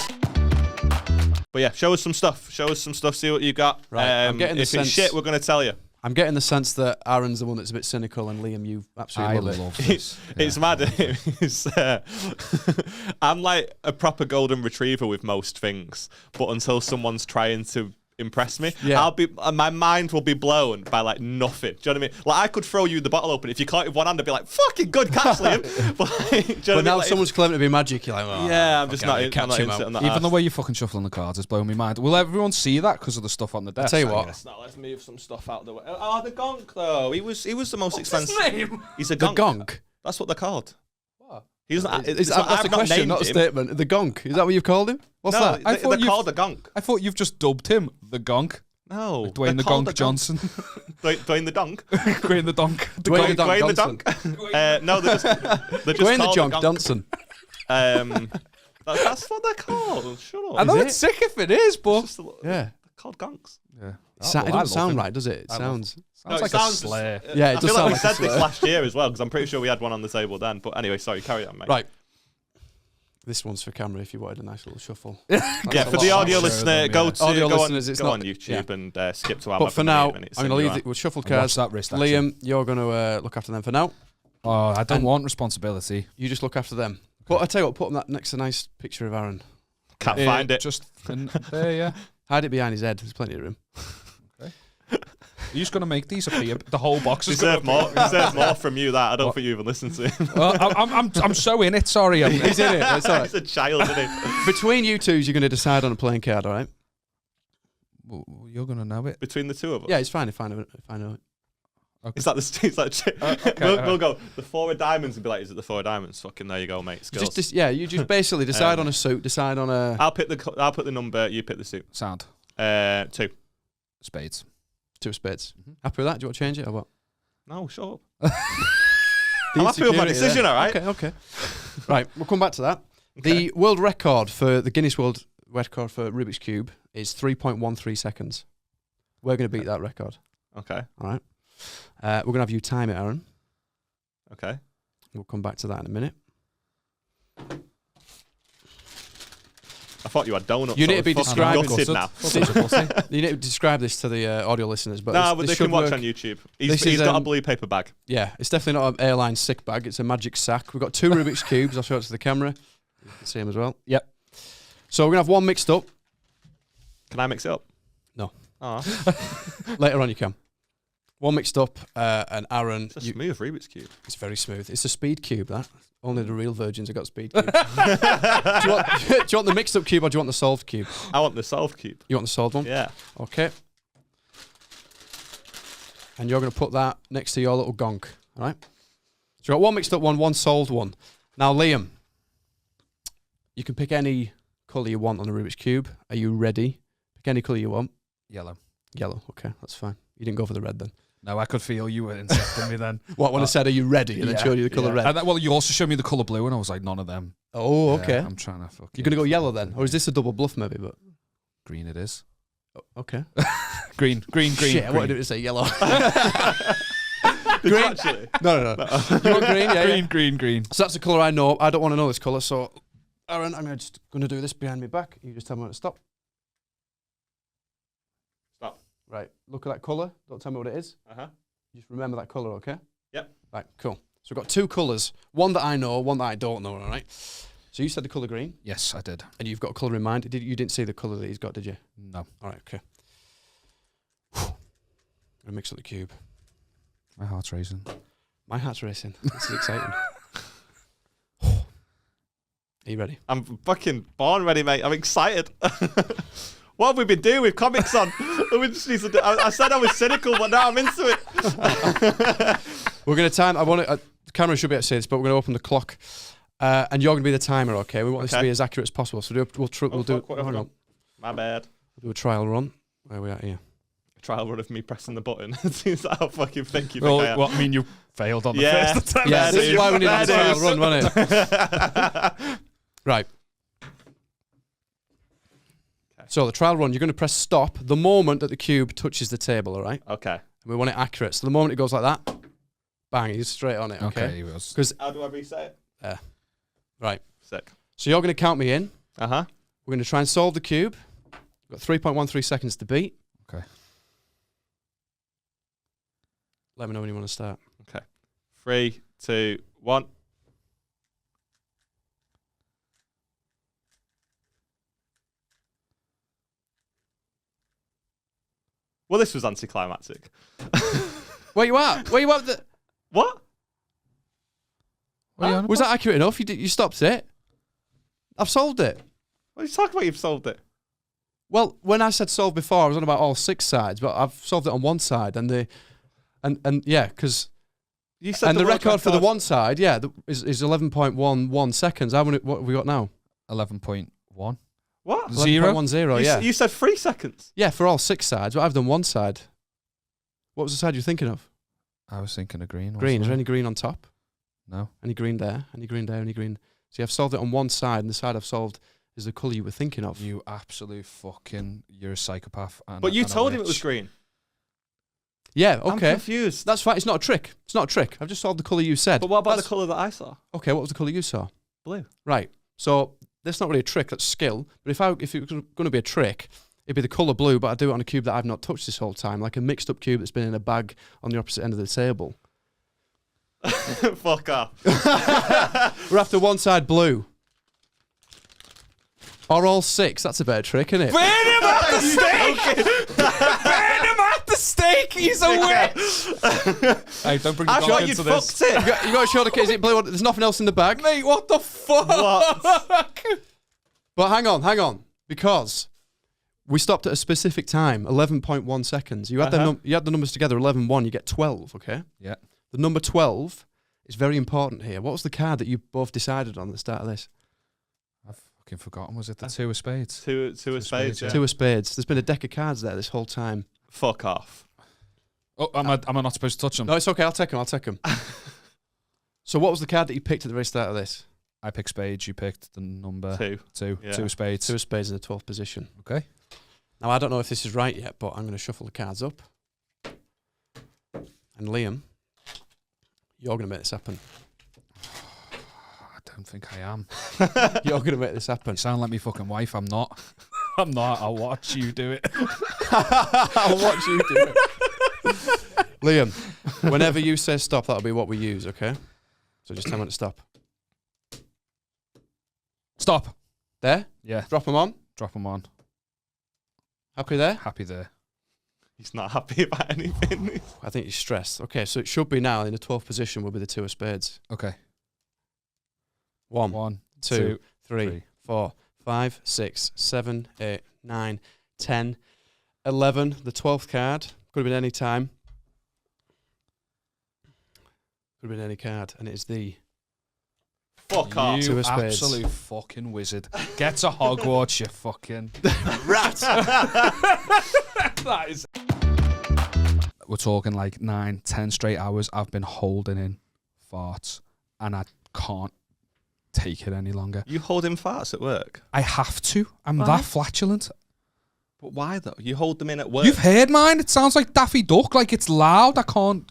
But yeah, show us some stuff. See what you got. Right, I'm getting the if sense- it's shit, we're going to tell you. I'm getting the sense that Aaron's the one that's a bit cynical, and Liam, you absolutely love it. this. It's mad. I'm like a proper golden retriever with most things, but until someone's trying to impress me, my mind will be blown by like nothing. Do you know what I mean? Like I could throw you the bottle open if you caught it with one hand, I'd be like, "Fucking good catch, Liam." But, like, do you know what I But now mean? Like, someo's claiming to be magic, you're like, oh, yeah, I'm just not. okay, I'm not catch him into it out. on that. Even the way you fucking shuffling the cards is blowing my mind. Will everyone see that because of the stuff on the desk? tell you what. Let's move some stuff out of the way. Oh, the gonk though. He was the most expensive. He's a The gonk. gonk? That's what they're called. He's not. That's a question, not a statement. The gonk. Is that what you've called him? What's No, that? they're called a gonk. I thought you've just dubbed him the Gonk. No, Like Dwayne the Gonk Johnson. Dwayne the Donk. Dwayne the Donk. Dwayne the Donk Dwayne the Johnson. Donk. No, they're just Dwayne the called Jonk gonk. Johnson. That's what they're called. Shut up. I know Is it's sick if it is, but It's just Yeah. they're called gonks. yeah. It doesn't sound right, does it? It sounds. Sounds No, like it a sounds- slur. Yeah, it I does feel sound like we like a said this slur. last year as well because I'm pretty sure we had one on the table then. But anyway, sorry, carry on, mate. Right. This one's for camera if you wanted a nice little shuffle. Yeah, for the audio listener, go Audio on listeners, YouTube and skip to our. But for now, I'm going going to leave it with shuffled And watch cards. that wrist action. Liam, you're going to look after them for now. Oh, I don't And- want responsibility. You just look after them. But I tell you what, put them that next to a nice picture of Aaron. Can't find it. Just there, yeah. Hide it behind his head. There's plenty of room. Are you just going to make these appear? The whole box is Deserve more. Deserve more from you. That I don't think you even listen to him. Well, I'm so in it. Sorry. He's in it. That's all right. He's a child, isn't he? Between you twos, you're going to decide on a playing card, all right? You're going to know it. Between the two of us. Yeah, it's fine if I know it. It's like we'll go the four of diamonds and be like, is it the four of diamonds? Fucking there you go, mate. Skills. You just basically decide on a suit, decide on a... I'll pick the number. You pick the suit. Sound. 2. Spades. 2 of spades. Happy with that? Do you want to change it or what? No, shut up. I'm happy with my decision, all right? Okay. Right, we'll come back to that. The world record for the Guinness World Record for Rubik's Cube is 3.13 seconds. We're going to beat that record. Okay. All right. We're going to have you time it, Aaron. Okay. We'll come back to that in a minute. I thought you had donuts. You need I to be was fucking describing gutted now. You need to describe this to the audio listeners. But No, this but they should can watch work. on YouTube. This He's is, got a blue paper bag. Yeah, it's definitely not an airline sick bag. It's a magic sack. We've got 2 Rubik's Cubes. I'll show it to the camera. You can see them as well. Yep. So we're going to have one mixed up. Can I mix it up? No. Oh. Later on you can. One mixed up, and Aaron... It's a smooth Rubik's Cube. It's very smooth. It's a speed cube, that. Only the real virgins have got speed cubes. do you want the mixed up cube or do you want the solved cube? I want the solved cube. You want the solved one? Yeah. Okay. And you're going to put that next to your little gonk, all right? So you got one mixed up one solved one. Now, Liam, you can pick any colour you want on the Rubik's Cube. Are you ready? Pick any colour you want. Yellow. Yellow, okay, that's fine. You didn't go for the red then. No, I could feel you were insulting me then. What, when I said, are you ready? And then showed you the colour red. And well, you also showed me the colour blue, and I was like, none of them. Oh, Yeah, okay. I'm trying to fuck You're going to go yellow then? Or is this a double bluff maybe? But green it is. okay. Green. Shit, I green. wanted it to say yellow. Did you actually? No. You want green? Yeah. Green. So that's the colour I know. I don't want to know this colour, so Aaron, I'm just going to do this behind my back. You just tell me when to stop. Stop. Right, look at that colour. Don't tell me what it is. Just remember that colour, okay? Yep. Right, cool. So we've got two colours. One that I know, one that I don't know, all right? So you said the colour green. Yes, I did. And you've got a colour in mind. You didn't see the colour that he's got, did you? No. All right, okay. I'm going to mix up the cube. My heart's racing. My heart's racing. This is exciting. Are you ready? I'm fucking born ready, mate. I'm excited. What have we been doing with comics on? I said I was cynical, but now I'm into it. We're going to time. The camera should be able to see this, but we're going to open the clock. And you're going to be the timer, okay? We want this to be as accurate as possible. So we'll do. Hang on. My bad. We'll do a trial run. Where are we at here? A trial run of me pressing the button. It seems like how fucking think you Well, think I am. well, I mean, you failed on the Yeah. first attempt. Yeah, this is why we need a Fair trial run, wasn't it? Right. So the trial run, you're going to press stop the moment that the cube touches the table, all right? Okay. And we want it accurate. So the moment it goes like that, bang, he's straight on it, okay? Because How do I reset it? right. Sick. So you're going to count me in. Uh-huh. We're going to try and solve the cube. We've got 3.13 seconds to beat. Okay. Let me know when you want to start. Okay. 3, 2, 1. Well, this was anticlimactic. Where you at? Where you at? What? Was that accurate enough? You stopped it. I've solved it. What are you talking about? You've solved it. Well, when I said solve before, I was on about all 6 sides, but I've solved it on one side, and yeah, because You said the world record for the one side, yeah, is 11.11 seconds. What have we got now? 11.1. What? 11.10, yeah. You said 3 seconds. Yeah, for all 6 sides, but I've done one side. What was the side you're thinking of? I was thinking of green. Green. Is there any green on top? No. Any green there? Any green there? Any green? See, I've solved it on one side, and the side I've solved is the colour you were thinking of. You absolute fucking... You're a psychopath. But you told him it was green. Yeah, I'm okay. confused. That's fine. It's not a trick. It's not a trick. I've just solved the colour you said. But what about the colour that I saw? Okay, what was the colour you saw? Blue. Right. So that's not really a trick. That's skill. But if it was going to be a trick, it'd be the colour blue. But I do it on a cube that I've not touched this whole time, like a mixed up cube that's been in a bag on the opposite end of the table. Fuck off. We're after one side blue. Or all 6. That's a better trick, isn't it? Burn him at the stake! Burn him at the stake! He's a witch! Hey, don't bring the I dog thought you'd into this. fucked it. You got to show the kids. Is it blue? There's nothing else in the bag. Mate, what the fuck? What? But hang on. Because we stopped at a specific time, 11.1 seconds. You had you had the numbers together, 11.1, you get 12, okay? Yeah. The number 12 is very important here. What was the card that you both decided on at the start of this? I've fucking forgotten. Was it the 2 of spades? Two of spades, yeah. 2 of spades. There's been a deck of cards there this whole time. Fuck off. Oh, am I not supposed to touch them? No, it's okay. I'll take them. So what was the card that you picked at the very start of this? I picked spades. You picked the number 2. Yeah. 2 of spades. 2 of spades in the 12th position. Okay. Now, I don't know if this is right yet, but I'm going to shuffle the cards up. And Liam, you're going to make this happen. I don't think I am. You're going to make this happen. You sound like me fucking wife. I'm not. I'm not. I'll watch you do it. I'll watch you do it. Liam, whenever you say stop, that'll be what we use, okay? So just tell me when to stop. Stop. There? Yeah. Drop them on. Drop them on. Happy there? Happy there. He's not happy about anything. I think he's stressed. Okay, so it should be now in the 12th position will be the 2 of spades. Okay. 1, 2, 3, 4, 5, 6, 7, 8, 9, 10, 11. The 12th card. Could have been any time. Could have been any card. And it is the... Fuck off. 2 You of spades. absolute fucking wizard. Get to Hogwarts, you fucking... rat! That is... We're talking like 9, 10 straight hours. I've been holding in farts. And I can't take it any longer. You hold in farts at work? I have to. I'm Why? that flatulent. But why though? You hold them in at work. You've heard mine. It sounds like Daffy Duck. Like it's loud. I can't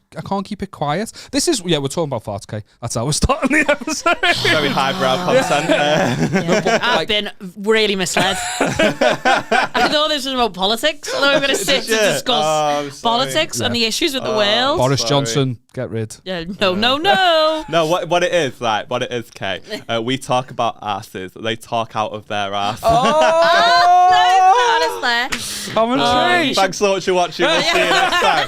keep it quiet. This is we're talking about farts, okay? That's how we're starting the episode. Very highbrow content. I've been really misled. I thought this was about politics. I thought we were going to sit to discuss politics and the issues with the world. Boris Johnson, get rid. Yeah, no. No, what it is, like, what it is, Kay. We talk about asses. They talk out of their ass. Honestly. Commentary. Thanks so much for watching. We'll see you next time.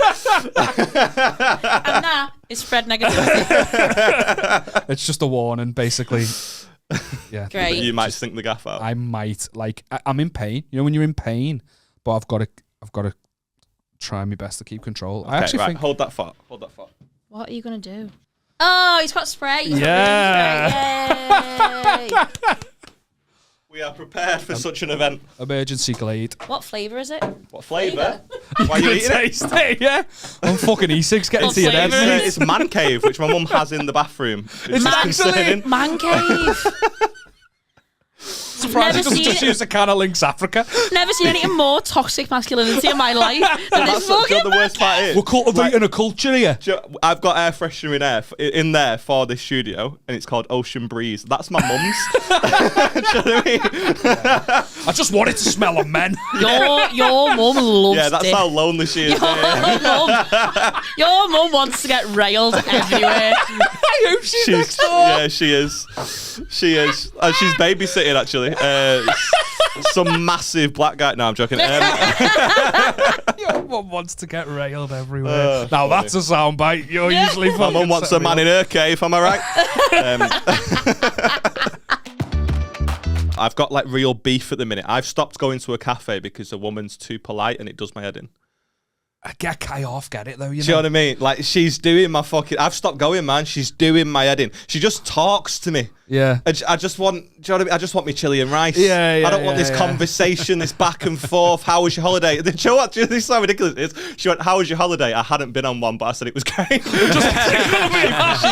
And that is spread negativity. It's just a warning, basically. Yeah. Great. You might stink the gaff out. I might. Like, I'm in pain. You know when you're in pain, but I've got to try my best to keep control. I actually think. Hold that thought. What are you going to do? Oh, he's got spray. Yeah. Yay. We are prepared for such an event. Emergency Glade. What flavour is it? What flavour? Why are you eating it? Taste it, yeah. I'm fucking E6 getting What to your flavour head. It's Man Cave, which my mum has in the bathroom. It's just concerning. Man cave. Surprised he doesn't just use a can of Lynx Africa. Never seen anything more toxic masculinity in my life than this fucking the worst part is. We're cultivating a culture here. I've got air freshener in there for this studio, and it's called Ocean Breeze. That's my mum's. Do you know what I mean? I just want it to smell of men. Your mum loves Yeah, that's it. how lonely she is. Your mum wants to get railed everywhere. I hope she's next door. Yeah, she is. She is. She's babysitting, actually. Some massive black guy. No, I'm joking. Your mum wants to get railed everywhere. Now that's a soundbite. You're usually My mum wants a man in her cave, am I right? I've got like real beef at the minute. I've stopped going to a cafe because a woman's too polite and it does my head in. I get Kai off, get it though. Do you know what I mean? Like she's doing my fucking. I've stopped going, man. She's doing my head in. She just talks to me. Yeah. I just want. Do you know what I mean? I just want me chili and rice. Yeah. I don't want this conversation, this back and forth. How was your holiday? Do you know what? This is how ridiculous it is. She went, "How was your holiday?" I hadn't been on one, but I said it was great. She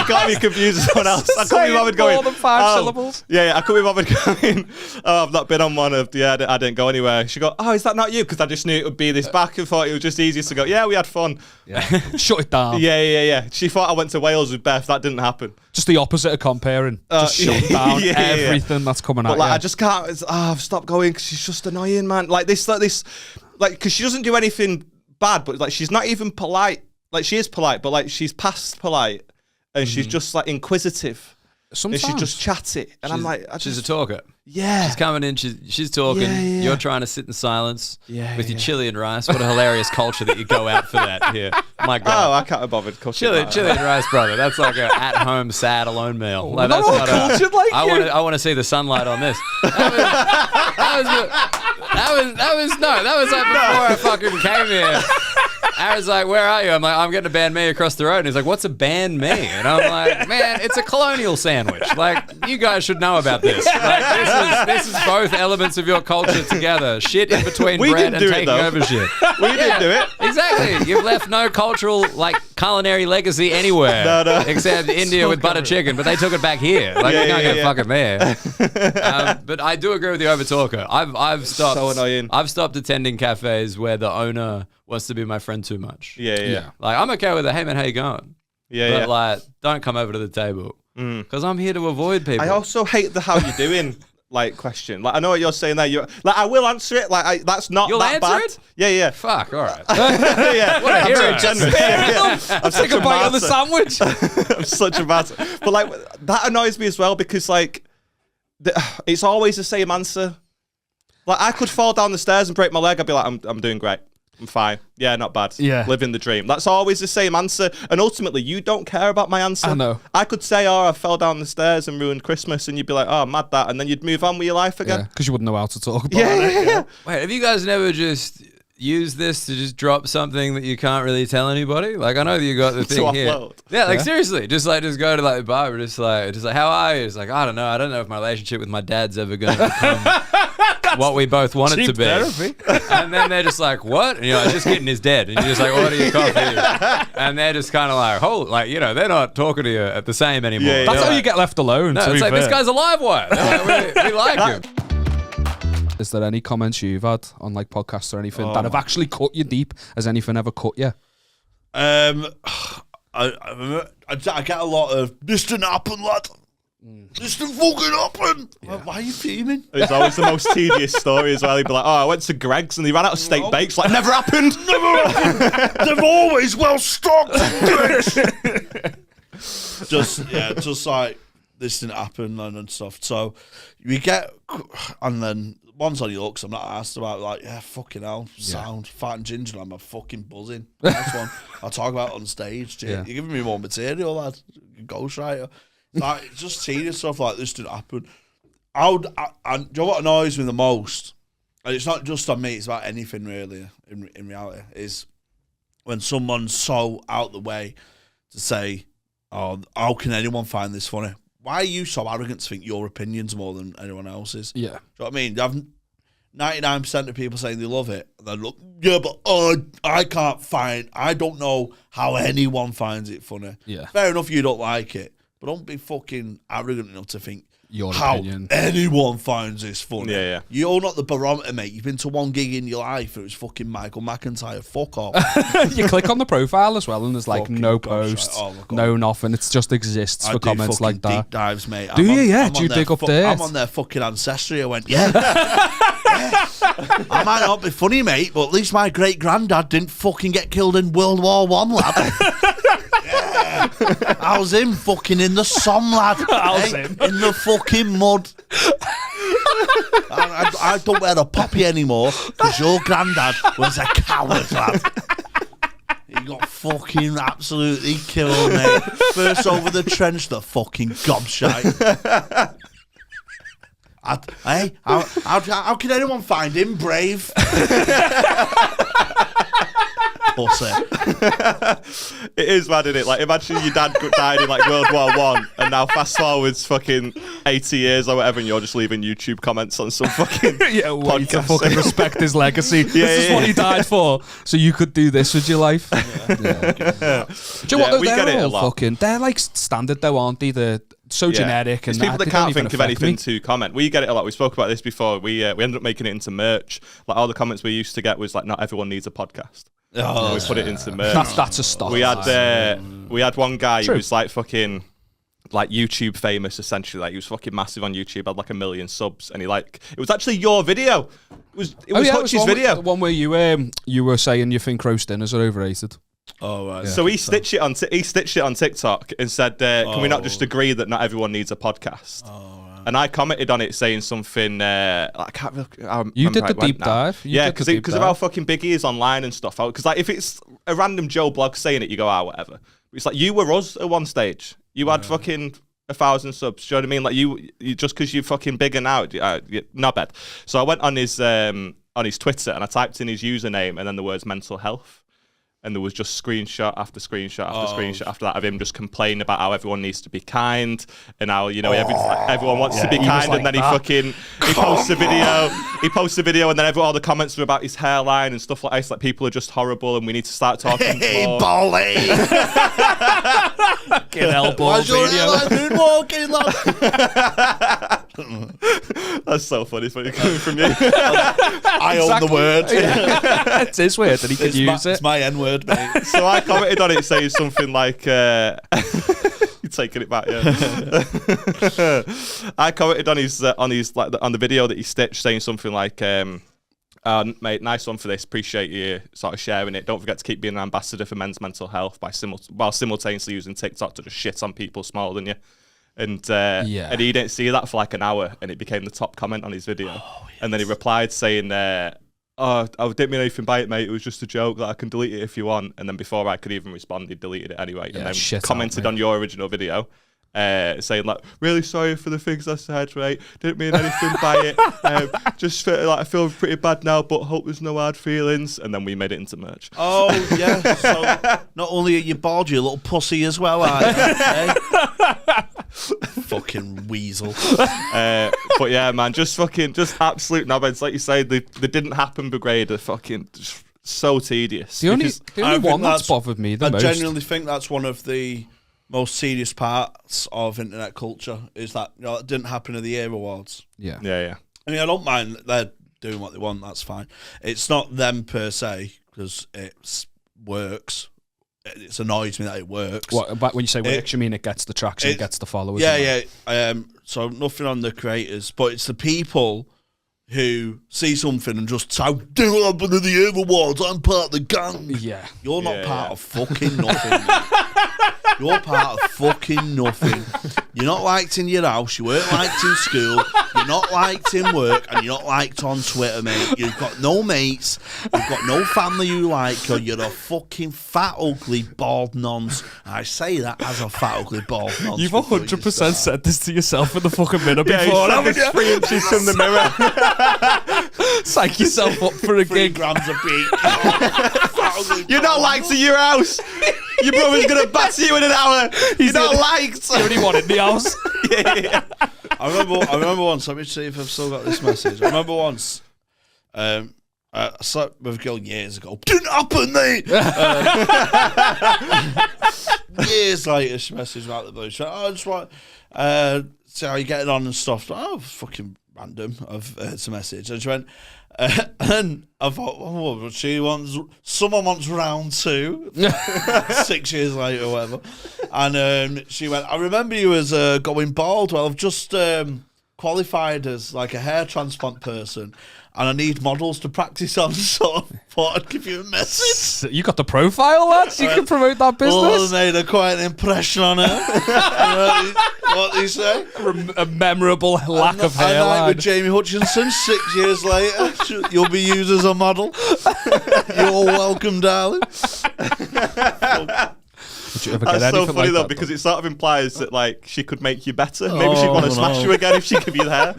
got me confused with someone else. I couldn't be bothered going. More than 5 syllables. Yeah. I couldn't be bothered going. Oh, I've not been on one of. Yeah, I didn't go anywhere. She go, "Oh, is that not you?" Because I just knew it would be this back and forth. It was just easier to go. Yeah, we had fun. Yeah. Shut it down. Yeah. She thought I went to Wales with Beth. That didn't happen. Just the opposite of comparing. Just shut down everything that's coming out. But like, I just can't. I've stopped going because she's just annoying, man. Like this, because she doesn't do anything bad, but like she's not even polite. Like she is polite, but like she's past polite, and she's just like inquisitive. Sometimes and she's just chatty, and I'm like, she's a talker. Yeah, she's coming in. She's talking. Yeah. You're trying to sit in silence with your chili and rice. What a hilarious culture that you go out for that here. My God. Oh, I can't be bothered. Chili and rice, brother. That's like an at-home, sad, alone meal. Like, that's not cultured like you. I want to see the sunlight on this. That was like before I fucking came here. Aaron's like, "Where are you?" I'm like, "I'm getting a banh mi across the road." And he's like, "What's a banh mi?" And I'm like, "Man, it's a colonial sandwich. Like, you guys should know about this. Like, this is both elements of your culture together. Shit in between bread and taking over shit. We didn't do it. Exactly. You've left no cultural, like, culinary legacy anywhere. No. Except India with butter chicken, but they took it back here. Like, you can't get fucking there. But I do agree with the overtalker. I've stopped. So annoying. I've stopped attending cafes where the owner wants to be my friend too much. Yeah. Like, I'm okay with it. Hey man, how you going? Yeah. But like, don't come over to the table because I'm here to avoid people. I also hate the "how you doing" like question. Like I know what you're saying there. You like I will answer it. Like that's not You'll that answer bad. it? Yeah. Fuck. All right. Yeah. What a hero. I'm so generous. I'm take a bite of the sandwich. I'm such a martyr. But like that annoys me as well because like it's always the same answer. Like I could fall down the stairs and break my leg. I'd be like, I'm doing great. I'm fine. Yeah, not bad. Yeah. Living the dream. That's always the same answer. And ultimately, you don't care about my answer. I know. I could say, "Oh, I fell down the stairs and ruined Christmas," and you'd be like, "Oh, mad that," and then you'd move on with your life again. Because you wouldn't know how to talk about Yeah. Wait, have you guys never just used this to just drop something that you can't really tell anybody? Like, I know that you got the thing here. offload. Yeah, like seriously, just go to like the bar, just like, how are you? It's like, I don't know if my relationship with my dad's ever going to become what we both want it to be. Therapy. And then they're just like, what? And you're like, just kidding, is dead. And you're just like, order your coffee. And they're just kind of like, they're not talking to you at the same anymore. Yeah, That's They're how like, you get left alone. No, to it's be like, fair. this guy's a live wire. They're like, we like him. Is there any comments you've had on like podcasts or anything that have actually cut you deep? Has anything ever cut you? I get a lot of this didn't happen, lad. This didn't fucking happen. Why are you fuming? It's always the most tedious story as well. He'd be like, "Oh, I went to Greg's and they ran out of steak bakes." Like, never happened. They're always well stocked. just like this didn't happen and stuff. So we get, and then one's on your looks. I'm not asked about like, fucking hell, sound fat and ginger. I'm a fucking buzzing. That's one I'll talk about on stage. You're giving me more material, lad. Ghostwriter. Like, just serious stuff like this didn't happen. Do you know what annoys me the most? And it's not just on me, it's about anything really in reality, is when someone's so out the way to say, "Oh, how can anyone find this funny?" Why are you so arrogant to think your opinion's more than anyone else's? Yeah. Do you know what I mean? You have 99% of people saying they love it. And then look, yeah, but I don't know how anyone finds it funny. Yeah. Fair enough, you don't like it. But don't be fucking arrogant enough to think Your how opinion. anyone finds this funny. Yeah. You're not the barometer, mate. You've been to one gig in your life. It was fucking Michael McIntyre. Fuck off. You click on the profile as well, and there's like Fucking no gosh, posts, oh my God. no nothing. It just exists I for do comments like fucking that. deep dives, mate. Do you? Yeah. I'm Do you on dig their up there? I'm on their fucking ancestry. I went, yeah. I might not be funny, mate, but at least my great granddad didn't fucking get killed in World War One, lad. I was him fucking in the sun, lad. In the fucking mud. I don't wear a poppy anymore because your granddad was a coward, lad. He got fucking absolutely killed, mate. First over the trench, the fucking gobshite. How can anyone find him brave? It is mad, isn't it? Like, imagine your dad died in like World War One, and now fast forwards fucking 80 years or whatever, and you're just leaving YouTube comments on some fucking Way to podcast. fucking respect his legacy. This is what he died for, so you could do this with your life. Do you know what? Though, we get it they're a all lot. fucking. They're like standard, though, aren't they? They're so generic, and It's people that they can't don't even think of affect anything me. to comment. We get it a lot. We spoke about this before. We ended up making it into merch. Like, all the comments we used to get was like, "Not everyone needs a podcast." Oh, We put it into merch. That's a stop. We had one guy True. who was like fucking like YouTube famous, essentially. Like, he was fucking massive on YouTube, had like 1 million subs, and it was actually your video. It was Hutch's video. The one where you were saying you think roast dinners are overrated. Oh, right. So he stitched it on TikTok and said, "Can we not just agree that not everyone needs a podcast?" And I commented on it saying something. I can't. You did the deep dive. Yeah, because of how fucking big he is online and stuff. Because like, if it's a random Joe blog saying it, you go, whatever. It's like, you were us at one stage. You had fucking 1,000 subs. Do you know what I mean? Like, you just because you're fucking bigger now, not bad. So I went on his Twitter and I typed in his username and then the words mental health. And there was just screenshot after screenshot after screenshot after that of him just complaining about how everyone needs to be kind and how, everyone wants to be kind. And then he posts a video. He posts a video and then all the comments are about his hairline and stuff like this. Like, people are just horrible and we need to start talking Hey, more. Bolly! Fucking elbow Why's your video. hairline walking, lad? That's so funny coming from you. I own the word. It's his word and he can use it. It's my N-word, mate. So I commented on it saying something like, you're taking it back, yeah. I commented on the video that he stitched saying something like, mate, nice one for this. Appreciate you sort of sharing it. Don't forget to keep being an ambassador for men's mental health while simultaneously using TikTok to just shit on people smaller than you. And and he didn't see that for like an hour, and it became the top comment on his video. Yes. And then he replied saying, I didn't mean anything by it, mate. It was just a joke. That I can delete it if you want. And then before I could even respond, he deleted it anyway. Yeah, and then commented on your original video, saying like, really sorry for the things I said, right? Didn't mean anything by it. Just I feel pretty bad now, but hope there's no hard feelings. And then we made it into merch. Oh, yeah. So not only are you bald, you little pussy as well, are you? Eh? Fucking weasel. But yeah, man, just absolute knobheads. Like you say, they didn't happen, Brigade. They're fucking just so tedious. The only one that's bothered me the most. I genuinely think that's one of the most serious parts of internet culture is that it didn't happen at the Air Awards. Yeah. Yeah. I mean, I don't mind. They're doing what they want, that's fine. It's not them per se, because it works. It's annoys me that it works. What, but when you say works, you mean it gets the traction, it gets the followers? Yeah. So nothing on the creators, but it's the people who see something and just say, "Do what happened to the other ones? I'm part of the gang." Yeah. You're not part of fucking nothing. Mate. You're part of fucking nothing. You're not liked in your house. You weren't liked in school. You're not liked in work, and you're not liked on Twitter, mate. You've got no mates. You've got no family you like. Or you're a fucking fat, ugly, bald nonce. I say that as a fat, ugly, bald nonce. You've 100% said this to yourself in the fucking mirror before, haven't you? 3 inches from the mirror. Psych yourself up for a 3 gig. grams of beat. You're not liked in your house. Your brother's going to batter you in an hour. You're not liked. The only one in the house. Yeah. I remember once. Let me see if I've still got this message. I remember once. I slept with a girl years ago. Didn't happen, mate. Years later, she messaged me out the blue. She went, I just want see how you're getting on and stuff. Oh, fucking random. I've heard some message, and she went. And I thought, someone wants round 2, 6 years later or whatever. And she went, I remember you as going bald. Well, I've just qualified as like a hair transplant person, and I need models to practice on, so I thought I'd give you a message. You got the profile, lads. You can promote that business. Well, I made quite an impression on her. What do you say? A memorable lack of A night hairline. with Jamie Hutchinson 6 years later. You'll be used as a model. You're welcome, darling. Would you ever get That's so anything funny like though, that, because it sort of implies that like she could make you better. Maybe she'd want to smash you again if she give you the hair.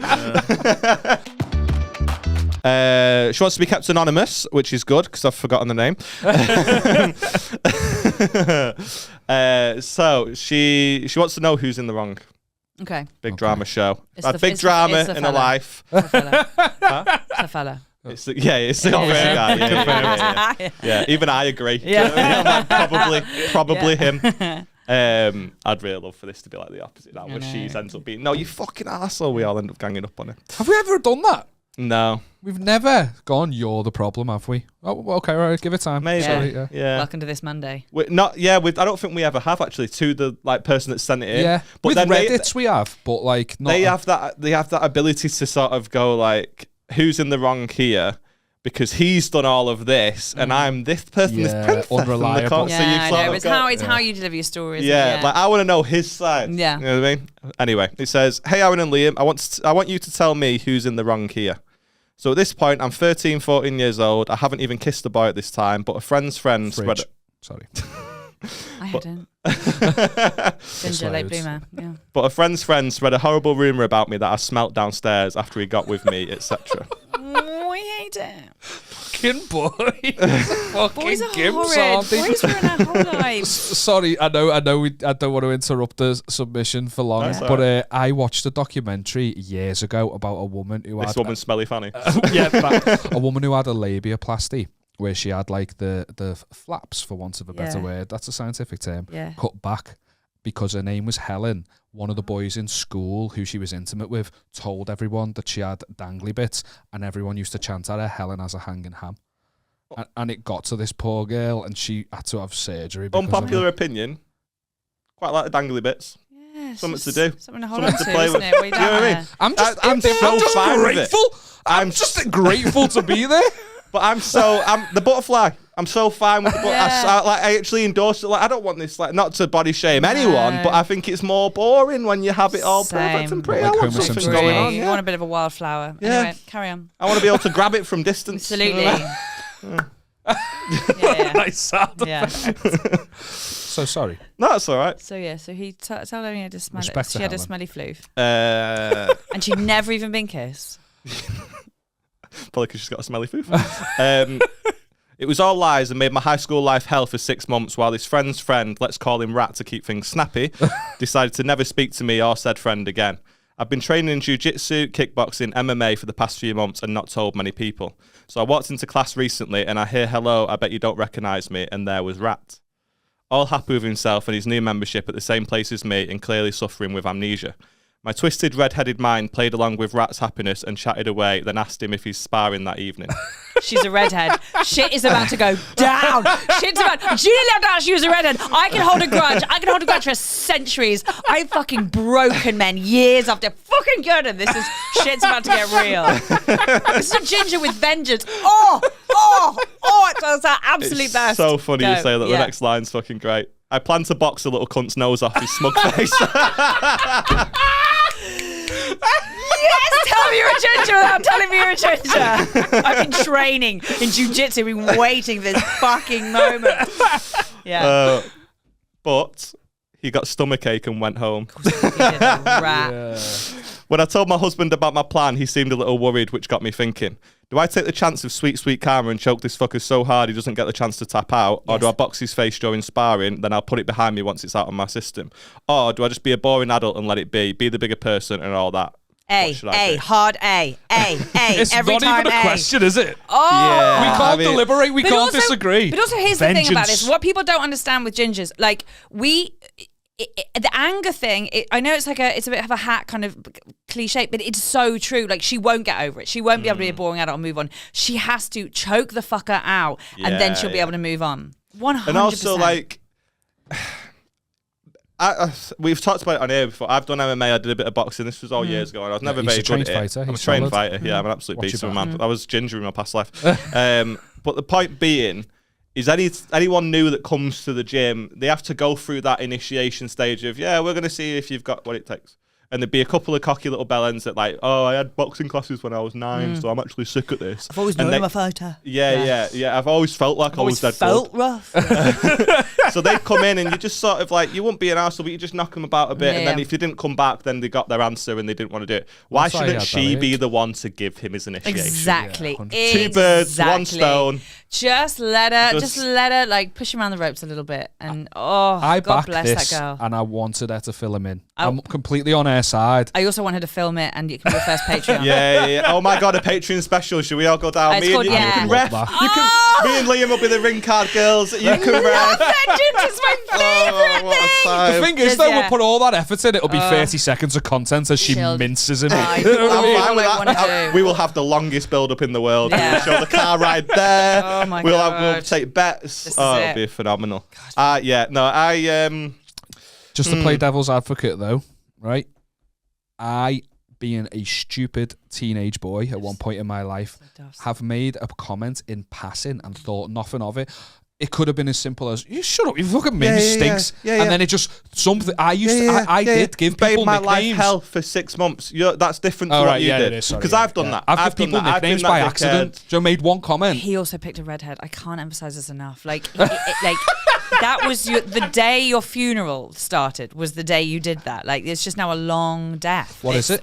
She wants to be kept anonymous, which is good because I've forgotten the name. So she wants to know who's in the wrong. Okay. Big drama show. It's A the- big it's the- drama it's the in her fella. life. It's a fella. It's the obvious guy. Yeah. Yeah, even I agree. Yeah. I'm like, probably him. I'd really love for this to be like the opposite now, where she ends up being, no, you fucking arsehole. We all end up ganging up on her. Have we ever done that? No. We've never gone, you're the problem, have we? Oh, okay, right, give it time. Maybe. Sorry, Yeah. Welcome to this Monday. I don't think we ever have actually to the like person that sent it in. Yeah, but with then Reddits we have, but like not. They have that ability to sort of go like, who's in the wrong here? Because he's done all of this, and I'm this person, this princess. Unreliable. So you I sort know. of It's go- how you deliver your stories. Yeah, like I want to know his side. Yeah. You know what I mean? Anyway, it says, "Hey, Aaron and Liam, I want you to tell me who's in the wrong here." So at this point, I'm 13, 14 years old. I haven't even kissed a boy at this time, but a friend's friend spread it. Sorry. I hadn't. Ginger, late bloomer. Yeah. But a friend's friend spread a horrible rumour about me that I smelt downstairs after he got with me, etc. Oh, I hate it. Fucking boys. Boys are gimps, horrid. aren't they? Boys ruin our whole lives. Sorry, I know. I don't want to interrupt the submission for long, That's but I watched a documentary years ago about a woman who This had woman's smelly fanny. a woman who had a labiaplasty, where she had like the flaps, for want of a better word, that's a scientific term, cut back because her name was Helen. One of the boys in school who she was intimate with told everyone that she had dangly bits, and everyone used to chant at her, "Helen has a hanging ham." And it got to this poor girl, and she had to have surgery. Because Unpopular opinion. Quite like the dangly bits. Yeah, Something to do. Something to hold on to, play isn't with. it? What are you Do you know what I doing mean? I'm just I'm so fine with it. grateful. I'm just grateful to be there. But I'm the butterfly. I'm so fine with the butterfly. I actually endorse it. Like, I don't want this, like, not to body shame anyone, but I think it's more boring when you have it all perfect and pretty. Like I want Homer something Simpson. going on. You Yeah. want a bit of a wildflower. Yeah. Anyway, carry on. I want to be able to grab it from distance. Absolutely. yeah. Nice sound Yeah. So sorry. No, that's all right. So yeah, so he told her he had a smell. Respect to She had a Helen. smelly floof, And she'd never even been kissed. probably because she's got a smelly foof. It was all lies and made my high school life hell for 6 months while his friend's friend, let's call him Rat to keep things snappy, decided to never speak to me or said friend again. I've been training in jiu-jitsu, kickboxing, MMA for the past few months and not told many people. So I walked into class recently and I hear, hello, I bet you don't recognise me, and there was Rat. All happy with himself and his new membership at the same place as me and clearly suffering with amnesia. My twisted, red-headed mind played along with Rat's happiness and chatted away, then asked him if he's sparring that evening. She's a redhead. Shit is about to go down. Shit's about. Julie left out. She was a redhead. I can hold a grudge. I can hold a grudge for centuries. I've fucking broken men years after fucking good, and shit's about to get real. This is a ginger with vengeance. It does that absolute best. So funny you say that. The next line's fucking great. I plan to box the little cunt's nose off his smug face. Yes, tell me you're a ginger without telling me you're a ginger. I've been training in jiu-jitsu, been waiting this fucking moment. Yeah. But he got stomachache and went home. Rat. When I told my husband about my plan, he seemed a little worried, which got me thinking. Do I take the chance of sweet, sweet karma and choke this fucker so hard he doesn't get the chance to tap out? Or do I box his face during sparring, then I'll put it behind me once it's out of my system? Or do I just be a boring adult and let it be the bigger person and all that? Hard A. It's every not time even a question, is it? Oh, we can't deliberate. We can't disagree. But also, here's the thing about this: what people don't understand with gingers, like the anger thing. I know it's it's a bit of a hat kind of cliche, but it's so true. Like, she won't get over it. She won't be able to be a boring adult and move on. She has to choke the fucker out, and then she'll be able to move on. 100%. And also, like, we've talked about it on here before. I've done MMA. I did a bit of boxing. This was all years ago. And I was never very good at it. I'm a trained fighter. Yeah, I'm an absolute beast of a man. I was ginger in my past life. But the point being is anyone new that comes to the gym, they have to go through that initiation stage of, we're going to see if you've got what it takes. And there'd be a couple of cocky little bellends that like, I had boxing classes when I was 9, so I'm actually sick at this. I've always known I'm a fighter. Yeah. I've always felt like I was dead felt rough. So they'd come in and you just sort of like, you wouldn't be an arsehole, but you just knock them about a bit. And then if you didn't come back, then they got their answer and they didn't want to do it. Why shouldn't she be the one to give him his initiation? Exactly. 2 birds, 1 stone. Just let her like push him around the ropes a little bit. And God bless this, that girl. And I wanted her to fill him in. I'm completely on her side. I also want her to film it, and it can be your first Patreon. Yeah. Oh my God, a Patreon special. Should we all go down? Me and you can ref. Me and Liam will be the ring card girls. You can ref. It's my favourite thing. The thing is, though, we'll put all that effort in. It'll be 30 seconds of content as she minces him. I'm fine with that. We will have the longest build-up in the world. Yeah. We'll show the car ride there. Oh my God. We'll take bets. It'll be phenomenal. Just to play devil's advocate, though, right? I, being a stupid teenage boy at one point in my life, have made a comment in passing and thought nothing of it. It could have been as simple as, you shut up, you fucking minge stinks. And then it just, something, I did give people my nicknames. Life hell for 6 months. That's different to what you did. Because I've done that. I've given people nicknames by accident. Joe made one comment. He also picked a redhead. I can't emphasize this enough. Like, that was the day your funeral started was the day you did that. Like, it's just now a long death. What is it?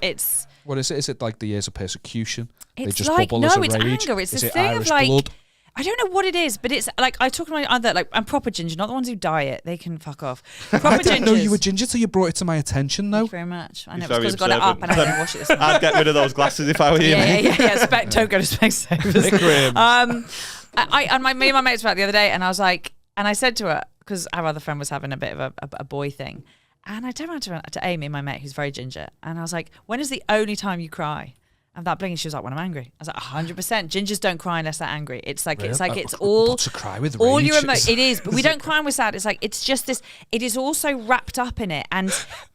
What is it? Is it like the years of persecution? It's they just like, bubble no, as a it's rage? anger. It's is this it thing Irish of like, blood? I don't know what it is, but it's like, I talk to my other, like, I'm proper ginger, not the ones who diet. They can fuck off. Proper I didn't know gingers. you were ginger till you brought it to my attention, though. Thank you very much. I know, it's because I got it up and I didn't wash it. I'd get rid of those glasses if I were you. Yeah. Don't go to Specsavers. Me and my mates were out the other day, and I was like, and I said to her, because our other friend was having a bit of a boy thing, and I turned around to Amy, my mate, who's very ginger, and I was like, when is the only time you cry? And that blinking, she was like, when I'm angry. I was like, 100%. Gingers don't cry unless they're angry. It's like, Really? it's all. What's a cry with all rage? your it is, but we don't cry when we're sad. It's like, it's just this, it is also wrapped up in it.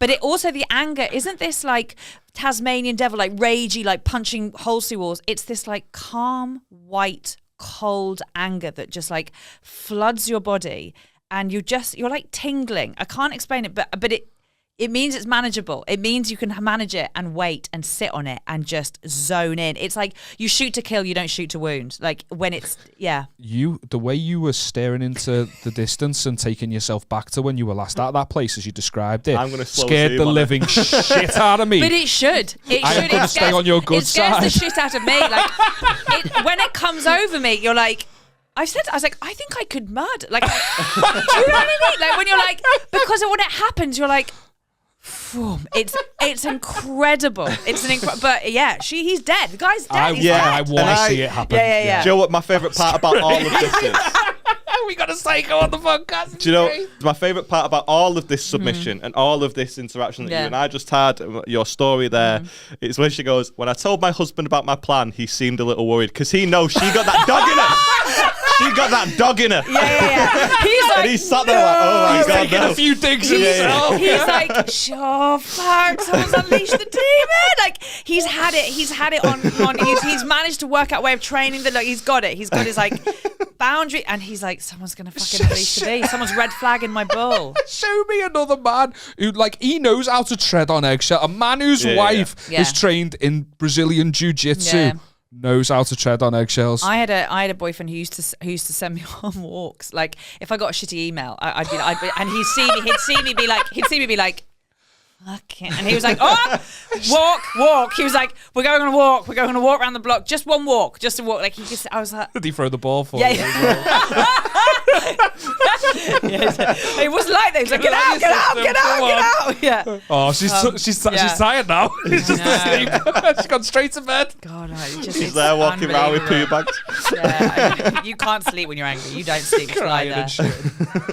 But it also, the anger, isn't this like Tasmanian devil, like ragey, like punching holes through walls? It's this like calm, white, cold anger that just like floods your body. And you're like tingling. I can't explain it, but it means it's manageable. It means you can manage it and wait and sit on it and just zone in. It's like you shoot to kill, you don't shoot to wound. Like when it's, the way you were staring into the distance and taking yourself back to when you were last at that place as you described it, I'm gonna scared the living shit out of me. But it should. I'm going to stay on your good side. It scares the shit out of me. Like when it comes over me, you're like, I was like, I think I could murder. Like, do you know what I mean? Like when you're like, because when it happens, you're like, it's incredible. But yeah, he's dead. The guy's dead. I want to see it happen. Yeah. Do you know what my favourite part about all of this is? We got a psycho on the podcast. Do you know my favourite part about all of this submission and all of this interaction that you and I just had, your story there, it's when she goes, when I told my husband about my plan, he seemed a little worried because he knows she got that dog in her. She got that dog in her. Yeah. He's like, and he sat there like, oh my God, taking a few digs himself. He's like, sure, fuck, someone's unleashed the demon. Like, he's had it on he's managed to work out a way of training the, like, he's got it. He's got his, like, boundary, and he's like, someone's gonna fucking unleash the beast. Someone's red flagging my bull. Show me another man who, like, he knows how to tread on eggshell. A man whose wife is trained in Brazilian jiu-jitsu knows how to tread on eggshells. I had a boyfriend who used to send me on walks. Like, if I got a shitty email, I'd be, and he'd see me be like, fuck it. And he was like, walk. He was like, we're going on a walk around the block. Just one walk, just a walk. Like, I was like, did he throw the ball for you? It wasn't like that. He was like, get out. Yeah. Oh, she's tired now. She's just asleep. She's gone straight to bed. God, she's there walking around with poo bags. Yeah, you can't sleep when you're angry. You don't sleep. Just lie there.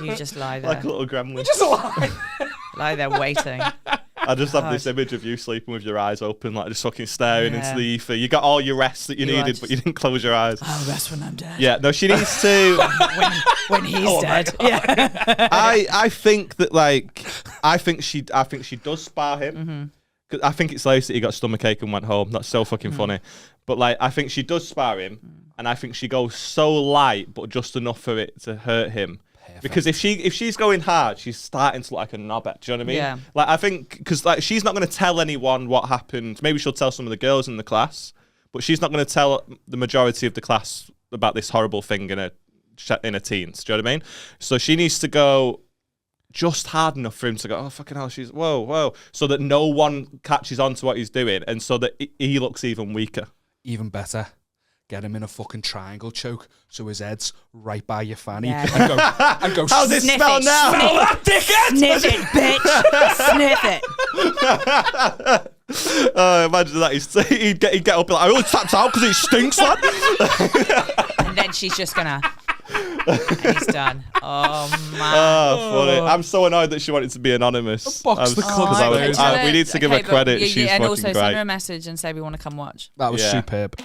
You just lie there. Like a little gremlin. You just lie there waiting. I just have this image of you sleeping with your eyes open, like just fucking staring into the ether. You got all your rest that you needed, but you didn't close your eyes. I'll rest when I'm dead. Yeah, no, she needs to. when he's dead. Yeah. I think that, like, I think she does spar him. Cause I think it's hilarious that he got stomachache and went home. That's so fucking funny. But, like, I think she does spar him, and I think she goes so light, but just enough for it to hurt him. Because if she's going hard, she's starting to look like a knobhead. Do you know what I mean? Yeah. Like, I think, because, like, she's not going to tell anyone what happened. Maybe she'll tell some of the girls in the class, but she's not going to tell the majority of the class about this horrible thing in her teens. Do you know what I mean? So she needs to go just hard enough for him to go, oh, fucking hell, she's, whoa, so that no one catches on to what he's doing, and so that he looks even weaker. Even better. Get him in a fucking triangle choke so his head's right by your fanny. Yeah. And go how's it smell now? Smell that, dickhead! Sniff it, bitch. Sniff it. Imagine that. He'd get up and like, oh, it taps out because it stinks, lad. And then she's just gonna... and he's done. Oh, man. Oh, funny. I'm so annoyed that she wanted to be anonymous. Box the club. We need to give her credit. She's and fucking also great. send her a message and say we want to come watch. That was superb.